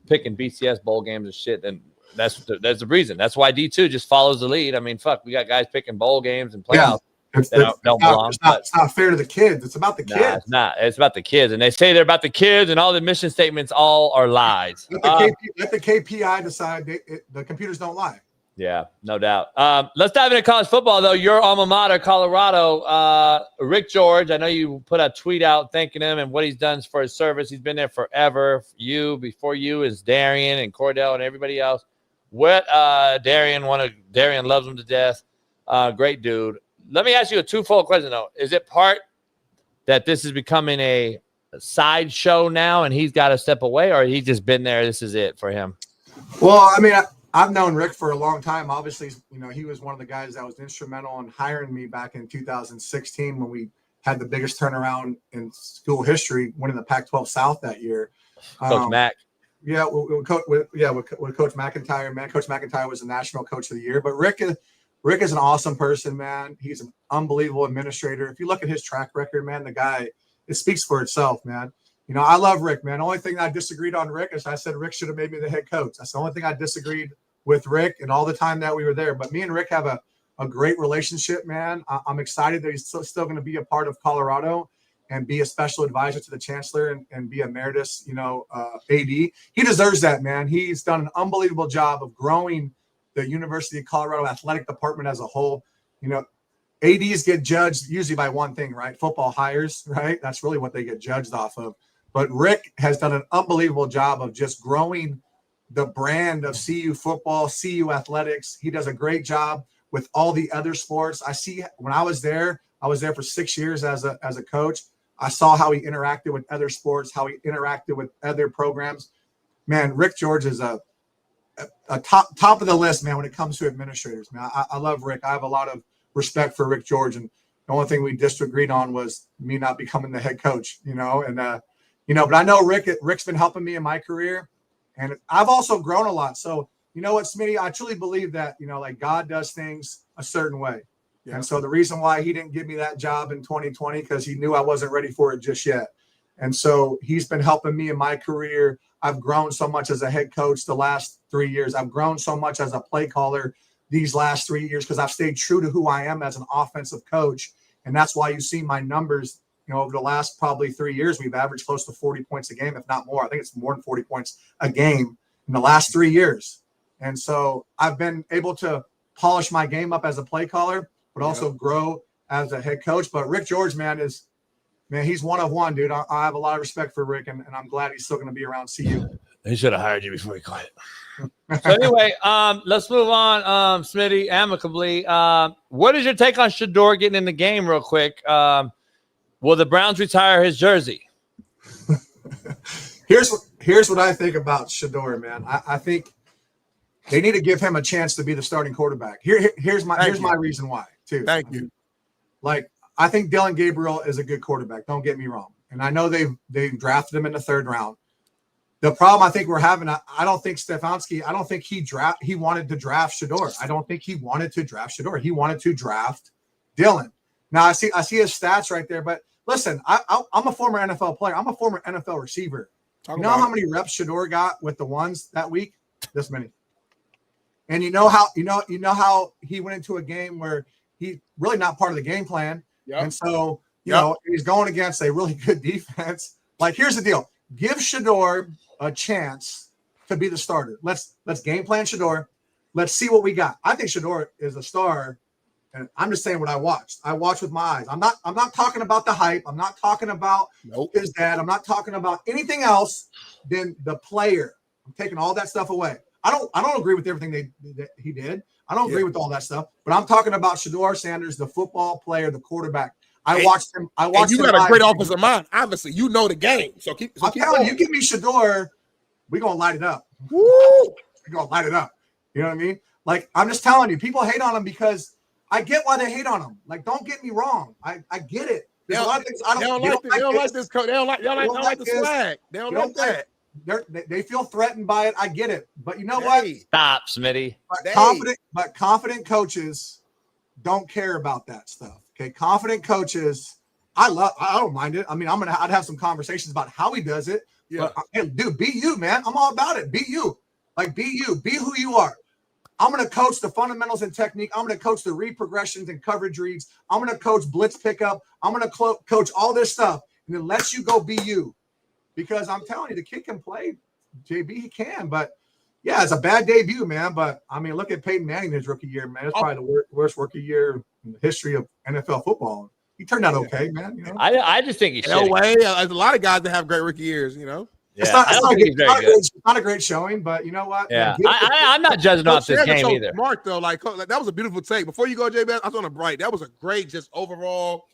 picking BCS bowl games and shit. And that's the reason. That's why D2 just follows the lead. I mean, fuck, we got guys picking bowl games and playoffs. It's not fair to the kids. It's about the kids. It's not. It's about the kids. And they say they're about the kids, and all the mission statements all are lies. Let the KPI decide. The computers don't lie. Yeah, no doubt. Let's dive into college football, though. Your alma mater, Colorado. Rick George, I know you put a tweet out thanking him and what he's done for his service. He's been there forever. Before you is Darian and Cordell and everybody else. Darian loves him to death. Great dude. Let me ask you a twofold question, though. Is it part that this is becoming a sideshow now and he's got to step away, or he's just been there? This is it for him? Well, I mean, I've known Rick for a long time. Obviously, you know, he was one of the guys that was instrumental in hiring me back in 2016 when we had the biggest turnaround in school history, winning the Pac-12 South that year. Coach Mack. Yeah, with Coach McIntyre, man. Coach McIntyre was the national coach of the year. But Rick is an awesome person, man. He's an unbelievable administrator. If you look at his track record, man, the guy, it speaks for itself, man. You know, I love Rick, man. The only thing I disagreed on Rick is I said Rick should have made me the head coach. That's the only thing I disagreed with Rick and all the time that we were there. But me and Rick have a great relationship, man. I'm excited that he's still going to be a part of Colorado and be a special advisor to the chancellor and be emeritus, AD. He deserves that, man. He's done an unbelievable job of growing the University of Colorado athletic department as a whole. You know, ADs get judged usually by one thing, right? Football hires, right? That's really what they get judged off of. But Rick has done an unbelievable job of just growing the brand of CU football, CU athletics. He does a great job with all the other sports. I see when I was there for 6 years as a coach. I saw how he interacted with other sports, how he interacted with other programs. man, Rick George is a top of the list, man, when it comes to administrators. Man, I love Rick. I have a lot of respect for Rick George, and the only thing we disagreed on was me not becoming the head coach, and but I know Rick's been helping me in my career, and I've also grown a lot. So you know what, Smitty, I truly believe that, like God does things a certain way. Yeah. And so the reason why he didn't give me that job in 2020, because he knew I wasn't ready for it just yet. And so he's been helping me in my career. I've grown so much as a head coach the last 3 years. I've grown so much as a play caller these last 3 years because I've stayed true to who I am as an offensive coach. And that's why you see my numbers, over the last probably 3 years, we've averaged close to 40 points a game, if not more. I think it's more than 40 points a game in the last 3 years. And so I've been able to polish my game up as a play caller, but also grow as a head coach. But Rick George, man, he's one of one, dude. I have a lot of respect for Rick, and I'm glad he's still going to be around CU. He should have hired you before he quit. So anyway, let's move on, Smitty, amicably. What is your take on Shedeur getting in the game real quick? Will the Browns retire his jersey? Here's what I think about Shedeur, man. I think they need to give him a chance to be the starting quarterback. Here's my reason why, too. Thank you. I think Dylan Gabriel is a good quarterback. Don't get me wrong. And I know they've drafted him in the 3rd round. The problem I think we're having, I don't think Stefanski, I don't think he wanted to draft Shedeur. I don't think he wanted to draft Shedeur. He wanted to draft Dylan. Now I see his stats right there, but listen, I'm a former NFL player. I'm a former NFL receiver. You know how many reps Shedeur got with the ones that week? This many. And you know how he went into a game where he's really not part of the game plan. Yep. And so, he's going against a really good defense. Here's the deal. Give Shedeur a chance to be the starter. Let's game plan Shedeur. Let's see what we got. I think Shedeur is a star, and I'm just saying what I watched. I watched with my eyes. I'm not talking about the hype. I'm not talking about his dad. I'm not talking about anything else than the player. I'm taking all that stuff away. I don't agree with everything that he did. I don't agree with all that stuff, but I'm talking about Shaduer Sanders, the football player, the quarterback. I watched him. You got a great offensive mind. Obviously, you know the game. So keep telling you, give me Shedeur, we're gonna light it up. Woo! We're gonna light it up. You know what I mean? I'm just telling you, people hate on him because I get why they hate on him. Don't get me wrong. I get it. There's a lot of things I don't like. They don't like this coach. They don't like the swag. They don't like that. They feel threatened by it. I get it, but you know what? Stop, Smitty. But confident coaches don't care about that stuff. Okay, confident coaches, I don't mind it. I mean, I'd have some conversations about how he does it. Yeah, but, hey, dude, be you, man. I'm all about it. Be you, be you. Be who you are. I'm going to coach the fundamentals and technique. I'm going to coach the read progressions and coverage reads. I'm going to coach blitz pickup. I'm going to coach all this stuff, and then let you go be you. Because I'm telling you, the kid can play. JB, he can. But, yeah, it's a bad debut, man. But, I mean, look at Peyton Manning his rookie year, man. It's probably the worst rookie year in the history of NFL football. He turned out okay, man. You know? I just think he's no way. There's a lot of guys that have great rookie years, you know. Yeah, it's not a great showing, but you know what? Yeah, I'm not judging off this game either. Mark, though, that was a beautiful take. Before you go, JB, I was on a bright. That was a great, just overall.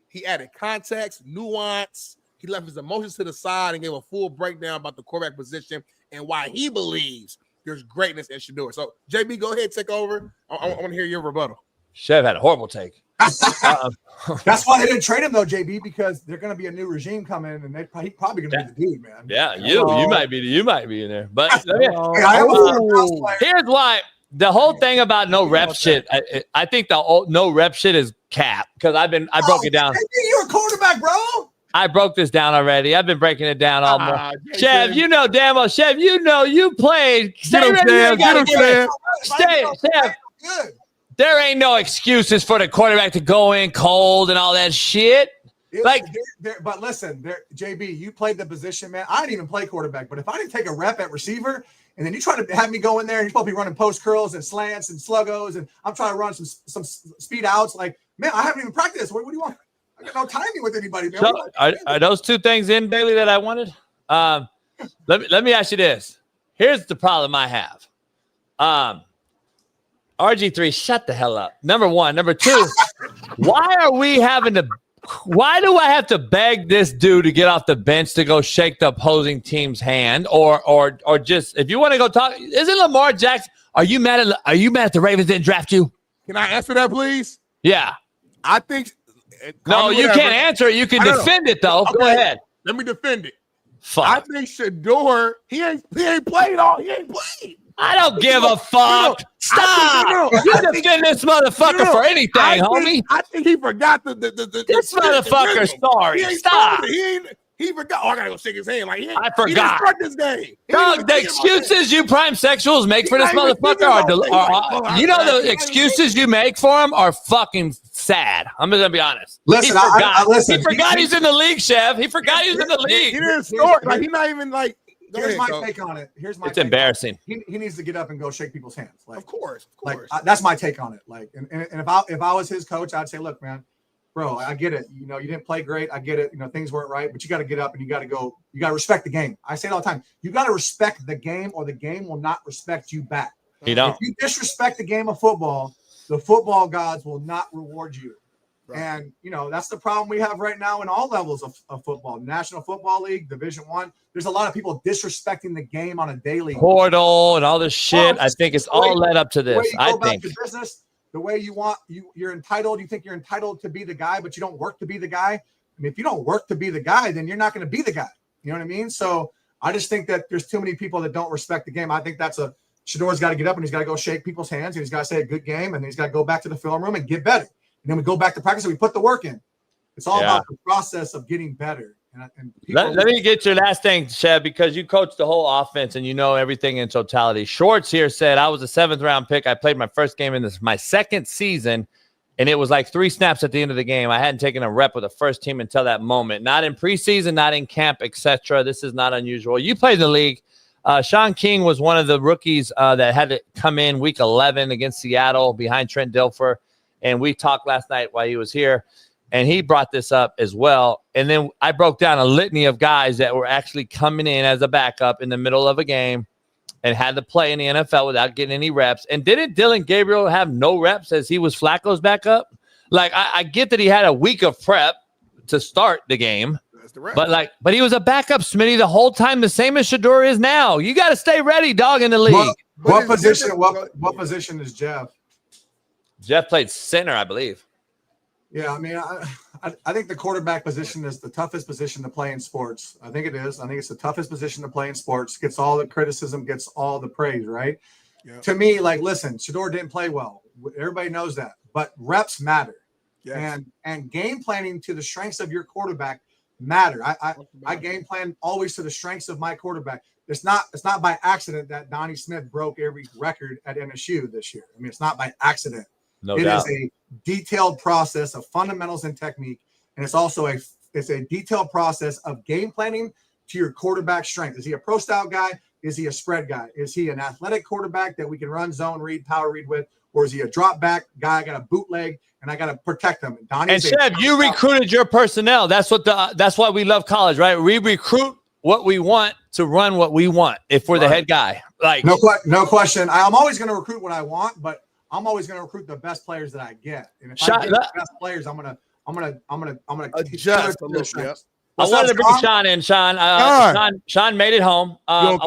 He added context, nuance. He left his emotions to the side and gave a full breakdown about the quarterback position and why he believes there's greatness in Shaduer. So, JB, go ahead, take over. I want to hear your rebuttal. Chev had a horrible take. That's why they didn't trade him, though, JB, because they're going to be a new regime coming, and he's probably going to be the dude, man. Yeah, you might be in there. But here's why. The whole thing about no rep shit, I think the no rep shit is cap because I broke it down. You're a quarterback, bro. I broke this down already. I've been breaking it down all morning. Chev, you know damn well. Chev, you know you played. Stay Chev. There ain't no excuses for the quarterback to go in cold and all that shit. But listen, JB, you played the position, man. I didn't even play quarterback, but if I didn't take a rep at receiver, and then you try to have me go in there, and you're supposed to be running post curls and slants and sluggos, and I'm trying to run some speed outs. Man, I haven't even practiced. What do you want? I got no timing with anybody, man. So are those two things in, Bailey, that I wanted? Let me ask you this. Here's the problem I have. RG3, shut the hell up. Number one. Number two, why are we having to Why do I have to beg this dude to get off the bench to go shake the opposing team's hand, or just if you want to go talk? Isn't Lamar Jackson? Are you mad at the Ravens didn't draft you? Can I answer that, please? Yeah. I think. No, you can't answer it. You can defend it though. Okay. Go ahead. Let me defend it. Fuck. I think Shedeur, he ain't played all. He ain't played. I don't give a fuck. Stop. You defend this motherfucker for anything, homie. I think he forgot the This motherfucker's sorry. Stop. He forgot. Oh, I gotta go shake his hand. Like I forgot. He didn't start this game. Dog, the excuses you prime sexuals make for this motherfucker are the excuses you make for him are fucking sad. I'm just gonna be honest. Listen, he forgot he's in the league, Chev. He forgot he's in the league. He didn't start. Like he's not even like. Here's my take on it. It's embarrassing. He needs to get up and go shake people's hands. Like, of course. Like that's my take on it. Like, and if I was his coach, I'd say, look, man, bro, I get it. You know, you didn't play great. I get it. You know, things weren't right, but you got to get up and you got to go. You got to respect the game. I say it all the time. You got to respect the game, or the game will not respect you back. You don't. If you disrespect the game of football, the football gods will not reward you. Right. And, you know, that's the problem we have right now in all levels of football. National Football League, Division I. There's a lot of people disrespecting the game on a daily. Portal and all this shit. I think it's all led up to this. I think. Business, the way you want, you're entitled. You think you're entitled to be the guy, but you don't work to be the guy. I mean, if you don't work to be the guy, then you're not going to be the guy. You know what I mean? So I just think that there's too many people that don't respect the game. I think that's Shadeur's got to get up and he's got to go shake people's hands and he's got to say a good game and then he's got to go back to the film room and get better. And then we go back to practice and we put the work in. It's all about the process of getting better. Let me get your last thing, Chad, because you coach the whole offense and you know everything in totality. Shorts here said, I was a 7th-round pick. I played my first game in my second season, and it was like 3 snaps at the end of the game. I hadn't taken a rep with the first team until that moment. Not in preseason, not in camp, etc. This is not unusual. You played in the league. Shaun King was one of the rookies that had to come in week 11 against Seattle behind Trent Dilfer. And we talked last night while he was here, and he brought this up as well. And then I broke down a litany of guys that were actually coming in as a backup in the middle of a game and had to play in the NFL without getting any reps. And didn't Dylan Gabriel have no reps as he was Flacco's backup? Like, I get that he had a week of prep to start the game. But he was a backup, Smitty, the whole time, the same as Shedeur is now. You got to stay ready, dog, in the league. What position is Jeff? Jeff played center, I believe. Yeah, I mean, I think the quarterback position is the toughest position to play in sports. I think it is. I think it's the toughest position to play in sports. Gets all the criticism, gets all the praise, right? Yeah. To me, like, listen, Shedeur didn't play well. Everybody knows that. But reps matter. Yes. And game planning to the strengths of your quarterback matter. I game plan always to the strengths of my quarterback. It's not by accident that Donnie Smith broke every record at MSU this year. I mean, it's not by accident. No doubt. It is a detailed process of fundamentals and technique, and it's also a detailed process of game planning to your quarterback strength. Is he a pro style guy? Is he a spread guy? Is he an athletic quarterback that we can run zone read, power read with, or is he a drop back guy? I got a bootleg and I got to protect them. And Chev, you recruited your personnel. That's why we love college, right? We recruit what we want to run what we want. If we're the head guy, like no question. I'm always going to recruit what I want, but I'm always going to recruit the best players that I get. And if I get the best players, I'm gonna adjust a little bit. I wanted to bring Shaun in. Shaun made it home. I want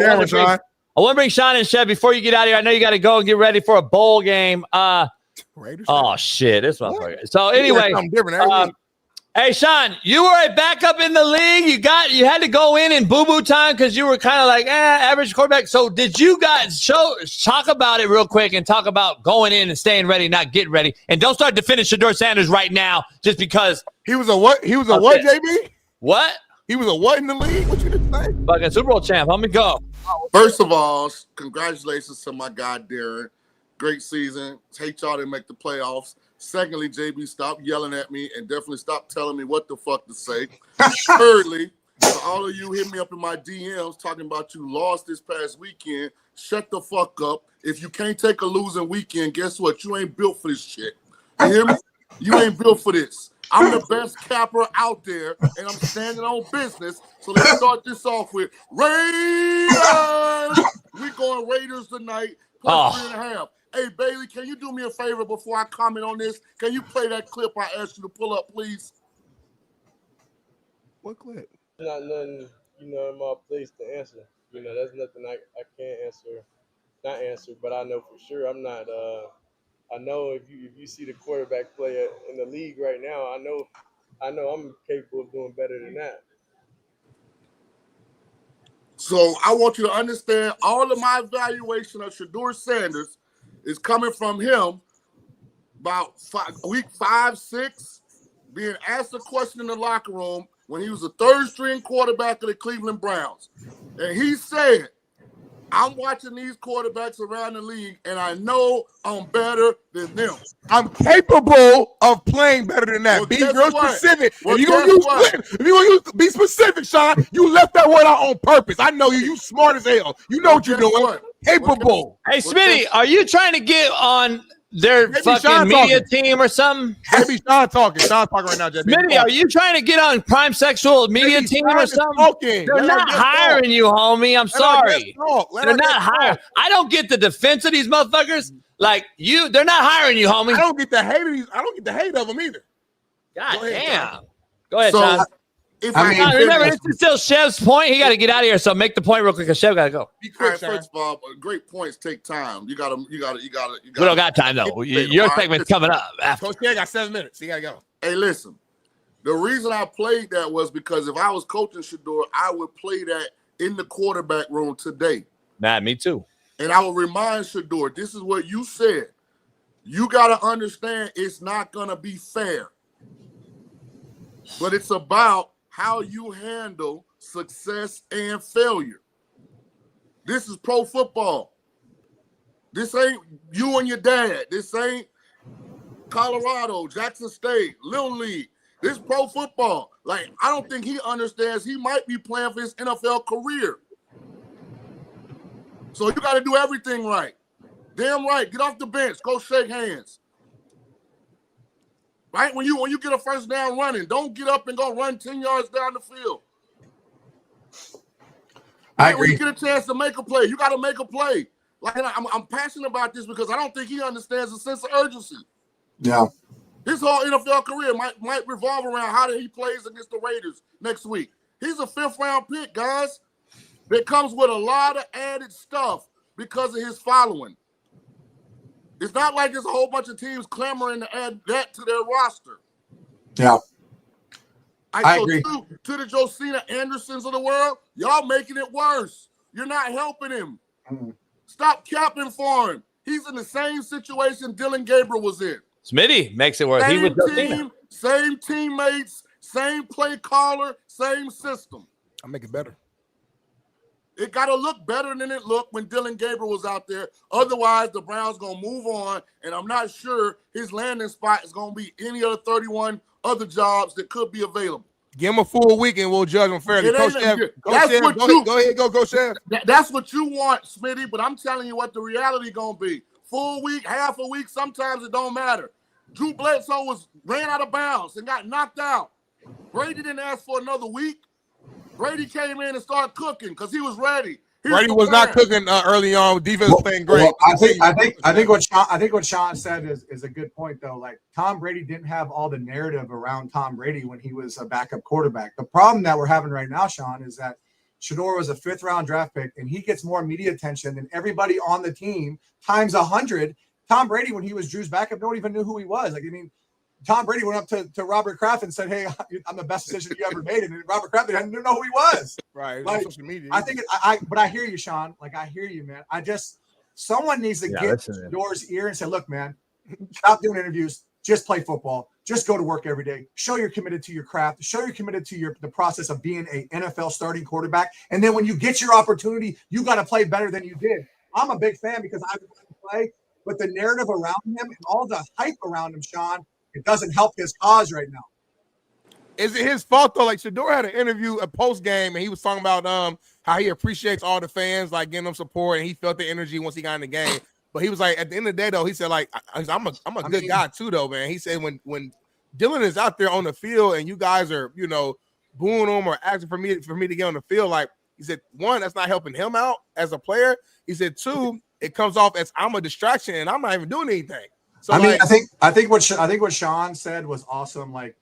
to bring Shaun and Chev before you get out of here. I know you got to go and get ready for a bowl game. Oh shit, this motherfucker. So anyway, hey Shaun, you were a backup in the league. You had to go in boo-boo time because you were kind of like average quarterback. So did you guys talk about it real quick and talk about going in and staying ready, not getting ready, and don't start defending Shaduer Sanders right now just because he was a what? He was a what, JB? What? He was a what in the league? What you just say? Fucking Super Bowl champ. Let me go. First of all, congratulations to my guy Darren. Great season. Hate y'all didn't make the playoffs. Secondly, JB, stop yelling at me and definitely stop telling me what the fuck to say. Thirdly, for all of you hit me up in my DMs talking about you lost this past weekend, shut the fuck up. If you can't take a losing weekend, guess what? You ain't built for this shit. You hear me? You ain't built for this. I'm the best capper out there, and I'm standing on business. So let's start this off with Raiders. We going Raiders tonight, plus 3.5. Hey, Bailey, can you do me a favor before I comment on this? Can you play that clip I asked you to pull up, please? What clip? Not nothing, in my place to answer. That's nothing I can't answer. Not answer, but I know for sure I'm not. I know if you see the quarterback play in the league right now, I know I'm capable of doing better than that. So I want you to understand all of my evaluation of Shaduer Sanders is coming from him about week 5, 6, being asked a question in the locker room when he was a third-string quarterback of the Cleveland Browns. And he said, I'm watching these quarterbacks around the league, and I know I'm better than them. I'm capable of playing better than that. Well, be real specific. Well, if you're gonna be specific, Shaun, you left that word out on purpose. I know you. You smart as hell. You know what you're doing. Capable. Hey, Smitty, are you trying to get on their fucking media team or something? Maybe Shaun talking. Shaun talking right now, JB. Smitty, are you trying to get on Prime Sexual media team or something? They're not hiring you, homie. I'm sorry. They're not hiring. I don't get the defense of these motherfuckers. Like you, they're not hiring you, homie. I don't get the hate of these. I don't get the hate of them either. God damn. Go ahead, Shaun. Remember, this is still Chev's point. He got to get out of here. So make the point real quick, because Chev got to go. Be quick, all right, first of all, great points take time. You got to. We don't got time though. Your segment's coming up. Coach Chev got 7 minutes. He got to go. Hey, listen. The reason I played that was because if I was coaching Shedeur, I would play that in the quarterback room today. Matt, me too. And I will remind Shedeur, this is what you said. You got to understand it's not going to be fair. But it's about how you handle success and failure. This is pro football. This ain't you and your dad. This ain't Colorado, Jackson State, Little League. This is pro football. Like, I don't think he understands he might be playing for his NFL career. So you got to do everything right. Damn right. Get off the bench. Go shake hands. Right? When you get a first down running, don't get up and go run 10 yards down the field. I agree. When you get a chance to make a play, you got to make a play. Like, I'm passionate about this because I don't think he understands the sense of urgency. Yeah. His whole NFL career might revolve around how he plays against the Raiders next week. He's a 5th-round pick, guys. That comes with a lot of added stuff because of his following. It's not like there's a whole bunch of teams clamoring to add that to their roster. Yeah. I agree. To the Josina Andersons of the world, y'all making it worse. You're not helping him. Stop capping for him. He's in the same situation Dylan Gabriel was in. Smitty makes it worse. Same teammates, same play caller, same system. I'll make it better. It got to look better than it looked when Dylan Gabriel was out there. Otherwise, the Browns going to move on, and I'm not sure his landing spot is going to be any of the 31 other jobs that could be available. Give him a full week, and we'll judge him fairly. Go ahead, go, Chef. That's what you want, Smitty, but I'm telling you what the reality going to be. Full week, half a week, sometimes it don't matter. Drew Bledsoe ran out of bounds and got knocked out. Brady didn't ask for another week. Brady came in and started cooking because he was ready. Brady was not cooking early on. Defense was playing great. I think what Shaun said is a good point though. Like Tom Brady didn't have all the narrative around Tom Brady when he was a backup quarterback. The problem that we're having right now, Shaun, is that Shedeur was a 5th-round draft pick, and he gets more media attention than everybody on the team times 100. Tom Brady, when he was Drew's backup, no one even knew who he was. Like, I mean, Tom Brady went up to Robert Kraft and said, "Hey, I'm the best decision you ever made," and Robert Kraft didn't know who he was. Right. Like, social media. I think, but I hear you, Shaun. Like, I hear you, man. Someone needs to get Shedeur's ear and say, "Look, man, stop doing interviews. Just play football. Just go to work every day. Show you're committed to your craft. Show you're committed to the process of being a NFL starting quarterback. And then when you get your opportunity, you got to play better than you did." I'm a big fan because I play, but the narrative around him and all the hype around him, Shaun, it doesn't help his cause right now. Is it his fault though? Like Shedeur had an interview, a post game, and he was talking about how he appreciates all the fans, like getting them support, and he felt the energy once he got in the game. But he was like, at the end of the day, though, he said, like, I'm a good guy too, though, man. He said when Dylan is out there on the field and you guys are, booing him or asking for me to get on the field, like he said, one, that's not helping him out as a player. He said, two, it comes off as I'm a distraction and I'm not even doing anything. So I think what Shaun said was awesome. Like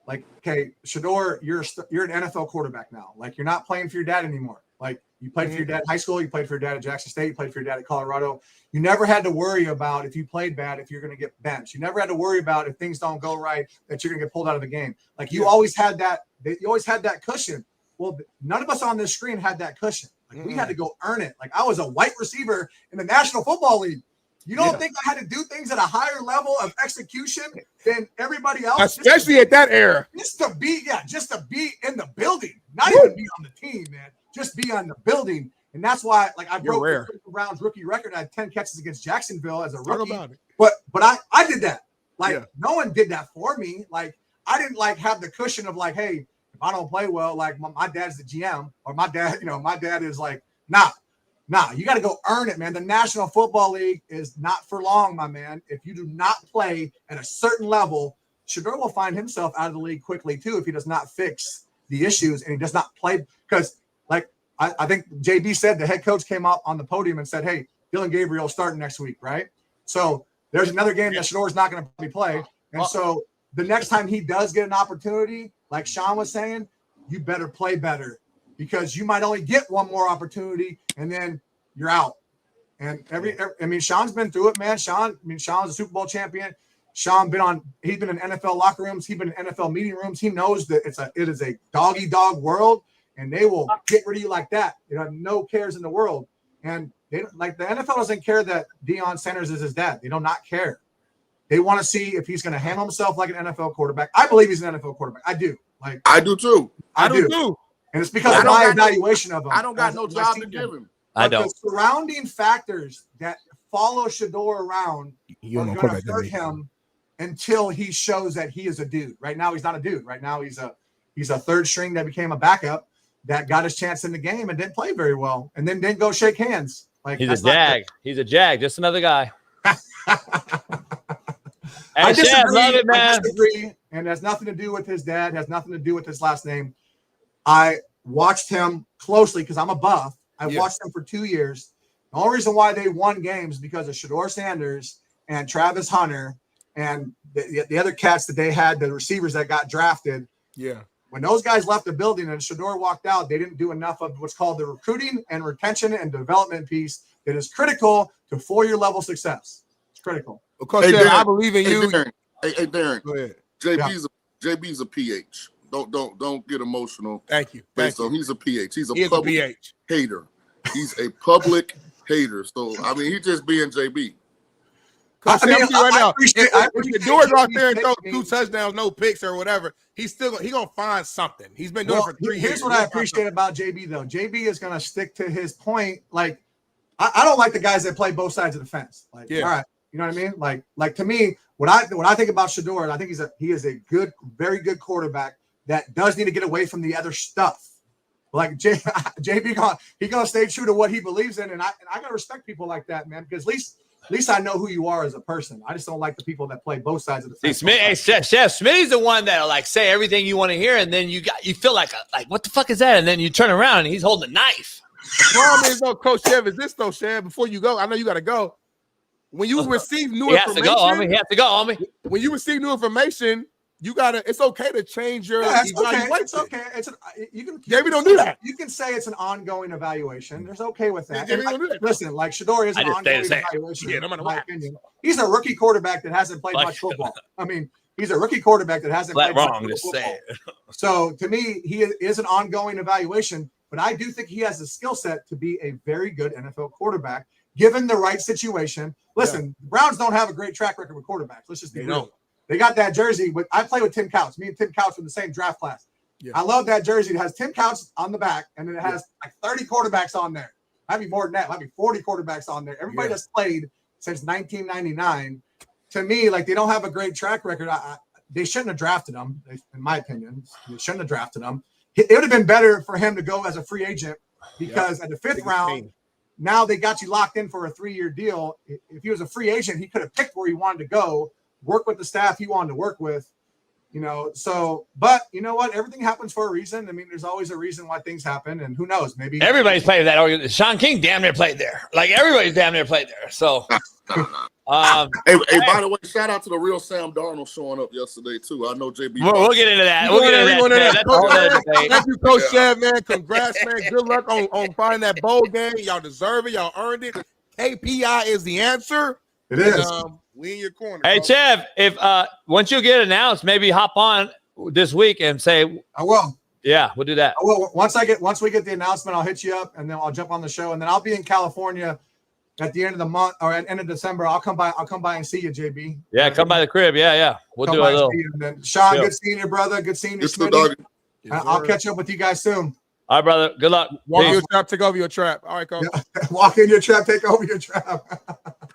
like, okay, Shedeur, you're an NFL quarterback now. Like, you're not playing for your dad anymore. Like, you played for your dad in high school, you played for your dad at Jackson State, you played for your dad at Colorado. You never had to worry about if you played bad, if you're going to get benched. You never had to worry about if things don't go right, that you're going to get pulled out of the game. Like, you always had that. You always had that cushion. Well, none of us on this screen had that cushion. Like, we had to go earn it. Like, I was a white receiver in the National Football League. You don't think I had to do things at a higher level of execution than everybody else? Especially at that era. Just to be in the building. Not even be on the team, man. Just be on the building. And that's why, like, I broke the Browns rookie record. I had 10 catches against Jacksonville as a rookie. But I did that. Like, no one did that for me. Like, I didn't, like, have the cushion of, like, hey, if I don't play well, like, my dad's the GM, or my dad is like, nah, you got to go earn it, man. The National Football League is not for long, my man. If you do not play at a certain level, Shaduer will find himself out of the league quickly, too, if he does not fix the issues and he does not play. Because, like, I think JB said, the head coach came up on the podium and said, hey, Dylan Gabriel starting next week, right? So there's another game that Shaduer is not going to play. And so the next time he does get an opportunity, like Shaun was saying, you better play better, because you might only get one more opportunity and then you're out. And Shaun's been through it, man. Shaun's a Super Bowl champion. Shaun he's been in NFL locker rooms, he's been in NFL meeting rooms. He knows that it is a dog world, and they will get rid of you like that. They have no cares in the world. And they don't, like, the NFL doesn't care that Deion Sanders is his dad. They do not care. They want to see if he's going to handle himself like an NFL quarterback. I believe he's an NFL quarterback. I do. Like, I do too. I do too. And it's because of my evaluation of him. I don't got no job to give him. I don't. The surrounding factors that follow Shedeur around are going to hurt him until he shows that he is a dude. Right now, he's not a dude. Right now, he's a third string that became a backup that got his chance in the game and didn't play very well, and then didn't go shake hands. Like, he's a jag. He's a jag. Just another guy. I disagree. Love it, man. I disagree, and it has nothing to do with his dad. Has nothing to do with his last name. I watched him closely because I'm a buff. I watched him for 2 years. The only reason why they won games because of Shaduer Sanders and Travis Hunter and the other cats that they had, the receivers that got drafted. Yeah. When those guys left the building and Shedeur walked out, they didn't do enough of what's called the recruiting and retention and development piece that is critical to 4-year level success. It's critical. Because I believe in you. Darren. Hey, Darren. Go ahead. JB's a PH. Don't get emotional. Thank you. So he's a PH. He's a He is public a PH. hater. He's a public hater. So he's just being JB. Right now, if the door's out there and throw 2 touchdowns, no picks or whatever, he's gonna find something. He's been doing it for 3 years. Here's what I appreciate about JB though. JB is gonna stick to his point. Like, I don't like the guys that play both sides of the fence. Like, all right, you know what I mean? Like to me, when I think about Shedeur, I think he is a good, very good quarterback that does need to get away from the other stuff. Like JB, he gonna stay true to what he believes in, and I gotta respect people like that, man, because at least I know who you are as a person. I just don't like the people that play both sides of the fence. Chef Smitty's the one that'll, like, say everything you want to hear, and then you feel like what the fuck is that? And then you turn around and he's holding a knife. The problem is, though, Coach Chev, is this though, Chev? Before you go, I know you got to go. When you receive new information, he has to go, homie. When you receive new information, you gotta. It's okay to change your evaluation. It's okay. Maybe don't do that. You can say it's an ongoing evaluation. There's okay with that. That. Listen, like Shedeur is an ongoing evaluation. Yeah, no matter what. He's a rookie quarterback that hasn't played much football. I mean, he's a rookie quarterback that hasn't played much football. So to me, he is an ongoing evaluation. But I do think he has the skill set to be a very good NFL quarterback, given the right situation. Listen, the Browns don't have a great track record with quarterbacks. Let's just be real. They got that jersey. I play with Tim Couch. Me and Tim Couch from the same draft class. Yeah. I love that jersey. It has Tim Couch on the back, and then it has like 30 quarterbacks on there. Might be more than that. Might be 40 quarterbacks on there. Everybody that's played since 1999. To me, like, they don't have a great track record. They shouldn't have drafted him, in my opinion. They shouldn't have drafted him. It would have been better for him to go as a free agent because at the 5th round, now they got you locked in for a 3-year deal. If he was a free agent, he could have picked where he wanted to go, work with the staff he wanted to work with. You know, so, but you know what? Everything happens for a reason. I mean, there's always a reason why things happen, and who knows? Maybe everybody's played that organization. Shaun King damn near played there. Like everybody's damn near played there. So, Hey, by the way, shout out to the real Sam Darnold showing up yesterday too. I know JB. We'll get into that. We'll get into that. That's a whole other debate. Thank you, Coach Shev, man. Congrats, man. Good luck on finding that bowl game. Y'all deserve it. Y'all earned it. KPI is the answer. It is. We in your corner. Hey, Coach. Chev, if once you get announced, maybe hop on this week and say, I will. Yeah, we'll do that. I will. Once we get the announcement, I'll hit you up, and then I'll jump on the show, and then I'll be in California at the end of the month or at the end of December. I'll come by and see you, JB. Yeah, come by the crib. Yeah. We'll come do by a little. and see you. And then, Shaun, Yeah. good seeing you, brother. Good seeing you, It's the Smitty. dog. I'll catch up with you guys soon. All right, brother. Good luck. Walk Peace. your trap, take over your trap. All right, Coach. Walk in your trap, take over your trap.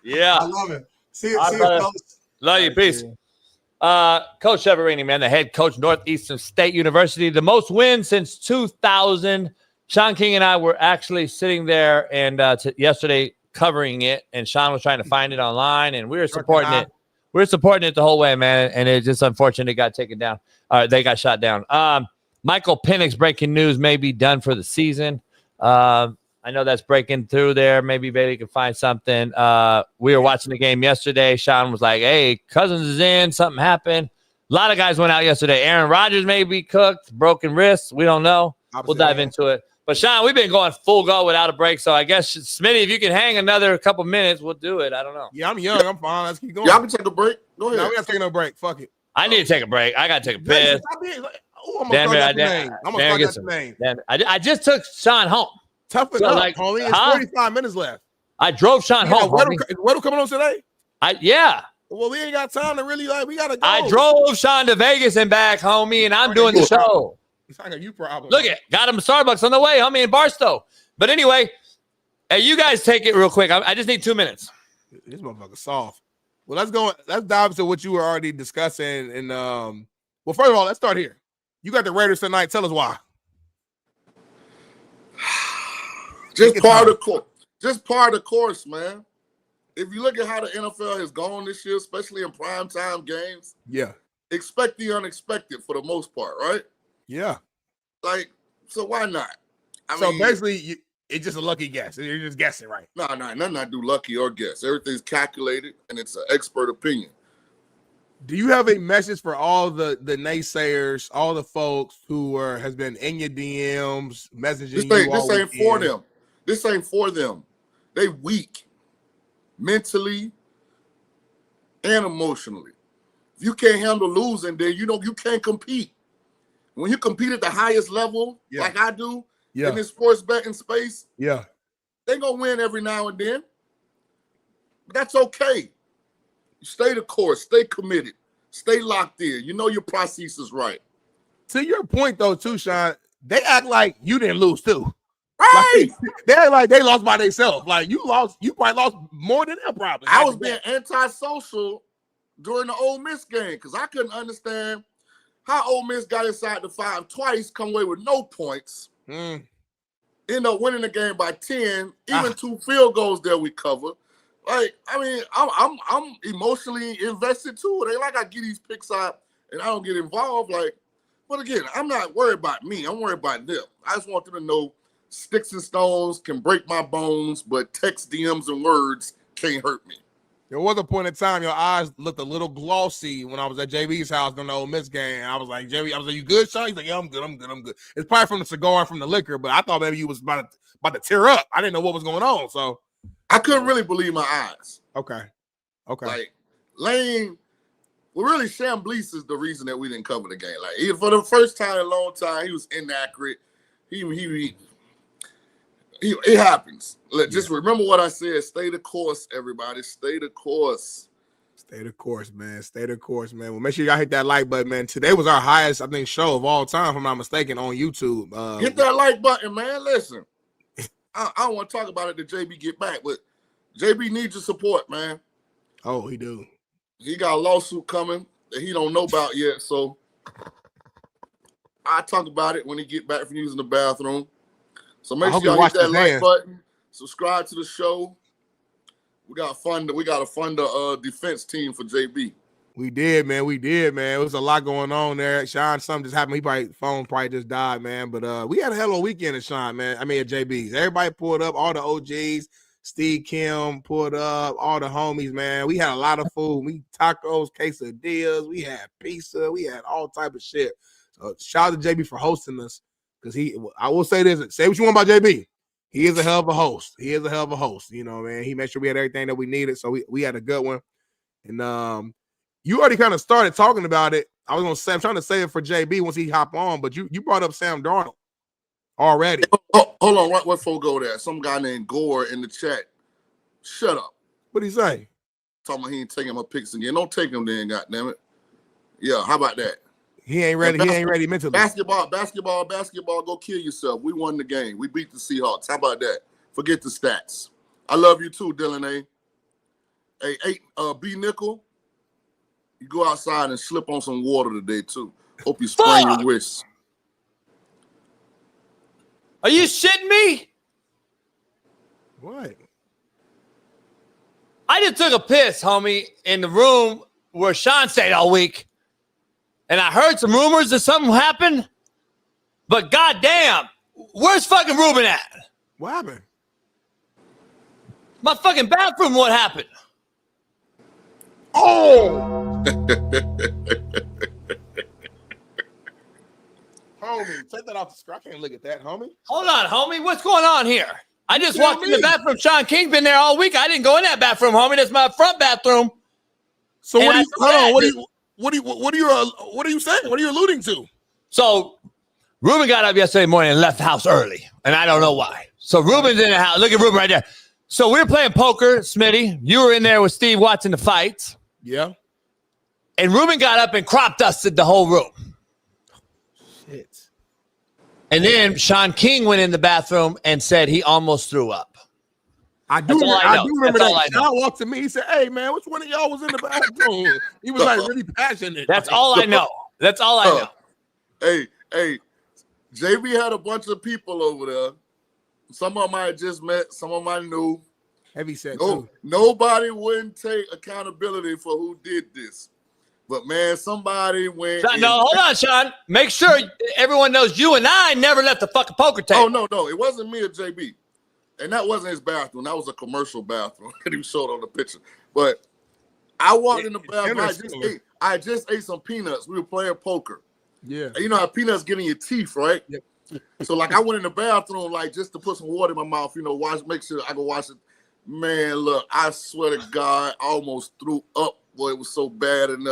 Yeah. I love it. See you, All right, see you, brother. fellas. Love you. Peace. Coach Severini, man, the head coach, Northeastern State University, the most wins since 2000. Shaun King and I were actually sitting there and yesterday covering it, and Shaun was trying to find it online, and we were supporting it. We were supporting it the whole way, man, and it's just unfortunate it got taken down. They got shot down. Michael Penix breaking news may be done for the season. I know that's breaking through there. Maybe Bailey can find something. We were watching the game yesterday. Shaun was like, hey, Cousins is in. Something happened. A lot of guys went out yesterday. Aaron Rodgers may be cooked. Broken wrists. We don't know. We'll dive into it. But, Shaun, we've been going full go without a break. So I guess, Smitty, if you can hang another couple minutes, we'll do it. I don't know. Yeah, I'm young. I'm fine. Let's keep going. Y'all can take a break. Go ahead. No, we got to take no break. Fuck it. I need to take a break. I got to take a piss. I'm going to start that name. I'm going to start that name. I just took Shaun home. Tough So, enough, like, homie. It's 45 minutes left. I drove Shaun home. Weddle coming on today? Yeah. Well, we ain't got time to really, we got to go. I drove Shaun to Vegas and back, homie, and I'm doing the show. It's like a you problem. Look at got him Starbucks on the way, homie, in Barstow. But anyway, hey, you guys take it real quick. I just need 2 minutes. This motherfucker's soft. Well, let's go. Let's dive into what you were already discussing. And well, first of all, let's start here. You got the Raiders tonight. Tell us why. Just part of the course, man. If you look at how the NFL has gone this year, especially in primetime games, yeah, expect the unexpected for the most part, right? Yeah. Like, so why not? I so mean, basically, it's just a lucky guess. You're just guessing, right? No, nothing I do lucky or guess. Everything's calculated, and it's an expert opinion. Do you have a message for all the naysayers, all the folks who has been in your DMs, messaging you? This ain't for them. This ain't for them. They weak mentally and emotionally. If you can't handle losing, then you can't compete. When you compete at the highest level, like I do, in this sports betting space, they're gonna win every now and then. But that's okay. You stay the course, stay committed, stay locked in. You know your process is right. To your point, though, too, Shaun, they act like you didn't lose too. Right. Like, they act like they lost by themselves. Like you probably lost more than them probably. I was being antisocial during the Ole Miss game because I couldn't understand how Ole Miss got inside the 5 twice, come away with no points, end up winning the game by 10, even 2 field goals that we cover. Like, I mean, I'm emotionally invested too. It ain't like I get these picks out and I don't get involved. Like, but again, I'm not worried about me. I'm worried about them. I just want them to know sticks and stones can break my bones, but text, DMs, and words can't hurt me. There was a point in time your eyes looked a little glossy when I was at JB's house during the Ole Miss game. I was like, JB, you good, Shaun? He's like, yeah, I'm good. It's probably from the cigar and from the liquor, but I thought maybe you was about to tear up. I didn't know what was going on, so I couldn't really believe my eyes. Okay. Like Lane, well, really, Chambleese is the reason that we didn't cover the game. Like, for the first time in a long time, he was inaccurate. It happens. Just remember what I said. Stay the course, everybody. Stay the course. Stay the course, man. Stay the course, man. Well, make sure y'all hit that like button, man. Today was our highest, I think, show of all time, if I'm not mistaken, on YouTube. Hit that like button, man. Listen, I don't want to talk about it till JB get back, but JB needs your support, man. Oh, he do. He got a lawsuit coming that he don't know about yet, so I'll talk about it when he get back from using the bathroom. So make sure y'all hit that like button, subscribe to the show. We got to fund the defense team for JB. We did, man. It was a lot going on there. Shaun, something just happened. Phone probably just died, man. But we had a hell of a weekend at Shaun, man. I mean, at JB's. Everybody pulled up, all the OGs. Steve Kim pulled up, all the homies, man. We had a lot of food. We tacos, quesadillas. We had pizza. We had all type of shit. So shout out to JB for hosting us. Because I will say this. Say what you want about JB. He is a hell of a host. You know, man. He made sure we had everything that we needed. So we had a good one. And you already kind of started talking about it. I was gonna say I'm trying to say it for JB once he hop on, but you brought up Sam Darnold already. Oh, hold on, what folk go there? Some guy named Gore in the chat. Shut up. What'd he say? Talking about he ain't taking my picks again. Don't take him then, goddammit. Yeah, how about that? He ain't ready. He ain't ready mentally. Basketball. Go kill yourself. We won the game. We beat the Seahawks. How about that? Forget the stats. I love you too, Dylan A. Hey, B Nickel. You go outside and slip on some water today too. Hope you sprain your wrist. Are you shitting me? What? I just took a piss, homie, in the room where Shaun stayed all week. And I heard some rumors that something happened. But goddamn, where's fucking Ruben at? What happened? My fucking bathroom, what happened? Oh! Homie, take that off the screen. I can't look at that, homie. Hold on, homie. What's going on here? I just walked in the bathroom. Shaun King been there all week. I didn't go in that bathroom, homie. That's my front bathroom. So what are you saying? What are you alluding to? So Ruben got up yesterday morning and left the house early, and I don't know why. So Ruben's in the house. Look at Ruben right there. So we were playing poker, Smitty. You were in there with Steve watching the fights. Yeah. And Ruben got up and crop dusted the whole room. Shit. And then Shaun King went in the bathroom and said he almost threw up. I do remember that. Shaun walked to me. He said, "Hey, man, which one of y'all was in the bathroom?" He was like really passionate. That's all I know. That's all I know. Hey, JB had a bunch of people over there. Some of them I had just met. Some of them I knew. Heavy set too. Nobody wouldn't take accountability for who did this. But, man, somebody went. No, hold on, Shaun. Make sure everyone knows you and I never left the fucking poker table. Oh, no. It wasn't me or JB. And that wasn't his bathroom. That was a commercial bathroom that he showed on the picture. But I walked in the bathroom. I just ate some peanuts. We were playing poker. Yeah. And you know how peanuts get in your teeth, right? Yep. So, like, I went in the bathroom, like, just to put some water in my mouth, make sure I can wash it. Man, look, I swear to God, I almost threw up. Boy, it was so bad. And,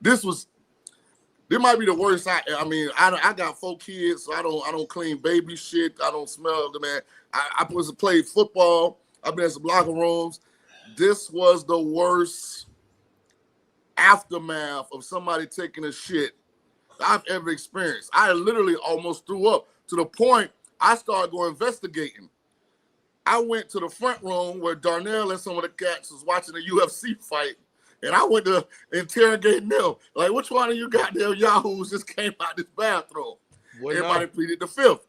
this might be the worst. I got 4 kids, so I don't clean baby shit. I don't smell the man. I played football. I've been in some locker rooms. This was the worst aftermath of somebody taking a shit I've ever experienced. I literally almost threw up to the point I started going investigating. I went to the front room where Darnell and some of the cats was watching a UFC fight, and I went to interrogate them. Like, which one of you goddamn yahoos just came out this bathroom? Everybody pleaded the fifth.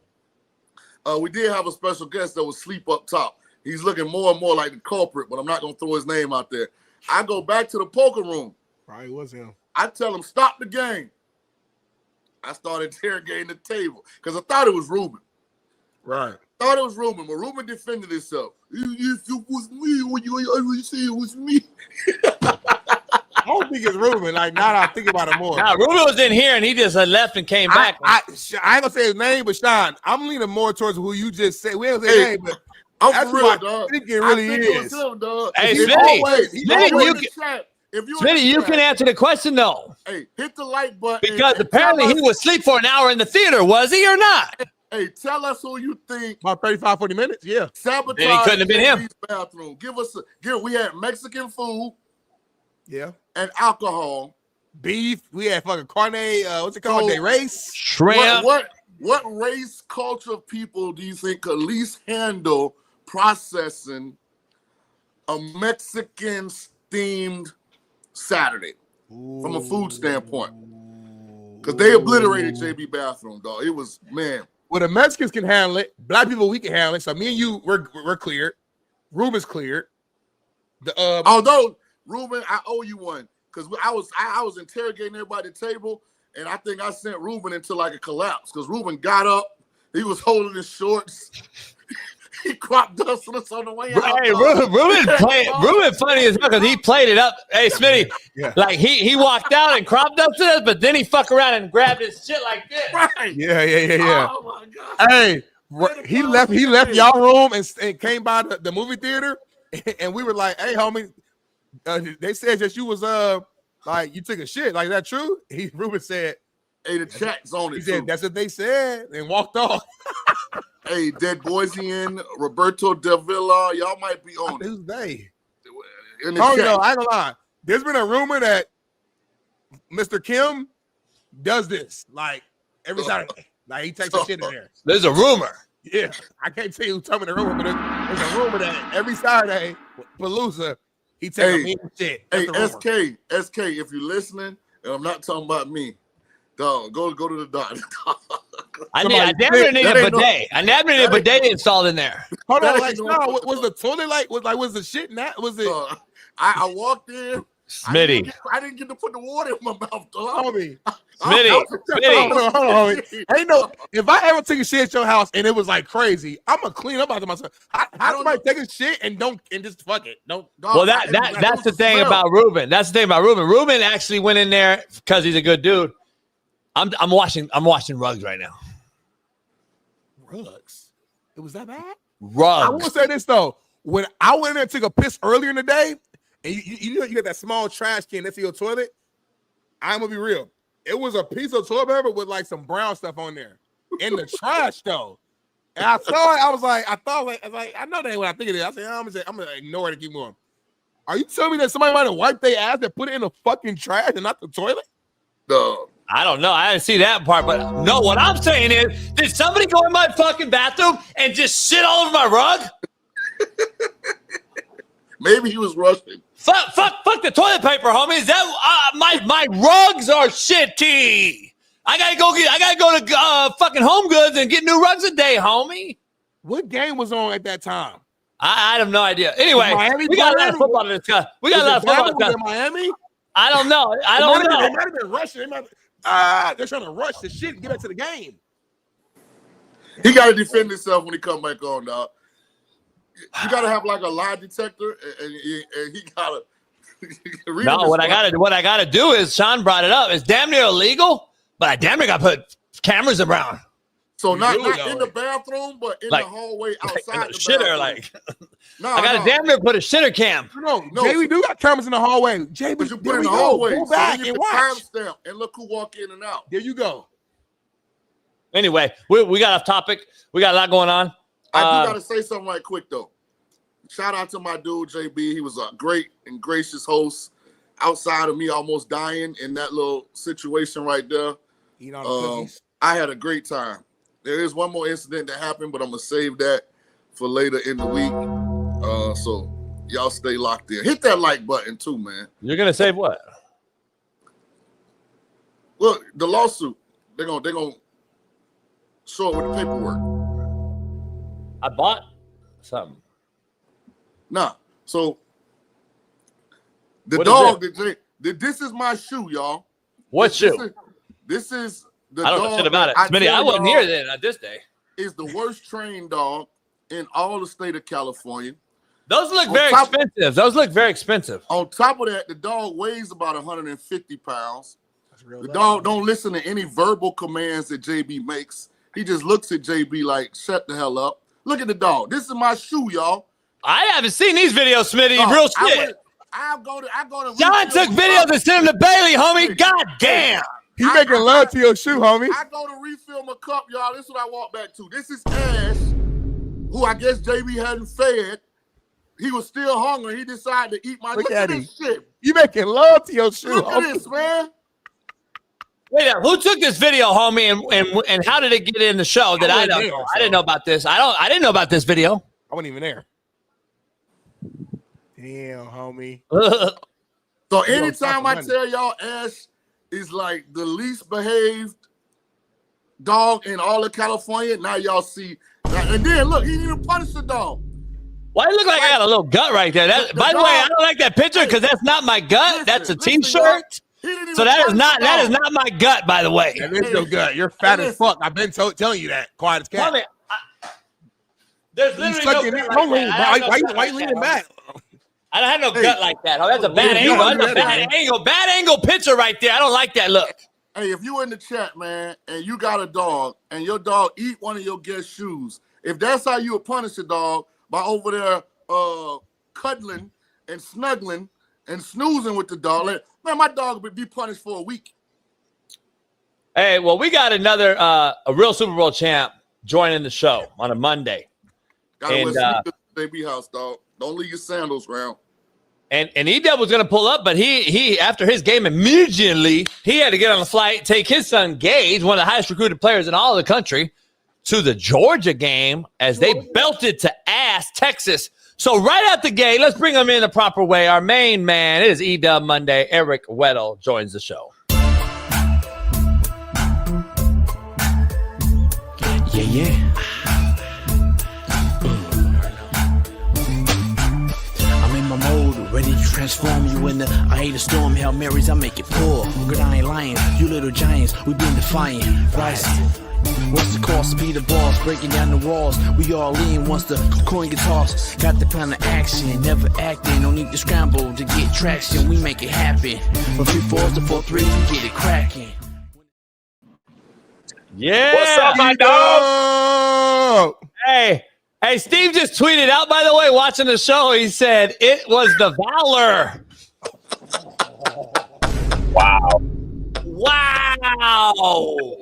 We did have a special guest that was asleep up top. He's looking more and more like the culprit, but I'm not going to throw his name out there. I go back to the poker room. Probably was him. I tell him, stop the game. I started interrogating the table because I thought it was Ruben. Right. Thought it was Ruben, but Ruben defended himself. It was me when you say it was me. I don't think it's Ruben. Like, now that I think about it more. Nah, Ruben was in here and he just left and came back. I ain't gonna say his name, but Shaun, I'm leaning more towards who you just said. We don't say his name, but I'm for real, dog. I think it really is. Him, dog. Hey, Smitty, you can answer the question though. Hey, hit the like button. Because apparently he was asleep for an hour in the theater, was he or not? Hey, tell us who you think. About 35, 40 minutes, yeah. Sabotage. Then he couldn't have been him. Bathroom. We had Mexican food. Yeah. And alcohol. Beef. We had fucking carne, what's it called? De race. Shrimp. What race culture of people do you think could least handle processing a Mexican themed Saturday from a food standpoint? Because they obliterated JB bathroom, dog. It was, man. Well, the Mexicans can handle it. Black people, we can handle it. So me and you, we're cleared. Ruben's cleared. Although, Ruben, I owe you one. because I was interrogating everybody at the table, and I think I sent Ruben into like a collapse because Ruben got up, he was holding his shorts. He crop dusted us on the way out. Hey, Ruben funny as hell because he played it up. Hey, Smitty, like he walked out and crop dusted us, but then he fuck around and grabbed his shit like this. Right. Yeah. Oh my God. Hey, he left y'all room and came by the movie theater, and we were like, "Hey, homie, they said that you was like you took a shit. Like, is that true?" Ruben said, "Hey, the chat's on it." He said, "That's what they said," and walked off. Hey, Dead Boysian, Roberto Davila, y'all might be on Who's they? In the Oh chat. no, I ain't gonna lie. There's been a rumor that Mr. Kim does this like every Saturday. Like he takes a shit in there. There's a rumor. Yeah, I can't tell you who told me the rumor, but there's a rumor that every Saturday, Palooza, he takes a mean shit. Hey, That's the rumor. SK, if you're listening, and I'm not talking about me, dog, go to the doctor. I damn near need a bidet. I damn near need a bidet installed in there. Hold on, like, was the toilet like was the shit in that? Was it? I walked in. Smitty. I didn't get to put the water in my mouth, dog. Smitty. Hold on. Ain't no. If I ever take a shit at your house and it was like crazy, I'm gonna clean up after myself. How somebody take a shit and just fuck it? Don't. Well, that's the thing about Ruben. That's the thing about Ruben. Ruben actually went in there because he's a good dude. I'm washing rugs right now. Rugs? It was that bad? Rugs. I will say this though. When I went in there and took a piss earlier in the day, and you know you got that small trash can next to your toilet, I'm gonna be real. It was a piece of toilet paper with like some brown stuff on there in the trash though. And I saw it. I was like, I know that ain't what I think it is. I said, I'm gonna ignore it and keep going. Are you telling me that somebody might have wiped their ass and put it in the fucking trash and not the toilet? No. I don't know. I didn't see that part, but no, what I'm saying is, did somebody go in my fucking bathroom and just shit all over my rug? Maybe he was rushing. Fuck the toilet paper, homie. Is that my rugs are shitty? I gotta go to fucking Home Goods and get new rugs a day, homie. What game was on at that time? I have no idea. Anyway, we got a lot of football to discuss. We got a lot of football to discuss. Miami? I don't know. I don't know. They might have been rushing. They're trying to rush the shit and get back to the game. He got to defend himself when he come back on, dog. You got to have like a lie detector, and he got to. No, what I gotta do is Shaun brought it up. It's damn near illegal, but I damn near got to put cameras around. So not in the bathroom, but in the hallway outside the shitter, bathroom. I got to damn near put a shitter cam. No, JB do got cameras in the hallway. JB, but you put it in the hallway. Go back and watch. Timestamp and look who walk in and out. There you go. Anyway, we got off topic. We got a lot going on. I do got to say something right quick, though. Shout out to my dude, JB. He was a great and gracious host outside of me almost dying in that little situation right there. I had a great time. There is one more incident that happened, but I'm going to save that for later in the week. So y'all stay locked in. Hit that like button too, man. You're going to save what? Look, the lawsuit. They're gonna show it with the paperwork. I bought something. Nah. So the What dog this is my shoe, y'all. What shoe? This is the I don't dog know shit about it. Smitty, I wasn't here then at this day. Is the worst trained dog in all the state of California. Those look very expensive. Those look very expensive. On top of that, the dog weighs about 150 pounds. The dog don't listen to any verbal commands that JB makes. He just looks at JB like, shut the hell up. Look at the dog. This is my shoe, y'all. I haven't seen these videos, Smitty. Real shit. I go to John took videos and sent them to Bailey, homie. God damn. He making love to your shoe, homie. I go to refill my cup, y'all. This is what I walk back to. This is Ash, who I guess JB hadn't fed. He was still hungry. He decided to eat my. Look at this shit. You making love to your shoe. Look at this, man. Wait a minute, who took this video, homie, and how did it get in the show that I don't know? I didn't know about this. I didn't know about this video. I wasn't even there. Damn, homie. So anytime I tell y'all Ash is like the least behaved dog in all of California, now y'all see. And then look, he didn't even punish the dog. Why do you look like I got a little gut right there? By the way, I don't like that picture because that's not my gut. That's a T-shirt. So that is not my gut, by the way. That is your gut. You're fat as fuck. I've been telling you that. Quiet as cat. There's literally no gut like that. Why you leaning back? I don't have no gut like that. Oh, that's a bad angle. That's a bad angle. Bad angle picture right there. I don't like that look. Hey, if you in the chat, man, and you got a dog, and your dog eat one of your guest shoes, if that's how you would punish a dog by over there cuddling and snuggling and snoozing with the dog, man, my dog would be punished for a week. Hey, well, we got another a real Super Bowl champ joining the show on a Monday. Gotta wear the baby house, dog. Don't leave your sandals around. And E-Dub was going to pull up, but he after his game immediately, he had to get on a flight, take his son Gage, one of the highest recruited players in all of the country, to the Georgia game as they belted to ass Texas. So right out the gate, let's bring him in the proper way. Our main man, it is E-Dub Monday. Eric Weddle joins the show. Yeah. My mode, ready to transform you in the I hate a storm, Hail Marys, I make it pour. Good, I ain't lying, you little giants, we been defiant. Rising. What's the cost? Speed of balls, breaking down the walls. We all lean once the coin gets tossed. Got the plan of action, never acting. No need to scramble to get traction. We make it happen. From 3-4s to 4-3s, we get it cracking. Yeah. What's up, my dog? Hey, Steve just tweeted out, by the way, watching the show, he said, it was the Valor. Wow.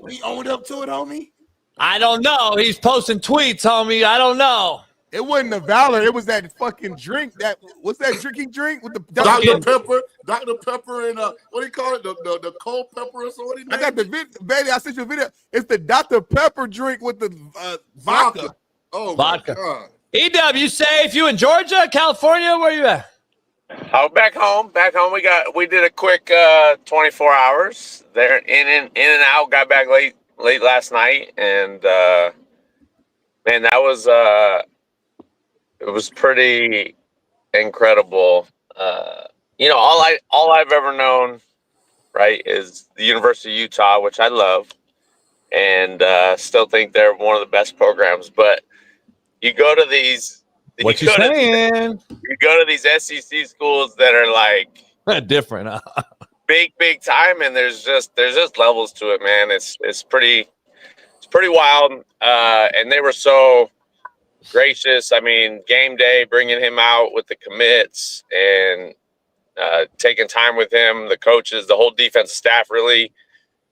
We owned up to it, homie? I don't know. He's posting tweets, homie. I don't know. It wasn't the Valor. It was that fucking drink. What's that drinking drink with the Dr. Pepper, and what do you call it? The cold pepper or something. I got the baby. I sent you a video. It's the Dr. Pepper drink with the vodka. Oh, vodka. E-Dub, you safe? You in Georgia, California? Where you at? Oh, back home. We did a quick 24 hours there, in and out. Got back late last night, and man, that was it was pretty incredible. All I've ever known, right, is the University of Utah, which I love, and still think they're one of the best programs. But you go to these. What you saying? You go to these SEC schools that are like different, big time, and there's just levels to it, man. It's pretty wild, and they were so gracious. I mean, game day, bringing him out with the commits and taking time with him, the coaches, the whole defensive staff, really.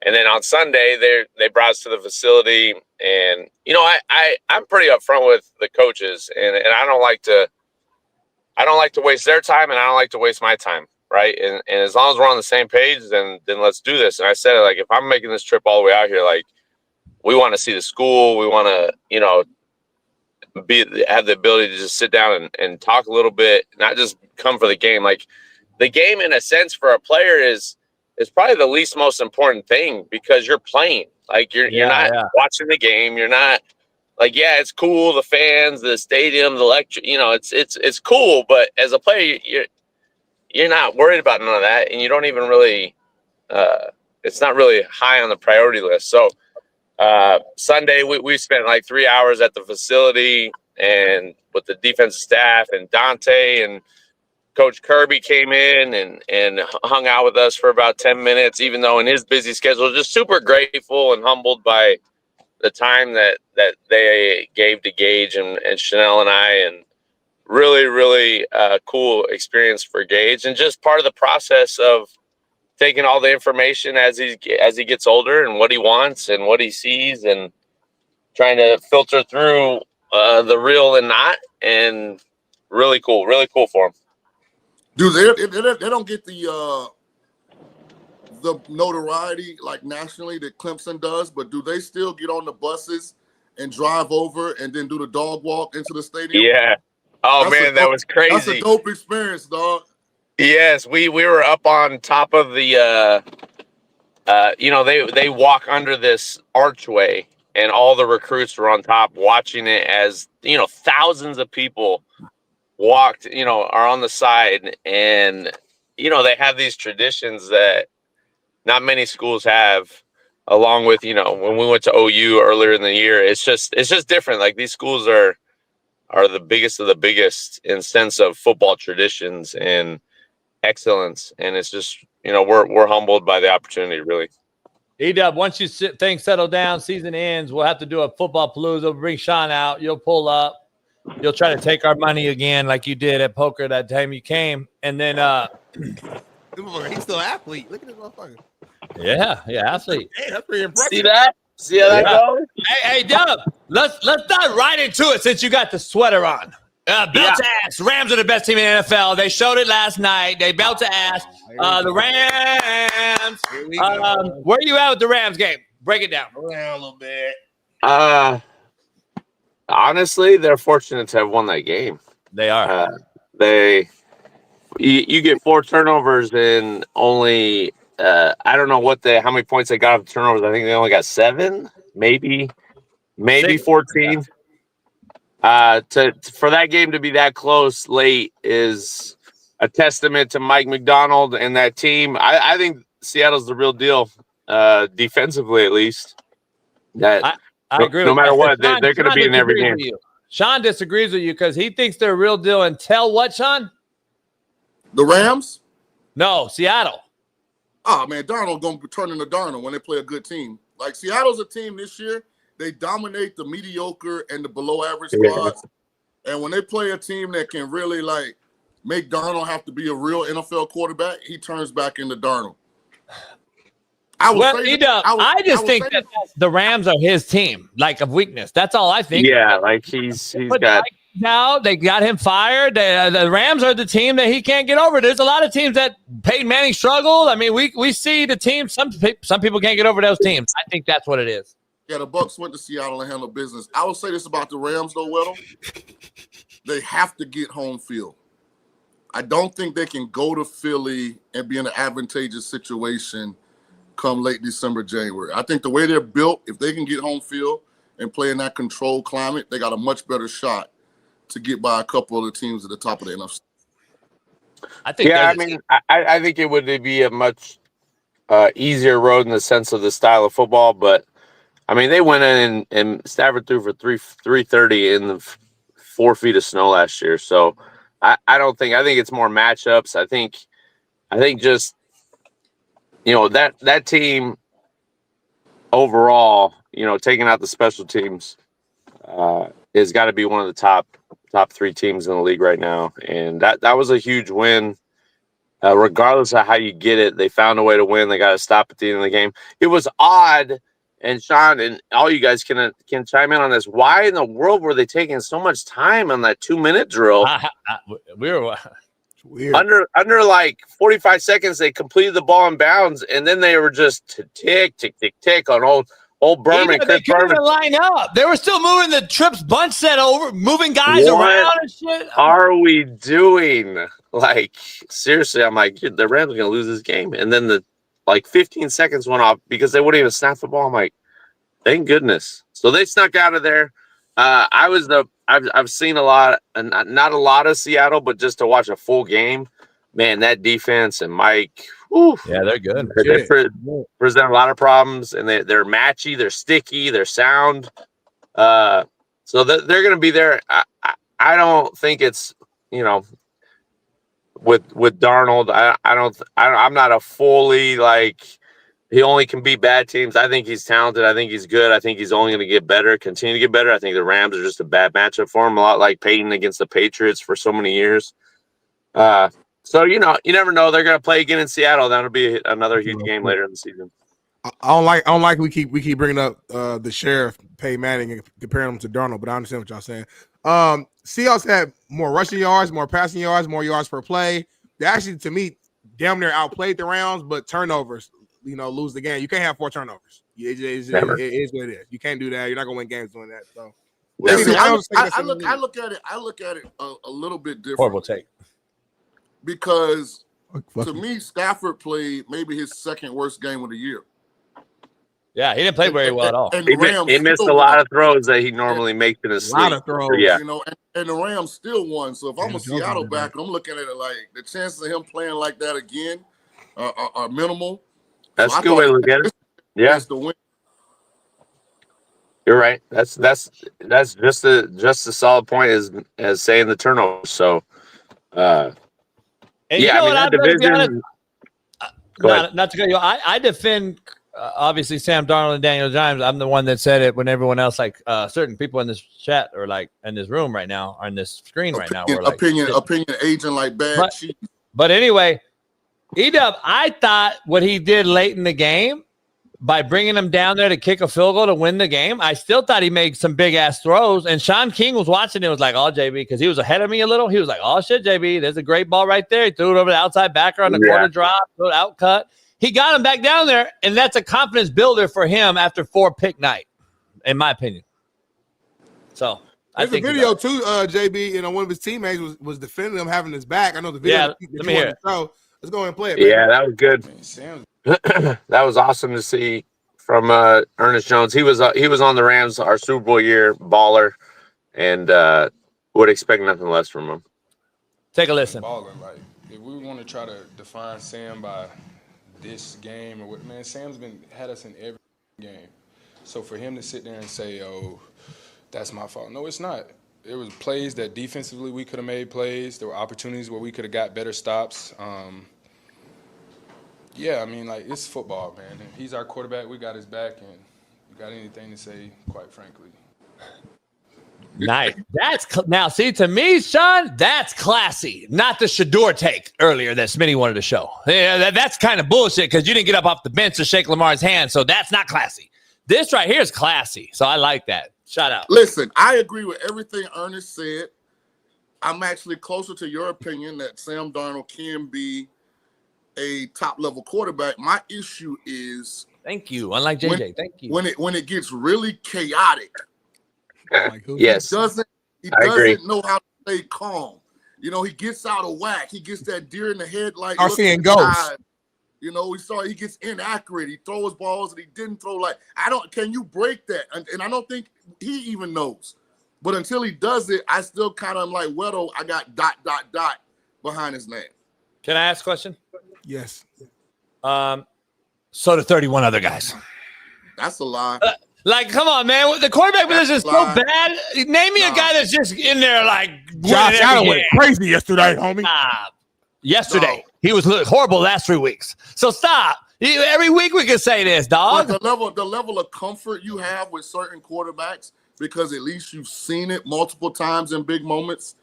And then on Sunday, they brought us to the facility, and I'm pretty upfront with the coaches, and I don't like to waste their time, and I don't like to waste my time, right? And as long as we're on the same page, then let's do this. And I said, like, if I'm making this trip all the way out here, like, we want to see the school, we want to, have the ability to just sit down and talk a little bit, not just come for the game. Like, the game, in a sense, for a player is probably the least most important thing, because you're playing. Like, you're not watching the game. You're not like, yeah, it's cool, the fans, the stadium, the lecture, it's cool. But as a player, you're not worried about none of that, and you don't even really. It's not really high on the priority list. So Sunday we spent like 3 hours at the facility and with the defensive staff, and Dante and Coach Kirby came in and hung out with us for about 10 minutes, even though in his busy schedule, just super grateful and humbled by the time that they gave to Gage and Chanel and I, and really, really cool experience for Gage, and just part of the process of taking all the information as he gets older and what he wants and what he sees, and trying to filter through the real and not, and really cool for him. Dude, they don't get the notoriety like nationally that Clemson does, but do they still get on the buses and drive over and then do the dog walk into the stadium? Yeah. Oh, man, that was crazy. That's a dope experience, dog. Yes, we were up on top of the they walk under this archway, and all the recruits were on top watching it as, thousands of people are on the side, and they have these traditions that not many schools have. Along with when we went to OU earlier in the year, it's just different. Like, these schools are the biggest of the biggest in sense of football traditions and excellence, and it's just we're humbled by the opportunity, really. E-Dub, once things settle down, season ends, we'll have to do a football palooza. We'll bring Shaun out. You'll pull up. You'll try to take our money again like you did at poker that time you came. And then he's still an athlete. Look at this motherfucker. Yeah, athlete. Hey, that's pretty impressive. See that? See how that goes? Hey, Dub, let's dive right into it since you got the sweater on. Belt to ass. Rams are the best team in the NFL. They showed it last night. They belt to ass. The Rams. Where are you at with the Rams game? Break it down. Around a little bit. Honestly, they're fortunate to have won that game. They are. You get 4 turnovers and only I don't know how many points they got off the turnovers. I think they only got 7, maybe 14. For that game to be that close late is a testament to Mike McDonald and that team. I think Seattle's the real deal, defensively at least. I agree. No matter what, they're going to be in every game. Shaun disagrees with you because he thinks they're a real deal until what, Shaun? The Rams? No, Seattle. Oh, man, Darnold going to turn into Darnold when they play a good team. Like, Seattle's a team this year, they dominate the mediocre and the below-average squads. And when they play a team that can really, like, make Darnold have to be a real NFL quarterback, he turns back into Darnold. I just think that the Rams are his team, like, of weakness. That's all I think. Yeah, like he's got. Now they got him fired. The Rams are the team that he can't get over. There's a lot of teams that Peyton Manning struggled. I mean, we see the team. Some people can't get over those teams. I think that's what it is. Yeah, the Bucs went to Seattle and handled business. I will say this about the Rams, though, Weddle. They have to get home field. I don't think they can go to Philly and be in an advantageous situation come late December, January. I think the way they're built, if they can get home field and play in that controlled climate, they got a much better shot to get by a couple of the teams at the top of the NFC. I think it would be a much easier road in the sense of the style of football, but I mean, they went in and Stafford threw for 330 in the 4 feet of snow last year. So I think it's more matchups. I think just, that team overall, taking out the special teams, has got to be one of the top 3 teams in the league right now. And that was a huge win. Regardless of how you get it, they found a way to win. They got to stop at the end of the game. It was odd, and Shaun and all you guys can chime in on this. Why in the world were they taking so much time on that 2-minute drill? We were weird. Under like 45 seconds, they completed the ball in bounds, and then they were just tick on old Berman. They couldn't even line up. They were still moving the trips bunch set over, moving guys around and shit. What are we doing? Like, seriously, I'm like, the Rams are going to lose this game. And then the 15 seconds went off because they wouldn't even snap the ball. I'm like, thank goodness. So they snuck out of there. I've seen a lot, and not a lot of Seattle, but just to watch a full game, man, that defense and Mike, whew, yeah, they're good. They present a lot of problems, and they're matchy, they're sticky, they're sound. So they're going to be there. I don't think it's, with Darnold, I'm not a fully he only can beat bad teams. I think he's talented. I think he's good. I think he's only going to get better, continue to get better. I think the Rams are just a bad matchup for him, a lot like Peyton against the Patriots for so many years. So, you never know. They're going to play again in Seattle. That'll be another huge game later in the season. I don't like we keep bringing up the sheriff Peyton Manning and comparing him to Darnold, but I understand what y'all saying. Seahawks had more rushing yards, more passing yards, more yards per play. They actually, to me, damn near outplayed the Rams, but turnovers, lose the game. You can't have 4 turnovers. It is what it is. You can't do that. You're not gonna win games doing that. So I look at it a little bit different. Horrible take. Because to me, Stafford played maybe his second worst game of the year. Yeah, he didn't play very well at all. And He, the Rams he missed a still lot won. of throws that he normally makes in his A lot sleep. of throws. Yeah. You know, and the Rams still won. So if I'm Yeah, a Seattle back, I'm looking at it like the chances of him playing like that again are minimal. That's So a good way to look at it. Yeah, That's the win. you're right. That's just a solid point as saying the turnover. So, And yeah, you know I mean what? that I'm gonna be honest. division. Go ahead. Not to cut you. I defend obviously Sam Darnold and Daniel Jones. I'm the one that said it when everyone else, like certain people in this chat or like in this room right now or in this screen right now, were like opinion agent like bad cheese. But anyway, Edub, I thought what he did late in the game by bringing him down there to kick a field goal to win the game, I still thought he made some big ass throws. And Sean King was watching it, was like, "Oh, JB," because he was ahead of me a little. He was like, "Oh shit, JB, there's a great ball right there." He threw it over the outside backer on the quarter drop, threw it out cut. He got him back down there, and that's a confidence builder for him after 4-pick night, in my opinion. So there's a video too, JB, and one of his teammates was defending him, having his back. I know the video. Yeah, let me hear it. So let's go ahead and play it. Man. Yeah, that was good. That was awesome to see from Ernest Jones. He was on the Rams our Super Bowl year, baller, and would expect nothing less from him. Take a listen. Balling, like if we want to try to define Sam by this game or what, man, Sam's had us in every game. So for him to sit there and say, "Oh, that's my fault," no, it's not. There was plays that defensively we could have made plays. There were opportunities where we could have got better stops. Yeah, I mean, like, it's football, man. If he's our quarterback, we got his back, and you got anything to say, quite frankly. Nice. Now, see, to me, Sean, that's classy. Not the Shedeur take earlier that Smitty wanted to show. Yeah, that's kind of bullshit because you didn't get up off the bench to shake Lamar's hand, so that's not classy. This right here is classy, so I like that. Shout out. Listen, I agree with everything Ernest said. I'm actually closer to your opinion that Sam Darnold can be a top-level quarterback. My issue is, thank you. Unlike JJ, thank you. When it gets really chaotic, yes, he doesn't know how to stay calm. You know, he gets out of whack. He gets that deer in the headlight. Are seeing ghosts. You know, he gets inaccurate. He throws balls that he didn't throw. Like, can you break that? And I don't think he even knows. But until he does it, I still kind of like, Weddle, I got ... behind his name. Can I ask a question? Yes. So do 31 other guys. That's a lie. Like, come on, man. The quarterback position is so bad. Name me a guy that's just in there like Josh Allen went crazy yesterday, homie. Yesterday. He was horrible last 3 weeks. So stop. Every week we can say this, dog. But the level of comfort you have with certain quarterbacks, because at least you've seen it multiple times in big moments.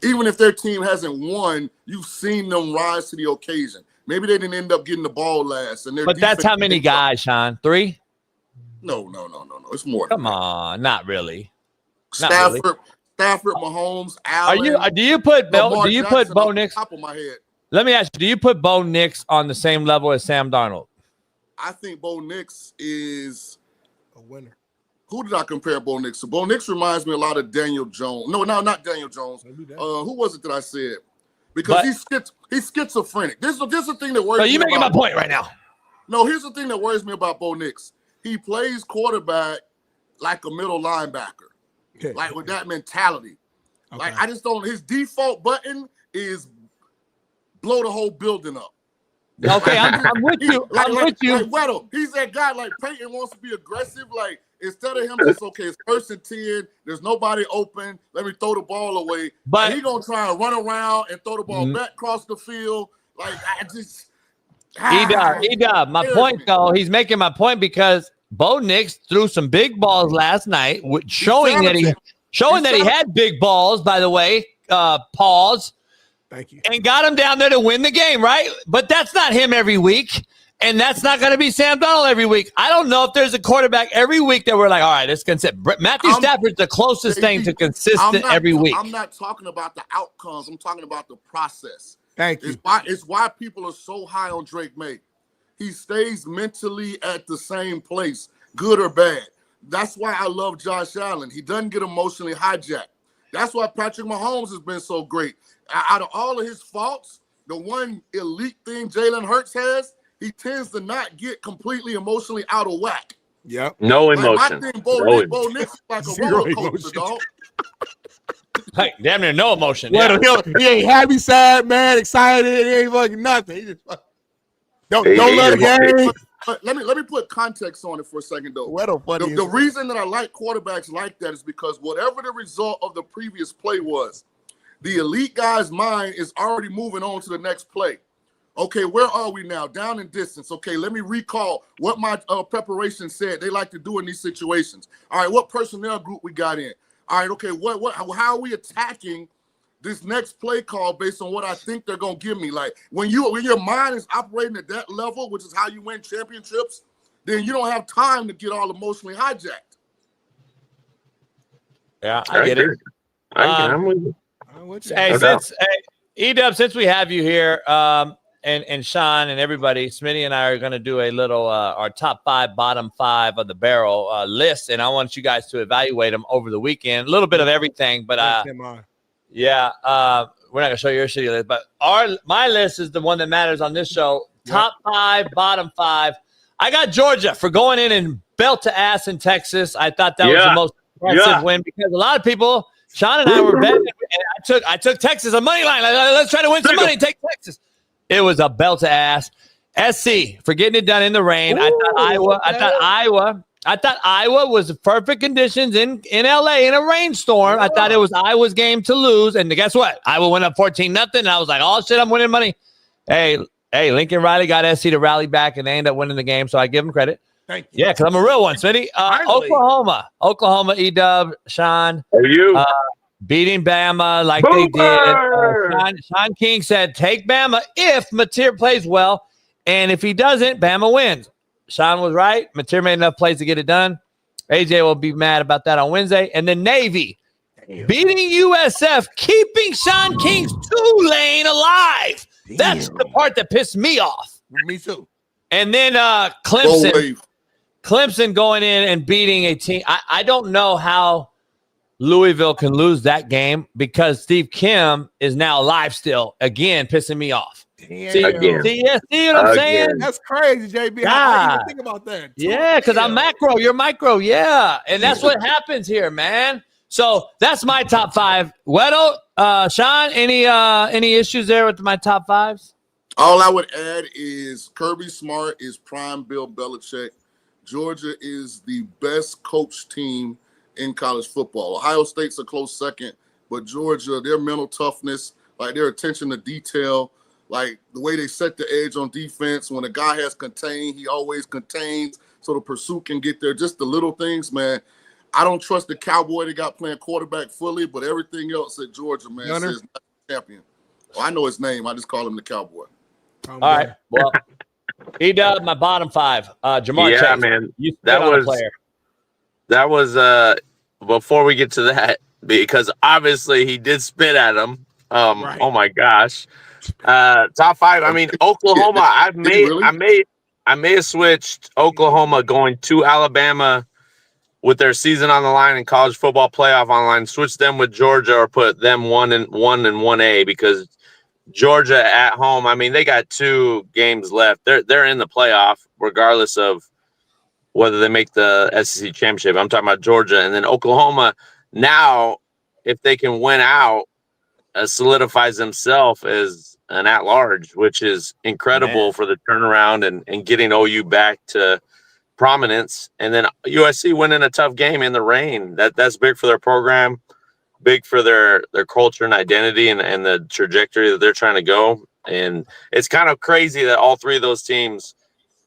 Even if their team hasn't won, you've seen them rise to the occasion. Maybe they didn't end up getting the ball last. But that's how many guys, Sean? 3? No. It's more. Come on, not really. Stafford, Mahomes, Allen. Do you put Bo Nix? Top of my head. Let me ask you, do you put Bo Nix on the same level as Sam Darnold? I think Bo Nix is a winner. Who did I compare Bo Nix to? Bo Nix reminds me a lot of Daniel Jones. No, not Daniel Jones. Who was it that I said? Because he's schizophrenic. This is the thing that worries me. You're making my point right now. No, here's the thing that worries me about Bo Nix. He plays quarterback like a middle linebacker, like with that mentality. Okay. Like, I just don't. His default button is blow the whole building up. Okay, I'm with you. I'm with you. Like Weddle, he's that guy. Like, Peyton wants to be aggressive. Like, instead of him just, okay, it's 1st and 10. There's nobody open. Let me throw the ball away. But he's going to try and run around and throw the ball back across the field. Like, I just... E-Dub, my point, though, he's making my point because Bo Nix threw some big balls last night, showing that he had big balls, by the way, pause. Thank you. And got him down there to win the game, right? But that's not him every week. And that's not going to be Sam Darnold every week. I don't know if there's a quarterback every week that we're like, all right, it's consistent. Matthew Stafford's the closest thing to consistent every week. I'm not talking about the outcomes. I'm talking about the process. Thank you. It's why people are so high on Drake May. He stays mentally at the same place, good or bad. That's why I love Josh Allen. He doesn't get emotionally hijacked. That's why Patrick Mahomes has been so great. Out of all of his faults, the one elite thing Jalen Hurts has, he tends to not get completely emotionally out of whack. Yep. No Like emotion. my thing, No Bo Nix is like a Zero roller coaster, emotion. dog. Like, damn near no emotion. Well, he ain't happy, sad, mad, excited. He ain't fucking nothing. He just don't let it game. But let me put context on it for a second, though. The reason that I like quarterbacks like that is because whatever the result of the previous play was, the elite guy's mind is already moving on to the next play. Okay, where are we now? Down in distance. Okay, let me recall what my preparation said they like to do in these situations. All right, what personnel group we got in? All right, okay, how are we attacking this next play call based on what I think they're gonna give me? Like when your mind is operating at that level, which is how you win championships, then you don't have time to get all emotionally hijacked. Yeah, I get it. I'm with you. Hey, E-Dub, since we have you here, and Shaun and everybody, Smitty and I are going to do a little our top 5, bottom 5 of the barrel list, and I want you guys to evaluate them over the weekend. A little bit of everything, but yeah, we're not going to show your shitty list, but my list is the one that matters on this show. Top 5, bottom 5. I got Georgia for going in and belt to ass in Texas. I thought that was the most impressive win because a lot of people. Shaun and I were betting, and I took Texas a money line. Let's try to win some money. Take Texas. It was a belt to ass. SC for getting it done in the rain. I thought Iowa was perfect conditions in LA in a rainstorm. I thought it was Iowa's game to lose, and guess what? Iowa went up 14-0. And I was like, oh shit, I'm winning money. Hey, Lincoln Riley got SC to rally back, and they ended up winning the game. So I give him credit. Thank you. Yeah, because I'm a real one, Smitty. Oklahoma, E-Dub, Shaun. Are you beating Bama like they did? Shaun King said, take Bama if Mateer plays well, and if he doesn't, Bama wins. Shaun was right. Mateer made enough plays to get it done. AJ will be mad about that on Wednesday. And then Navy beating USF, keeping Shaun King's Tulane alive. Damn. That's the part that pissed me off. Me too. And then Clemson going in and beating a team. I don't know how Louisville can lose that game because Steve Kim is now alive still. Again, pissing me off. See what I'm saying? That's crazy, JB. How you think about that? Yeah, because I'm macro. You're micro. Yeah. And that's what happens here, man. So that's my top 5. Weddle, Shaun, any issues there with my top 5s? All I would add is Kirby Smart is prime Bill Belichick. Georgia is the best coach team in college football. Ohio State's a close second, but Georgia, their mental toughness, like their attention to detail, like the way they set the edge on defense. When a guy has contained, he always contains so the pursuit can get there. Just the little things, man. I don't trust the cowboy they got playing quarterback fully, but everything else at Georgia, man, says champion. Well, I know his name. I just call him the cowboy. All right. Well, E-Dub, my bottom 5. Jamar Chase. Yeah, man. That was before we get to that, because obviously he did spit at him. Right. Oh my gosh. Top 5. I mean, Oklahoma. I may have switched Oklahoma going to Alabama with their season on the line and college football playoff on the line. Switch them with Georgia or put them 1 and 1A because Georgia at home. I mean, they got 2 games left. They're in the playoff regardless of whether they make the SEC championship. I'm talking about Georgia. And then Oklahoma now, if they can win out, solidifies themselves as an at-large, which is incredible for the turnaround and getting OU back to prominence. And then USC winning a tough game in the rain. That's big for their program, big for their culture and identity and the trajectory that they're trying to go. And it's kind of crazy that all 3 of those teams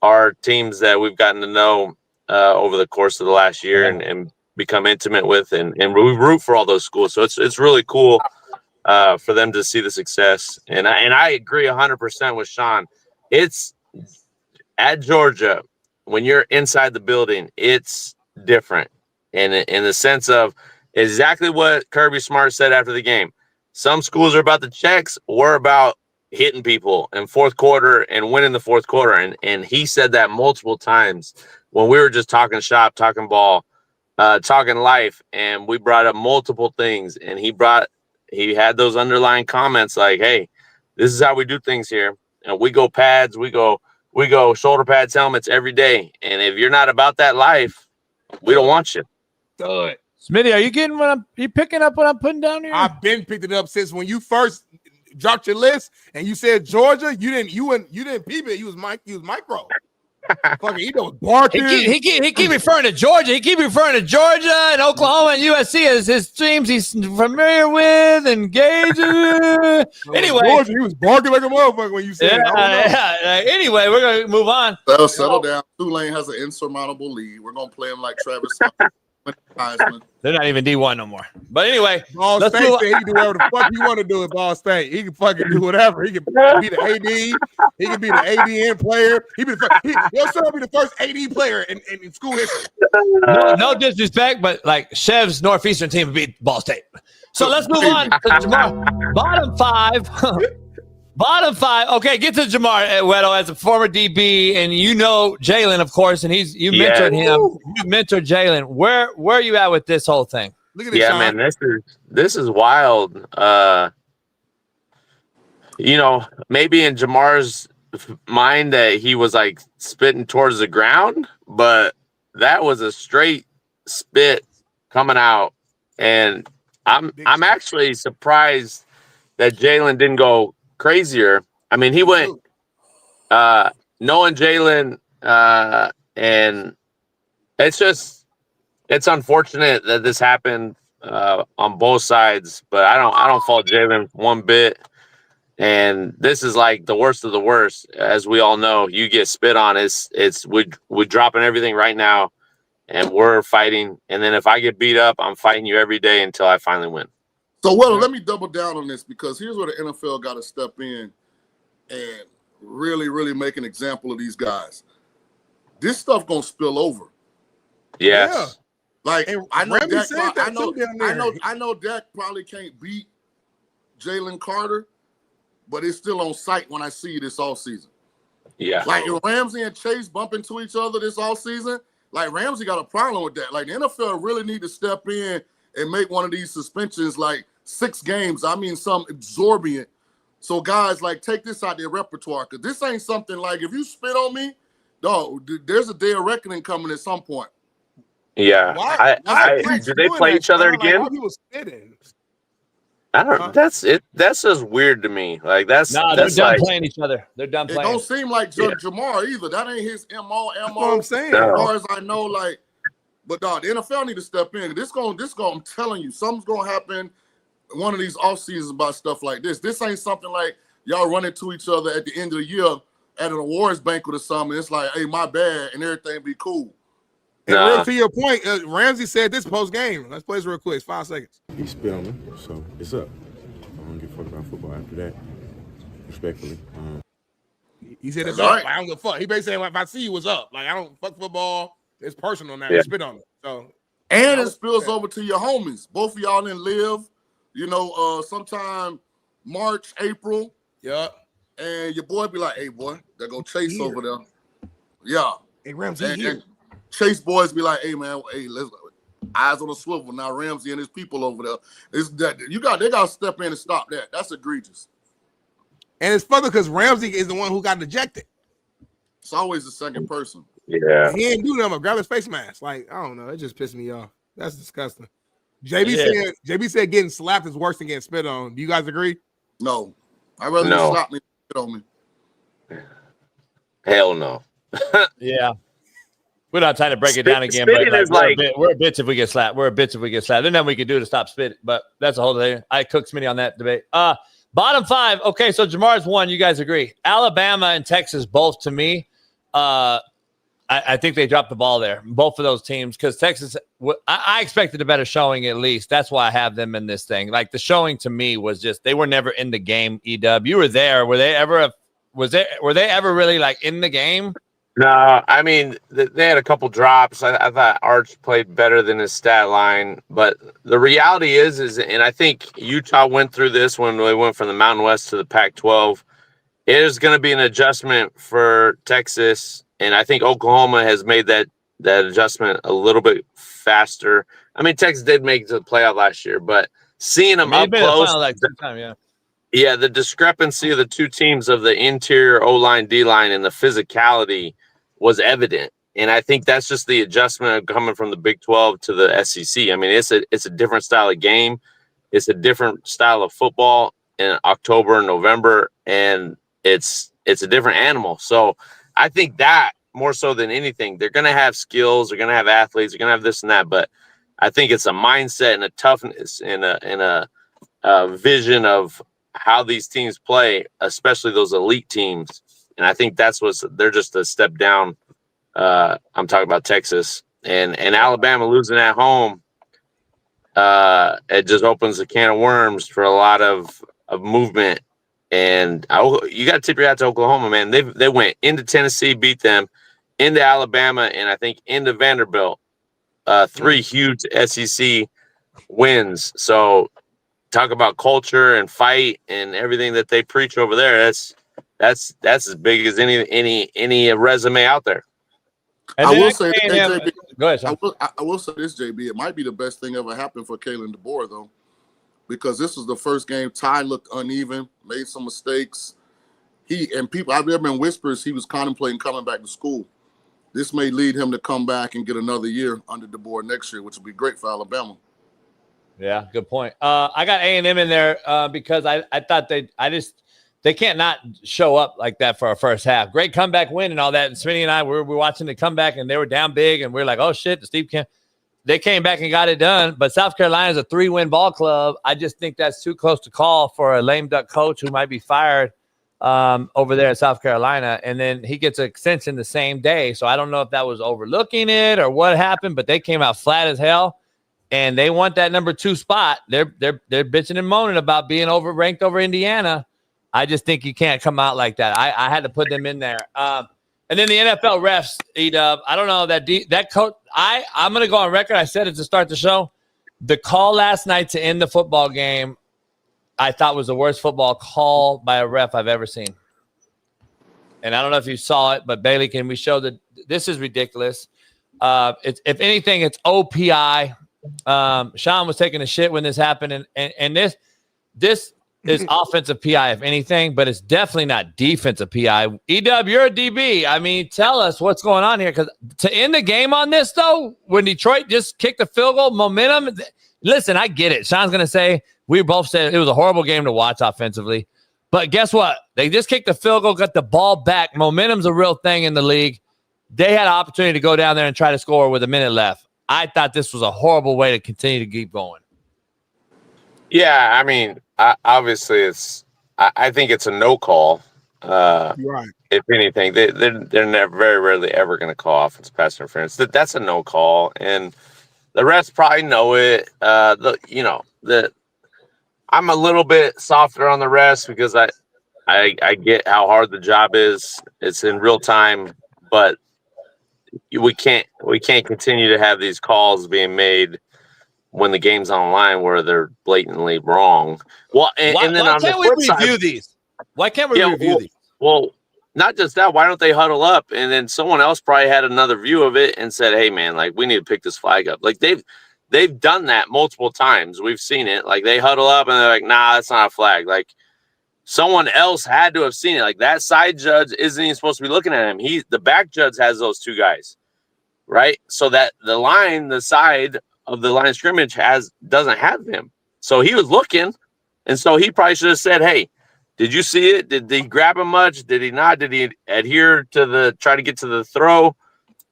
are teams that we've gotten to know over the course of the last year and become intimate with, and we root for all those schools. So it's really cool for them to see the success. And I agree 100% with Shaun. It's at Georgia, when you're inside the building, it's different. And in the sense of exactly what Kirby Smart said after the game. Some schools are about the checks. We're about hitting people in fourth quarter and winning the fourth quarter. And he said that multiple times when we were just talking shop, talking ball, talking life. And we brought up multiple things. And he had those underlying comments like, hey, this is how we do things here. And we go pads, we go we go shoulder pads, helmets every day. And if you're not about that life, we don't want you. Good. Smitty, are you getting you picking up what I'm putting down here? I've been picking it up since when you first dropped your list and you said Georgia. You didn't peep it. You was micro. Fucking, he was barking. He keep referring to Georgia. He keep referring to Georgia and Oklahoma and USC as his teams he's familiar with, engaged. Anyway, Georgia, he was barking like a motherfucker when you said. Anyway, we're gonna move on. So settle down. Tulane has an insurmountable lead. We're gonna play him like Travis Heisman. They're not even D1 no more. But anyway, Ball State said he can do whatever the fuck he want to do at Ball State. He can fucking do whatever. He can be the AD. He can be the ADN player. He'll still be the first AD player in school history. No disrespect, but like Chev's Northeastern team would beat Ball State. So let's move on to Jamar. Bottom five. Bottom five. Okay, get to Jamar Weddle as a former DB, and you know Jalen, of course, and you mentored him. You mentored Jalen. Where are you at with this whole thing? Look at this, Shaun. Man, this is wild. Maybe in Jamar's mind that he was like spitting towards the ground, but that was a straight spit coming out, and I'm actually surprised that Jalen didn't go crazier. I mean, he went knowing Jalen, and it's unfortunate that this happened on both sides, but I don't fault Jalen one bit. And this is like the worst of the worst, as we all know. You get spit on, we're dropping everything right now, and we're fighting. And then if I get beat up, I'm fighting you every day until I finally win. So, let me double down on this, because here's where the NFL got to step in and really, really make an example of these guys. This stuff gonna spill over. Yes. Yeah. Like, I know Dak probably can't beat Jalen Carter, but it's still on sight when I see you this offseason. Yeah. Like, if Ramsey and Chase bump into each other this offseason, like, Ramsey got a problem with that. Like, the NFL really need to step in and make one of these suspensions like 6 games. I mean, some exorbitant. So guys, like, take this out their repertoire, because this ain't something like, if you spit on me, dog, there's a day of reckoning coming at some point. Yeah. Do they play each other again? Like, he was spitting. I don't. That's it. That's just weird to me. Like, they're done playing each other. They're done playing. It don't seem like Jamar either. That ain't his MO. That's what I'm saying. As far as I know, like. But dog, the NFL need to step in. This going. I'm telling you, something's gonna happen. One of these off seasons about stuff like this. This ain't something like y'all run into each other at the end of the year at an awards banquet or something. It's like, hey, my bad, and everything be cool. And to your point, Ramsey said this post game. Let's play this real quick. It's 5 seconds. He spit on me, so it's up. I don't give a fuck about football after that. Respectfully. He said it's up. I don't give a fuck. He basically saying, if I see you, what's up? Like, I don't fuck football. It's personal now. Yeah. Spit on it. So, and it spills over to your homies. Both of y'all didn't live, sometime March, April. Yeah. And your boy be like, hey, boy, there go Chase over there. Yeah. Hey, Ramsey here. And Chase boys be like, hey, man, let's eyes on the swivel. Now Ramsey and his people over there. They got to step in and stop that. That's egregious. And it's funny because Ramsey is the one who got ejected. It's always the second person. Yeah. He ain't do nothing. Grab his face mask. Like, I don't know. It just pissed me off. That's disgusting. JB said getting slapped is worse than getting spit on. Do you guys agree? No. I'd rather you slap me than spit on me. Hell no. Yeah. We're not trying to break it down again, but we're a bitch if we get slapped. We're a bitch if we get slapped. There's nothing we can do to stop spit, but that's a whole thing. I cooked Smitty on that debate. Bottom 5. Okay, so Jamar's 1. You guys agree. Alabama and Texas both, to me, I think they dropped the ball there. Both of those teams, because Texas, I expected a better showing at least. That's why I have them in this thing. Like, the showing to me was just, they were never in the game, EW. You were there. Were they ever really like in the game? No, I mean, they had a couple drops. I thought Arch played better than his stat line. But the reality is, and I think Utah went through this when they went from the Mountain West to the Pac-12. It is going to be an adjustment for Texas. And I think Oklahoma has made that adjustment a little bit faster. I mean, Texas did make the playoff last year, but seeing them up close. Yeah, the discrepancy of the two teams of the interior O-line, D-line, and the physicality was evident. And I think that's just the adjustment coming from the Big 12 to the SEC. I mean, it's a different style of game. It's a different style of football in October and November, and it's a different animal. So I think that more so than anything, they're going to have skills, they're going to have athletes, they're going to have this and that, but I think it's a mindset and a toughness and a vision of how these teams play, especially those elite teams. And I think they're just a step down. I'm talking about Texas and Alabama losing at home. It just opens a can of worms for a lot of movement. And you got to tip your hat to Oklahoma, man. They went into Tennessee, beat them, into Alabama, and I think into Vanderbilt. 3 huge SEC wins. So talk about culture and fight and everything that they preach over there. That's as big as any resume out there. I will say, JB, go ahead, Shaun. I will say this, JB. It might be the best thing ever happened for Kalen DeBoer, though, because this was the first game. Ty looked uneven, made some mistakes. I've been whispers he was contemplating coming back to school. This may lead him to come back and get another year under DeBoer next year, which would be great for Alabama. Yeah, good point. I got A&M in there because I thought they can't not show up like that for our first half. Great comeback win and all that. And Smitty and I were watching the comeback, and they were down big, and we are like, oh, shit, they came back and got it done. But South Carolina is a 3-win ball club. I just think that's too close to call for a lame duck coach who might be fired over there in South Carolina. And then he gets an extension the same day. So I don't know if that was overlooking it or what happened, but they came out flat as hell. And they want that number 2 spot. They're bitching and moaning about being ranked over Indiana. I just think you can't come out like that. I had to put them in there. And then the NFL refs, E-Dub, I don't know that coach. I'm going to go on record. I said it to start the show. The call last night to end the football game, I thought was the worst football call by a ref I've ever seen. And I don't know if you saw it, but Bailey, can we show that this is ridiculous? If anything, it's OPI. Shaun was taking a shit when this happened, and this is offensive PI, if anything, but it's definitely not defensive PI. E-Dub, you're a DB. I mean, tell us what's going on here, because to end the game on this, though, when Detroit just kicked the field goal, momentum, listen, I get it. Shaun's going to say, we both said it was a horrible game to watch offensively, but guess what? They just kicked the field goal, got the ball back. Momentum's a real thing in the league. They had an opportunity to go down there and try to score with a minute left. I thought this was a horrible way to continue to keep going. Yeah, I mean, obviously, I think it's a no call. Right. If anything, they're never, very rarely ever going to call offensive pass interference. That's a no call, and the refs probably know it. I'm a little bit softer on the refs because I get how hard the job is. It's in real time, but we can't continue to have these calls being made when the game's online where they're blatantly wrong. Well, and then on the flip side, these? Why can't we review these? Well, not just that. Why don't they huddle up? And then someone else probably had another view of it and said, "Hey, man, like we need to pick this flag up." Like they've done that multiple times. We've seen it. Like they huddle up and they're like, "Nah, that's not a flag." Like someone else had to have seen it. Like that side judge isn't even supposed to be looking at him. The back judge has those 2 guys, right? So that the side of the line of scrimmage doesn't have him. So he was looking, and so he probably should have said, "Hey, did you see it? Did he grab him much? Did he not? Did he adhere to try to get to the throw?"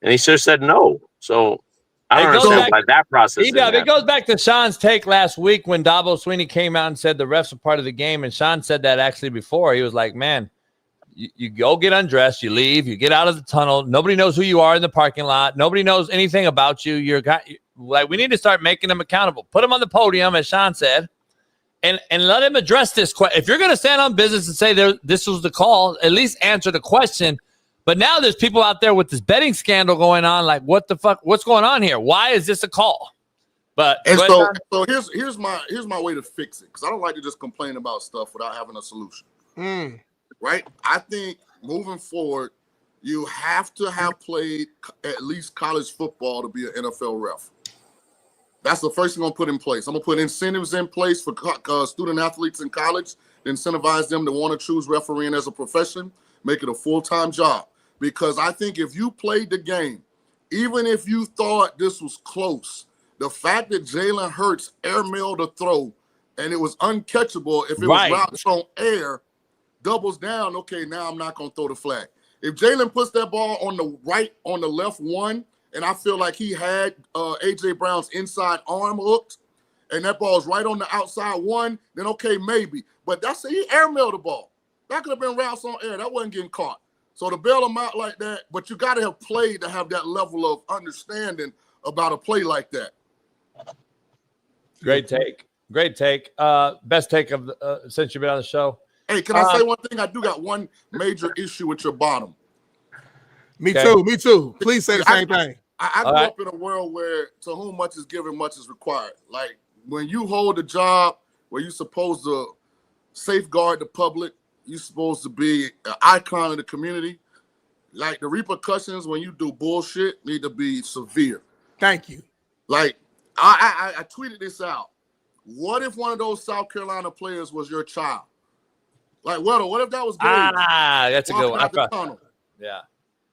And he should have said no. So I don't understand why that process. It goes back to Shaun's take last week when Dabo Swinney came out and said the refs are part of the game, and Shaun said that actually before. He was like, "Man, you go get undressed, you leave, you get out of the tunnel. Nobody knows who you are in the parking lot. Nobody knows anything about you. Like we need to start making them accountable. Put them on the podium, as Shaun said, and let him address this question. If you're going to stand on business and say this was the call, at least answer the question." But now there's people out there with this betting scandal going on. Like, what the fuck? What's going on here? Why is this a call? But so here's my way to fix it, because I don't like to just complain about stuff without having a solution. Right? I think moving forward, you have to have played at least college football to be an NFL ref. That's the first thing I'm gonna put in place. I'm gonna put incentives in place for student athletes in college to incentivize them to want to choose refereeing as a profession, make it a full-time job. Because I think if you played the game, even if you thought this was close, the fact that Jalen Hurts airmailed a throw and it was uncatchable, if it was routes on air, doubles down, okay, now I'm not gonna throw the flag. If Jalen puts that ball on the left one, and I feel like he had A.J. Brown's inside arm hooked, and that ball's right on the outside one, then okay, maybe. But he airmailed the ball. That could have been routes on air. That wasn't getting caught. So to bail him out like that, but you got to have played to have that level of understanding about a play like that. Great take. Great take. Best take of since you've been on the show. Hey, can I say one thing? I do got one major issue with your bottom. Me too. Please say the same thing. I grew up in a world where to whom much is given, much is required. Like when you hold a job where you're supposed to safeguard the public, you're supposed to be an icon of the community. Like the repercussions when you do bullshit need to be severe. Thank you. Like I tweeted this out. What if one of those South Carolina players was your child? Like, what if that was Gabe? That's a good one. Yeah.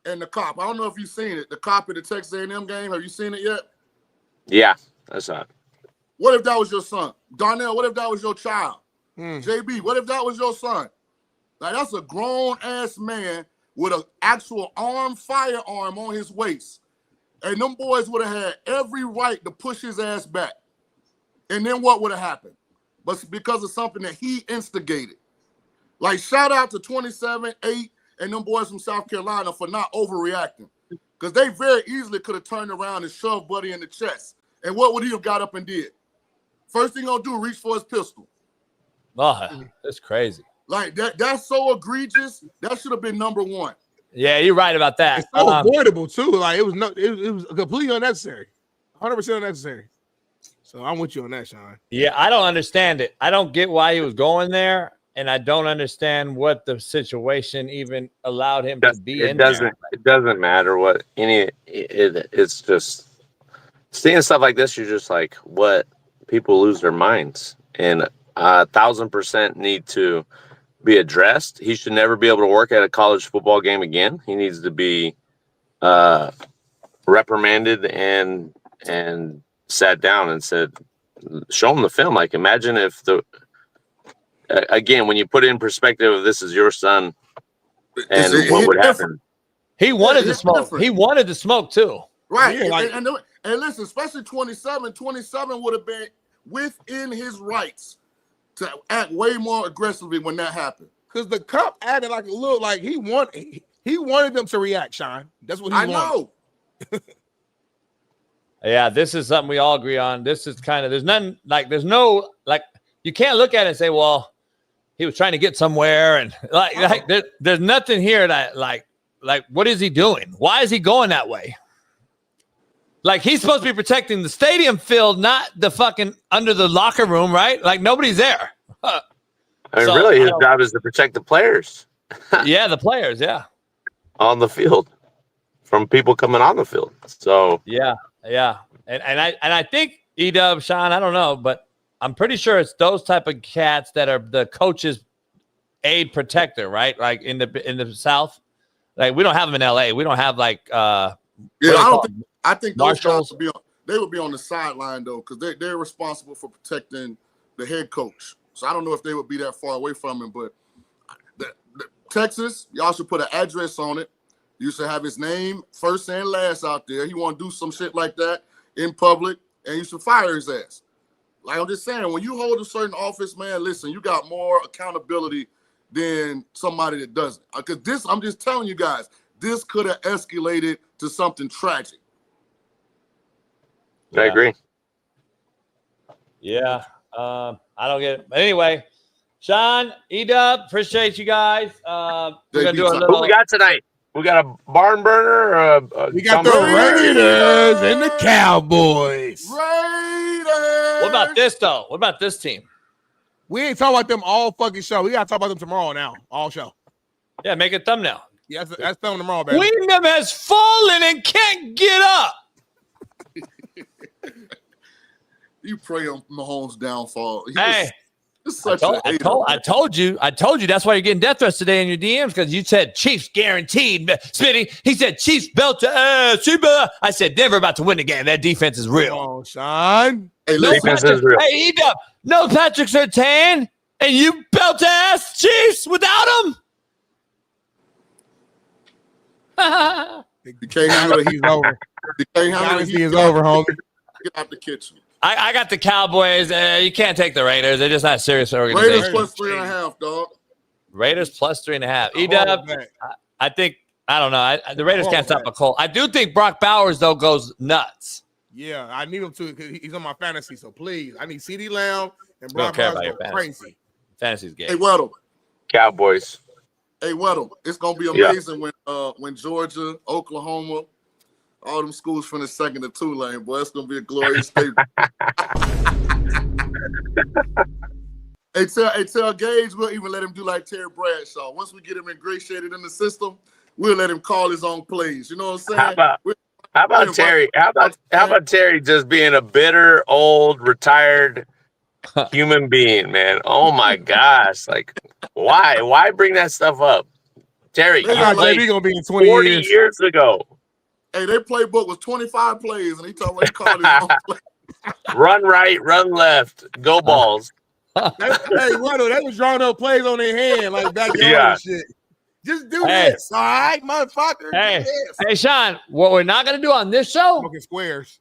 And the cop, I don't know if you've seen it. The cop at the Texas A&M game, have you seen it yet? Yeah, that's not. What if that was your son? Darnell, what if that was your child? JB, what if that was your son? Like, that's a grown-ass man with an actual firearm on his waist. And them boys would have had every right to push his ass back. And then what would have happened? But because of something that he instigated. Like, shout out to 27-8 and them boys from South Carolina for not overreacting. Because they very easily could have turned around and shoved Buddy in the chest. And what would he have got up and did? First thing he's going to do, reach for his pistol. Oh, that's crazy. Like, that's so egregious. That should have been number one. Yeah, you're right about that. It's so avoidable, too. Like, it was completely unnecessary. 100% unnecessary. So I'm with you on that, Shaun. Yeah, I don't understand it. I don't get why he was going there. And I don't understand what the situation even allowed him to be in there. It doesn't matter what it's just seeing stuff like this. You're just like, what? People lose their minds, and 1,000% need to be addressed. He should never be able to work at a college football game again. He needs to be reprimanded and sat down and said, show him the film. Like, imagine if again, when you put it in perspective of this is your son and what would happen. He wanted to smoke. He wanted to smoke too. Right. Yeah, and listen, especially 27 would have been within his rights to act way more aggressively when that happened. Because the cop acted like a little like he wanted them to react, Shaun. That's what he wanted. I know. Yeah, this is something we all agree on. This is kind of there's no you can't look at it and say, well, he was trying to get somewhere, and there's nothing here that like what is he doing? Why is he going that way? Like, he's supposed to be protecting the stadium field, not the fucking under the locker room, right? Like, nobody's there. I mean, really, his job is to protect the players. Yeah, the players, yeah. On the field from people coming on the field. So yeah. And I think E-Dub, Shaun, I don't know, but I'm pretty sure it's those type of cats that are the coach's aid protector, right? Like in the South. Like, we don't have them in LA. We don't have I think those guys would be on the sideline though, because they're responsible for protecting the head coach. So I don't know if they would be that far away from him, but Texas, y'all should put an address on it. You should have his name first and last out there. He want to do some shit like that in public, and you should fire his ass. Like, I'm just saying, when you hold a certain office, man, listen, you got more accountability than somebody that doesn't. Because I'm just telling you guys, this could have escalated to something tragic. I agree. Yeah. I don't get it. But anyway, Shaun, E-Dub, appreciate you guys. We're going to do a little. What we got tonight? We got a barn burner. We got the Raiders and the Cowboys. Raiders. What about this, though? What about this team? We ain't talking about them all fucking show. We got to talk about them tomorrow now. All show. Yeah, make a thumbnail. Yeah, that's thumbnail tomorrow, baby. Wyndham has fallen and can't get up. You pray on Mahomes' downfall. Hey, such I told you. That's why you're getting death threats today in your DMs because you said Chiefs guaranteed. Smitty, he said Chiefs belt to ass. I said Denver about to win the game. That defense is real. Come on, Sean. Hey, no Patrick, hey, E-Dub, no Patrick Surtain, and you belt to ass Chiefs without him. You can't handle it. He's over. You can't handle it. He's over, homie. Get out the kitchen. I got the Cowboys. You can't take the Raiders. They're just not serious organization. Raiders plus 3.5, dog. Raiders plus 3.5. E-Dub, I think, I don't know. The Raiders can't stop a Colt. I do think Brock Bowers, though, goes nuts. Yeah, I need him to because he's on my fantasy. So please, I need CeeDee Lamb and Brock Bowers go crazy. Fantasy's game. Hey, Weddle. Cowboys. Hey, Weddle. It's gonna be amazing when Georgia, Oklahoma, all them schools from the second to Tulane, boy. It's gonna be a glorious day. Tell Gage we'll even let him do like Terry Bradshaw. Once we get him ingratiated in the system, we'll let him call his own plays. You know what I'm saying? How about Terry? How about Terry just being a bitter, old, retired human being, man? Oh my gosh! Like, why bring that stuff up, Terry? You played gonna be in 20 40 years ago. Hey, their playbook was 25 plays, and he told me he called his own play. Run right, run left, go balls. Hey, Weddle, they was drawing up plays on their hand like backyard and shit. Just do this, all right, motherfucker. Hey, Sean, what we're not going to do on this show, squares.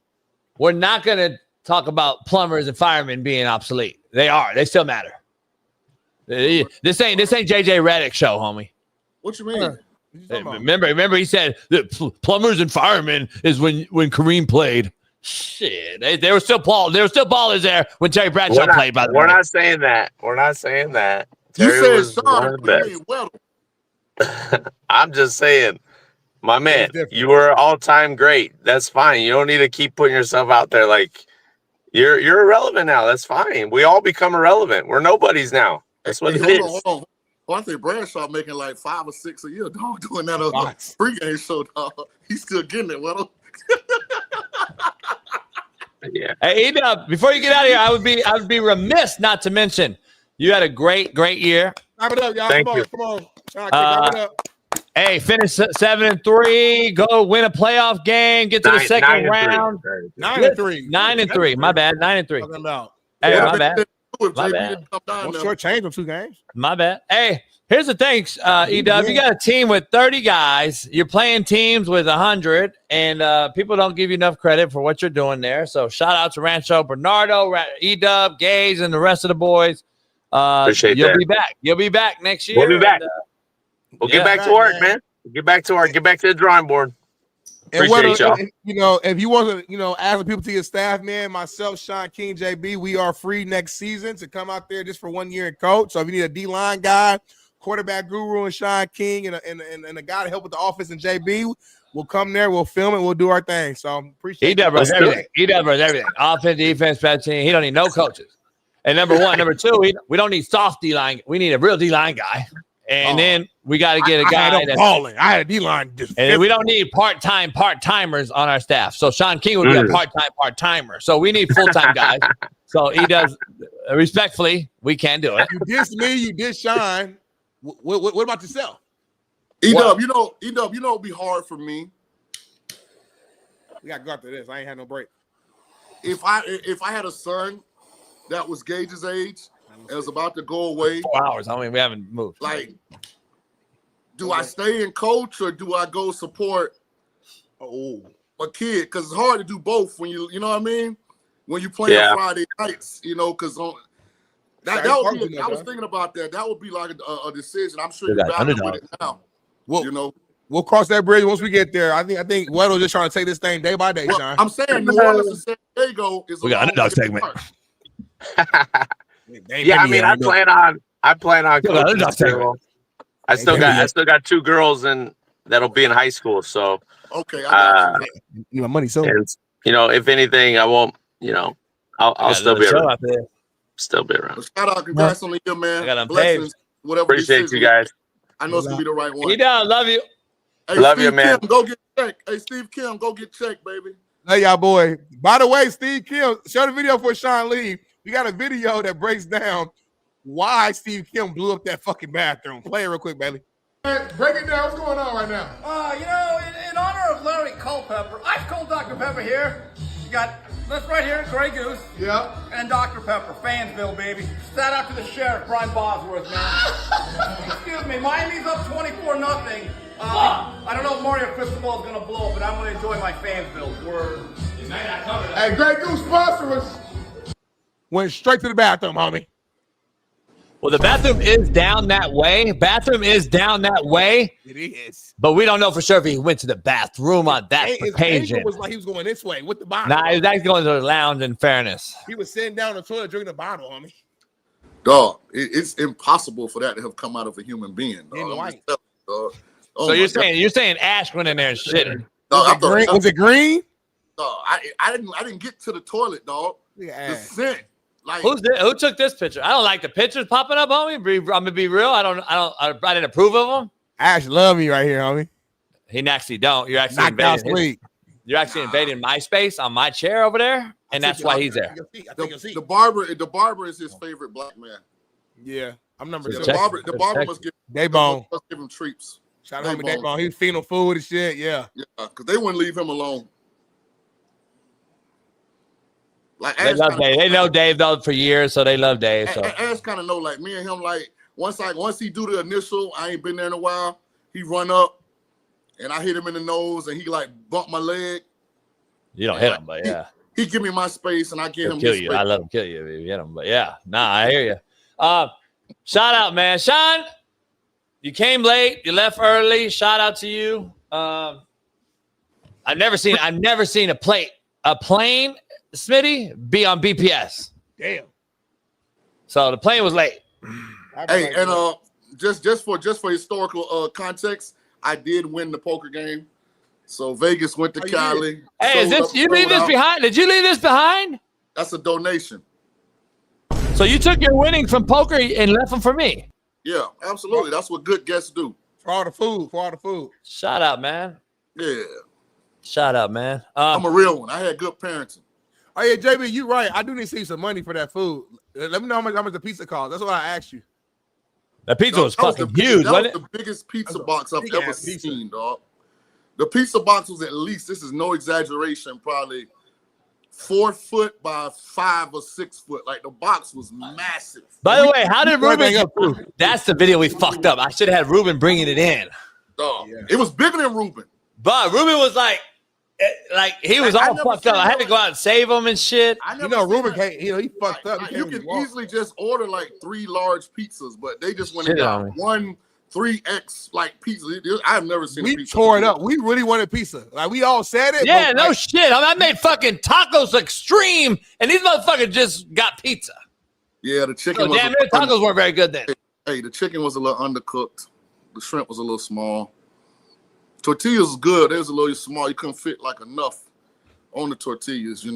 We're not going to talk about plumbers and firemen being obsolete. They are. They still matter. This ain't JJ Redick show, homie. What you mean? Remember he said that plumbers and firemen is when Kareem played. Shit, they were still ballers there when Terry Bradshaw played. By the way, we're not saying that. We're not saying that. You Terry said Sean. I'm just saying, my man, you were all-time great. That's fine. You don't need to keep putting yourself out there like you're irrelevant now. That's fine. We all become irrelevant. We're nobodies now. That's what it is. Hold on. Well, I think Bradshaw making like 5 or 6 a year, dog, doing that on the pregame show, dog. He's still getting it, Weddle. Yeah. Hey, E-Dub, before you get out of here, I would be remiss not to mention you had a great year. Wrap it up, y'all. Thank Come you. on. Wrap it up. Hey, finish 7-3. Go win a playoff game. Get to the second round. 9-3. 9-3. My bad. 9-3. Hey, my bad. My bad. Don't shortchange them 2 games. My bad. Hey, here's the thing, E-Dub. You got a team with 30 guys. You're playing teams with 100, and people don't give you enough credit for what you're doing there. So shout out to Rancho Bernardo, E-Dub, Gage, and the rest of the boys. Appreciate you'll that. be back. You'll be back next year. We'll be back. And, we'll get back to work, man. Get back to work. Get back to the drawing board. And Appreciate y'all. You know, if you want to, ask people to your staff, man, myself, Shaun King, JB, we are free next season to come out there just for 1 year and coach. So if you need a D-line guy, quarterback guru and Shaun King and a guy to help with the offense and JB, we'll come there, we'll film it, we'll do our thing. So appreciate it. E-Dub does everything. Offense, defense, special team. He don't need no coaches. And number one. Number two, we don't need soft D-line. We need a real D-line guy. And then we got to get a guy that's balling. I had a D-line. And we don't need part-timers on our staff. So Shaun King would be a part-timer. So we need full-time guys. So he does, respectfully, we can't do it. You dissed me, you dissed Shaun. What about yourself? E-Dub, you know, it'd be hard for me. We got to go after this. I ain't had no break. If I had a son that was Gage's age and was about to go away. 4 hours. I mean, we haven't moved. Like, do I stay and coach or do I go support a kid? Because it's hard to do both when you know what I mean? When you play on Friday nights, because that would be, I was thinking about that. That would be like a decision. I'm sure you're battling with it now. Well, we'll cross that bridge once we get there. I think Weddle's just trying to take this thing day by day, Shaun. I'm saying New Orleans and San Diego is we got Underdog segment. Yeah, I mean, I plan on coaching. I still got 2 girls that'll be in high school. So okay, I got you. Need my money so. And, if anything, I won't. I'll still be around. Still be around. Shout out, congrats on the year, man. I got them Blessings, whatever. Appreciate you guys. I know it's gonna be the right one. E-Dub, love you. Hey, love Steve you, man. Kim, go get checked. Hey, Steve Kim, go get checked, baby. Hey, y'all, boy. By the way, Steve Kim, show the video for Shaun Lee. We got a video that breaks down why Steve Kim blew up that fucking bathroom. Play it real quick, Bailey. Break it down. What's going on right now? In honor of Larry Culpepper, Ice Cold Dr. Pepper here. You got this right here, Grey Goose. Yeah. And Dr. Pepper, Fansville, baby. Shout out to the sheriff, Brian Bosworth, man. Excuse me, Miami's up 24-0. I don't know if Mario Cristobal is going to blow, but I'm going to enjoy my Fansville. Word. Hey, Grey Goose sponsor us. Went straight to the bathroom, homie. Well, the bathroom is down that way. It is. But we don't know for sure if he went to the bathroom on that occasion. It was like he was going this way with the bottle. Nah, he was actually going to the lounge, in fairness. He was sitting down on the toilet drinking the bottle, homie. Dog, it's impossible for that to have come out of a human being. Dog. So you're saying Ash went in there and shit. Was it green? No, I didn't get to the toilet, dog. Yeah. The scent. Like, who took this picture? I don't like the pictures popping up, homie. I'm gonna be real. I didn't approve of them. Ash love me right here, homie. He actually don't. You're actually invading my space on my chair over there, and that's why he's there. The barber is his favorite black man. Yeah, I'm number two. The barber must give him treats. Shout out to Daybone. He was feeding him food and shit. Yeah, because they wouldn't leave him alone. Like they love Dave. They know Dave though for years, so they love Dave. So Ash kind of know, like me and him. Like once he do the initial, I ain't been there in a while. He run up, and I hit him in the nose, and he like bumped my leg. You don't hit him, but yeah, he give me my space, and I give him kill his you. space. I let him kill you if you hit him, but yeah, I hear you. Shout out, man, Shaun. You came late. You left early. Shout out to you. I've never seen a plane. Smitty be on BPS. Damn. So the plane was late. Hey, and just for historical context, I did win the poker game. So Vegas went to Cali. Hey, you leave this behind? Did you leave this behind? That's a donation. So you took your winnings from poker and left them for me? Yeah, absolutely. That's what good guests do. For all the food. Shout out, man. Yeah. Shout out, man. I'm a real one. I had good parenting. Oh yeah, JB, you right. I do need to see some money for that food. Let me know how much the pizza costs. That's what I asked you. The pizza was fucking huge, wasn't it? That was the biggest pizza box I've ever seen, dog. The pizza box was at least, this is no exaggeration, probably 4 foot by 5 or 6 foot. Like the box was massive. By the way, how did Ruben? That's the video we fucked up. I should have had Ruben bringing it in. Dog, it was bigger than Ruben. But Ruben was like he was all fucked up. I had to go out and save him and shit. Ruben can't. He fucked up. You can easily just order like 3 large pizzas, but they just went and got 1 3X like pizza. I've never seen. We tore it up. We really wanted pizza. Like we all said it. Yeah, no shit. I made fucking tacos extreme, and these motherfuckers just got pizza. Yeah, the chicken. So damn, their tacos weren't very good then. Hey, the chicken was a little undercooked. The shrimp was a little small. Tortillas was good. They was a little small. You couldn't fit like enough on the tortillas,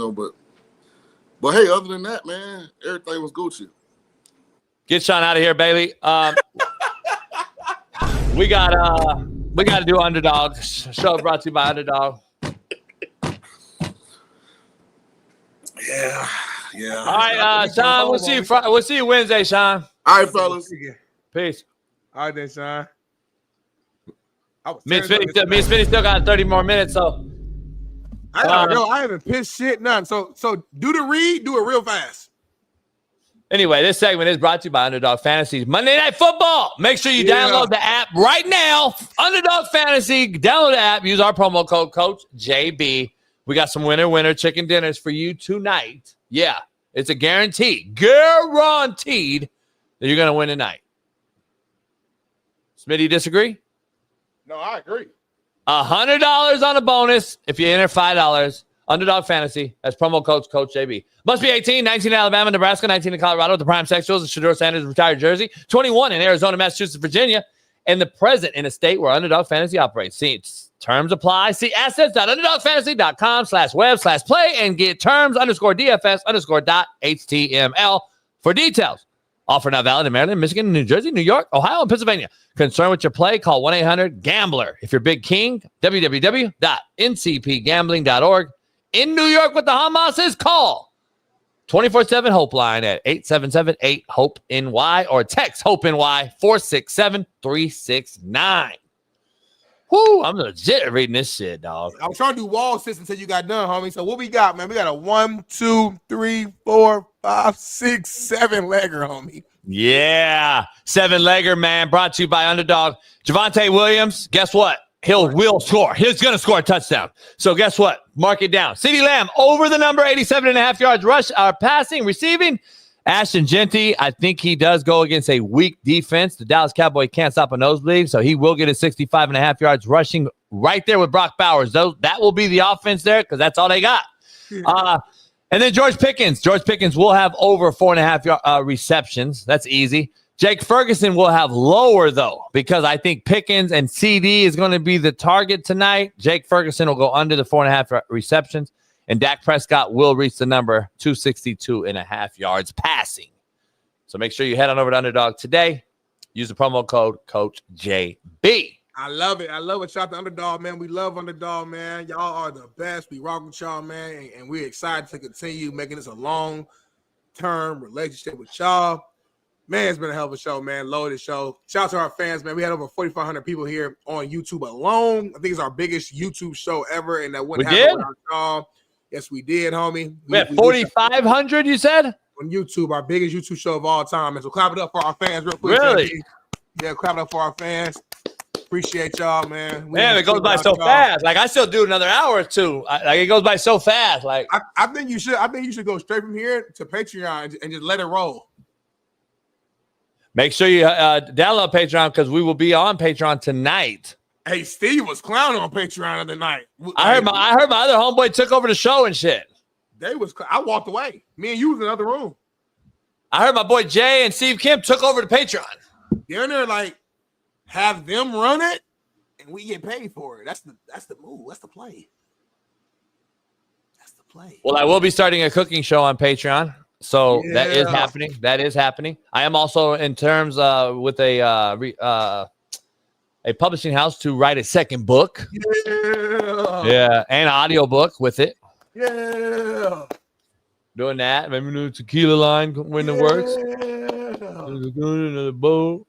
but hey, other than that, man, everything was Gucci. Get Shaun out of here, Bailey. We got to do Underdog. Show brought to you by Underdog. Yeah. All right, Shaun. We'll see you Wednesday, Shaun. All right, fellas. Peace. All right, then, Shaun. Me and Smitty still got 30 more minutes, so I haven't pissed shit none. So do it real fast. Anyway, this segment is brought to you by Underdog Fantasy Monday Night Football. Make sure you download the app right now. Underdog Fantasy. Download the app. Use our promo code Coach JB. We got some winner chicken dinners for you tonight. Yeah, it's a guarantee that you're gonna win tonight. Smitty, disagree? No, I agree. $100 on a bonus if you enter $5. Underdog Fantasy. That's promo code Coach JB. Must be 18, 19 in Alabama, Nebraska, 19 in Colorado with the prime sexuals, the Shaduer Sanders retired jersey, 21 in Arizona, Massachusetts, Virginia, and the present in a state where Underdog Fantasy operates. See, terms apply. See assets.underdogfantasy.com/web/play and get terms_DFS_.html for details. Offer not valid in Maryland, Michigan, New Jersey, New York, Ohio, and Pennsylvania. Concerned with your play? Call 1-800-GAMBLER. If you're Big King, www.ncpgambling.org. in New York with the Hamases, call 24/7 Hope line at 877-8-HOPE-NY or text HOPE-NY 467-369. Whoo, I'm legit reading this shit, dog. I was trying to do wall sits until you got done, homie. So what we got, man? We got a 1, 2, 3, 4, 5, 6, 7 legger, homie. Yeah, 7-legger, man, brought to you by Underdog. Javonte Williams, guess what? Will score. He's going to score a touchdown. So guess what? Mark it down. CeeDee Lamb over the number, 87.5 yards rush, passing, receiving. Ashton Genty, I think he does go against a weak defense. The Dallas Cowboys can't stop a nosebleed, so he will get his 65.5 yards rushing right there with Brock Bowers. That will be the offense there because that's all they got. And then George Pickens. George Pickens will have over 4.5 receptions. That's easy. Jake Ferguson will have lower, though, because I think Pickens and CD is going to be the target tonight. Jake Ferguson will go under the 4.5 receptions, and Dak Prescott will reach the number 262.5 yards passing. So make sure you head on over to Underdog today. Use the promo code Coach JB. I love it. I love it. Shout out to Underdog, man. We love Underdog, man. Y'all are the best. We rock with y'all, man. And we're excited to continue making this a long-term relationship with y'all. Man, it's been a hell of a show, man. Loaded show. Shout out to our fans, man. We had over 4,500 people here on YouTube alone. I think it's our biggest YouTube show ever. And that wouldn't happen without y'all. Yes, we did, homie. We had 4,500, you said? On YouTube, our biggest YouTube show of all time. And so clap it up for our fans real quick. Really? Yeah, clap it up for our fans. Appreciate y'all, man. Man, it goes by so fast. Like, I still do another hour or two. Like, it goes by so fast. Like, I think you should. I think you should go straight from here to Patreon and just let it roll. Make sure you download Patreon because we will be on Patreon tonight. Hey, Steve was clowning on Patreon the other night. I heard my other homeboy took over the show and shit. I walked away. Me and you was in the other room. I heard my boy Jay and Steve Kim took over the Patreon. They're in there like, have them run it, and we get paid for it. That's the move. That's the play. That's the play. Well, I will be starting a cooking show on Patreon. So that is happening. That is happening. I am also in terms with a publishing house to write a second book. Yeah, and an audio book with it. Yeah. Doing that. Maybe the tequila line when it works. Another boat.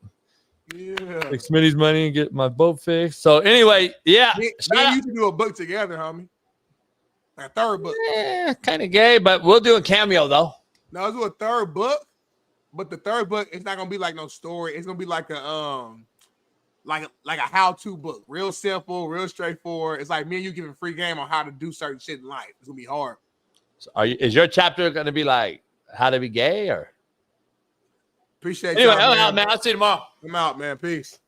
Yeah. Take Smitty's money and get my boat fixed. So anyway, yeah. Me you can do a book together, homie. Like a third book. Yeah, kind of gay, but we'll do a cameo though. No, let's do a third book, but the third book it's not gonna be like no story. It's gonna be like a like a how-to book, real simple, real straightforward. It's like me and you giving free game on how to do certain shit in life. It's gonna be hard. So is your chapter gonna be like how to be gay or? Appreciate anyway, y'all, I'm out, man. I'll see you tomorrow. I'm out, man. Peace.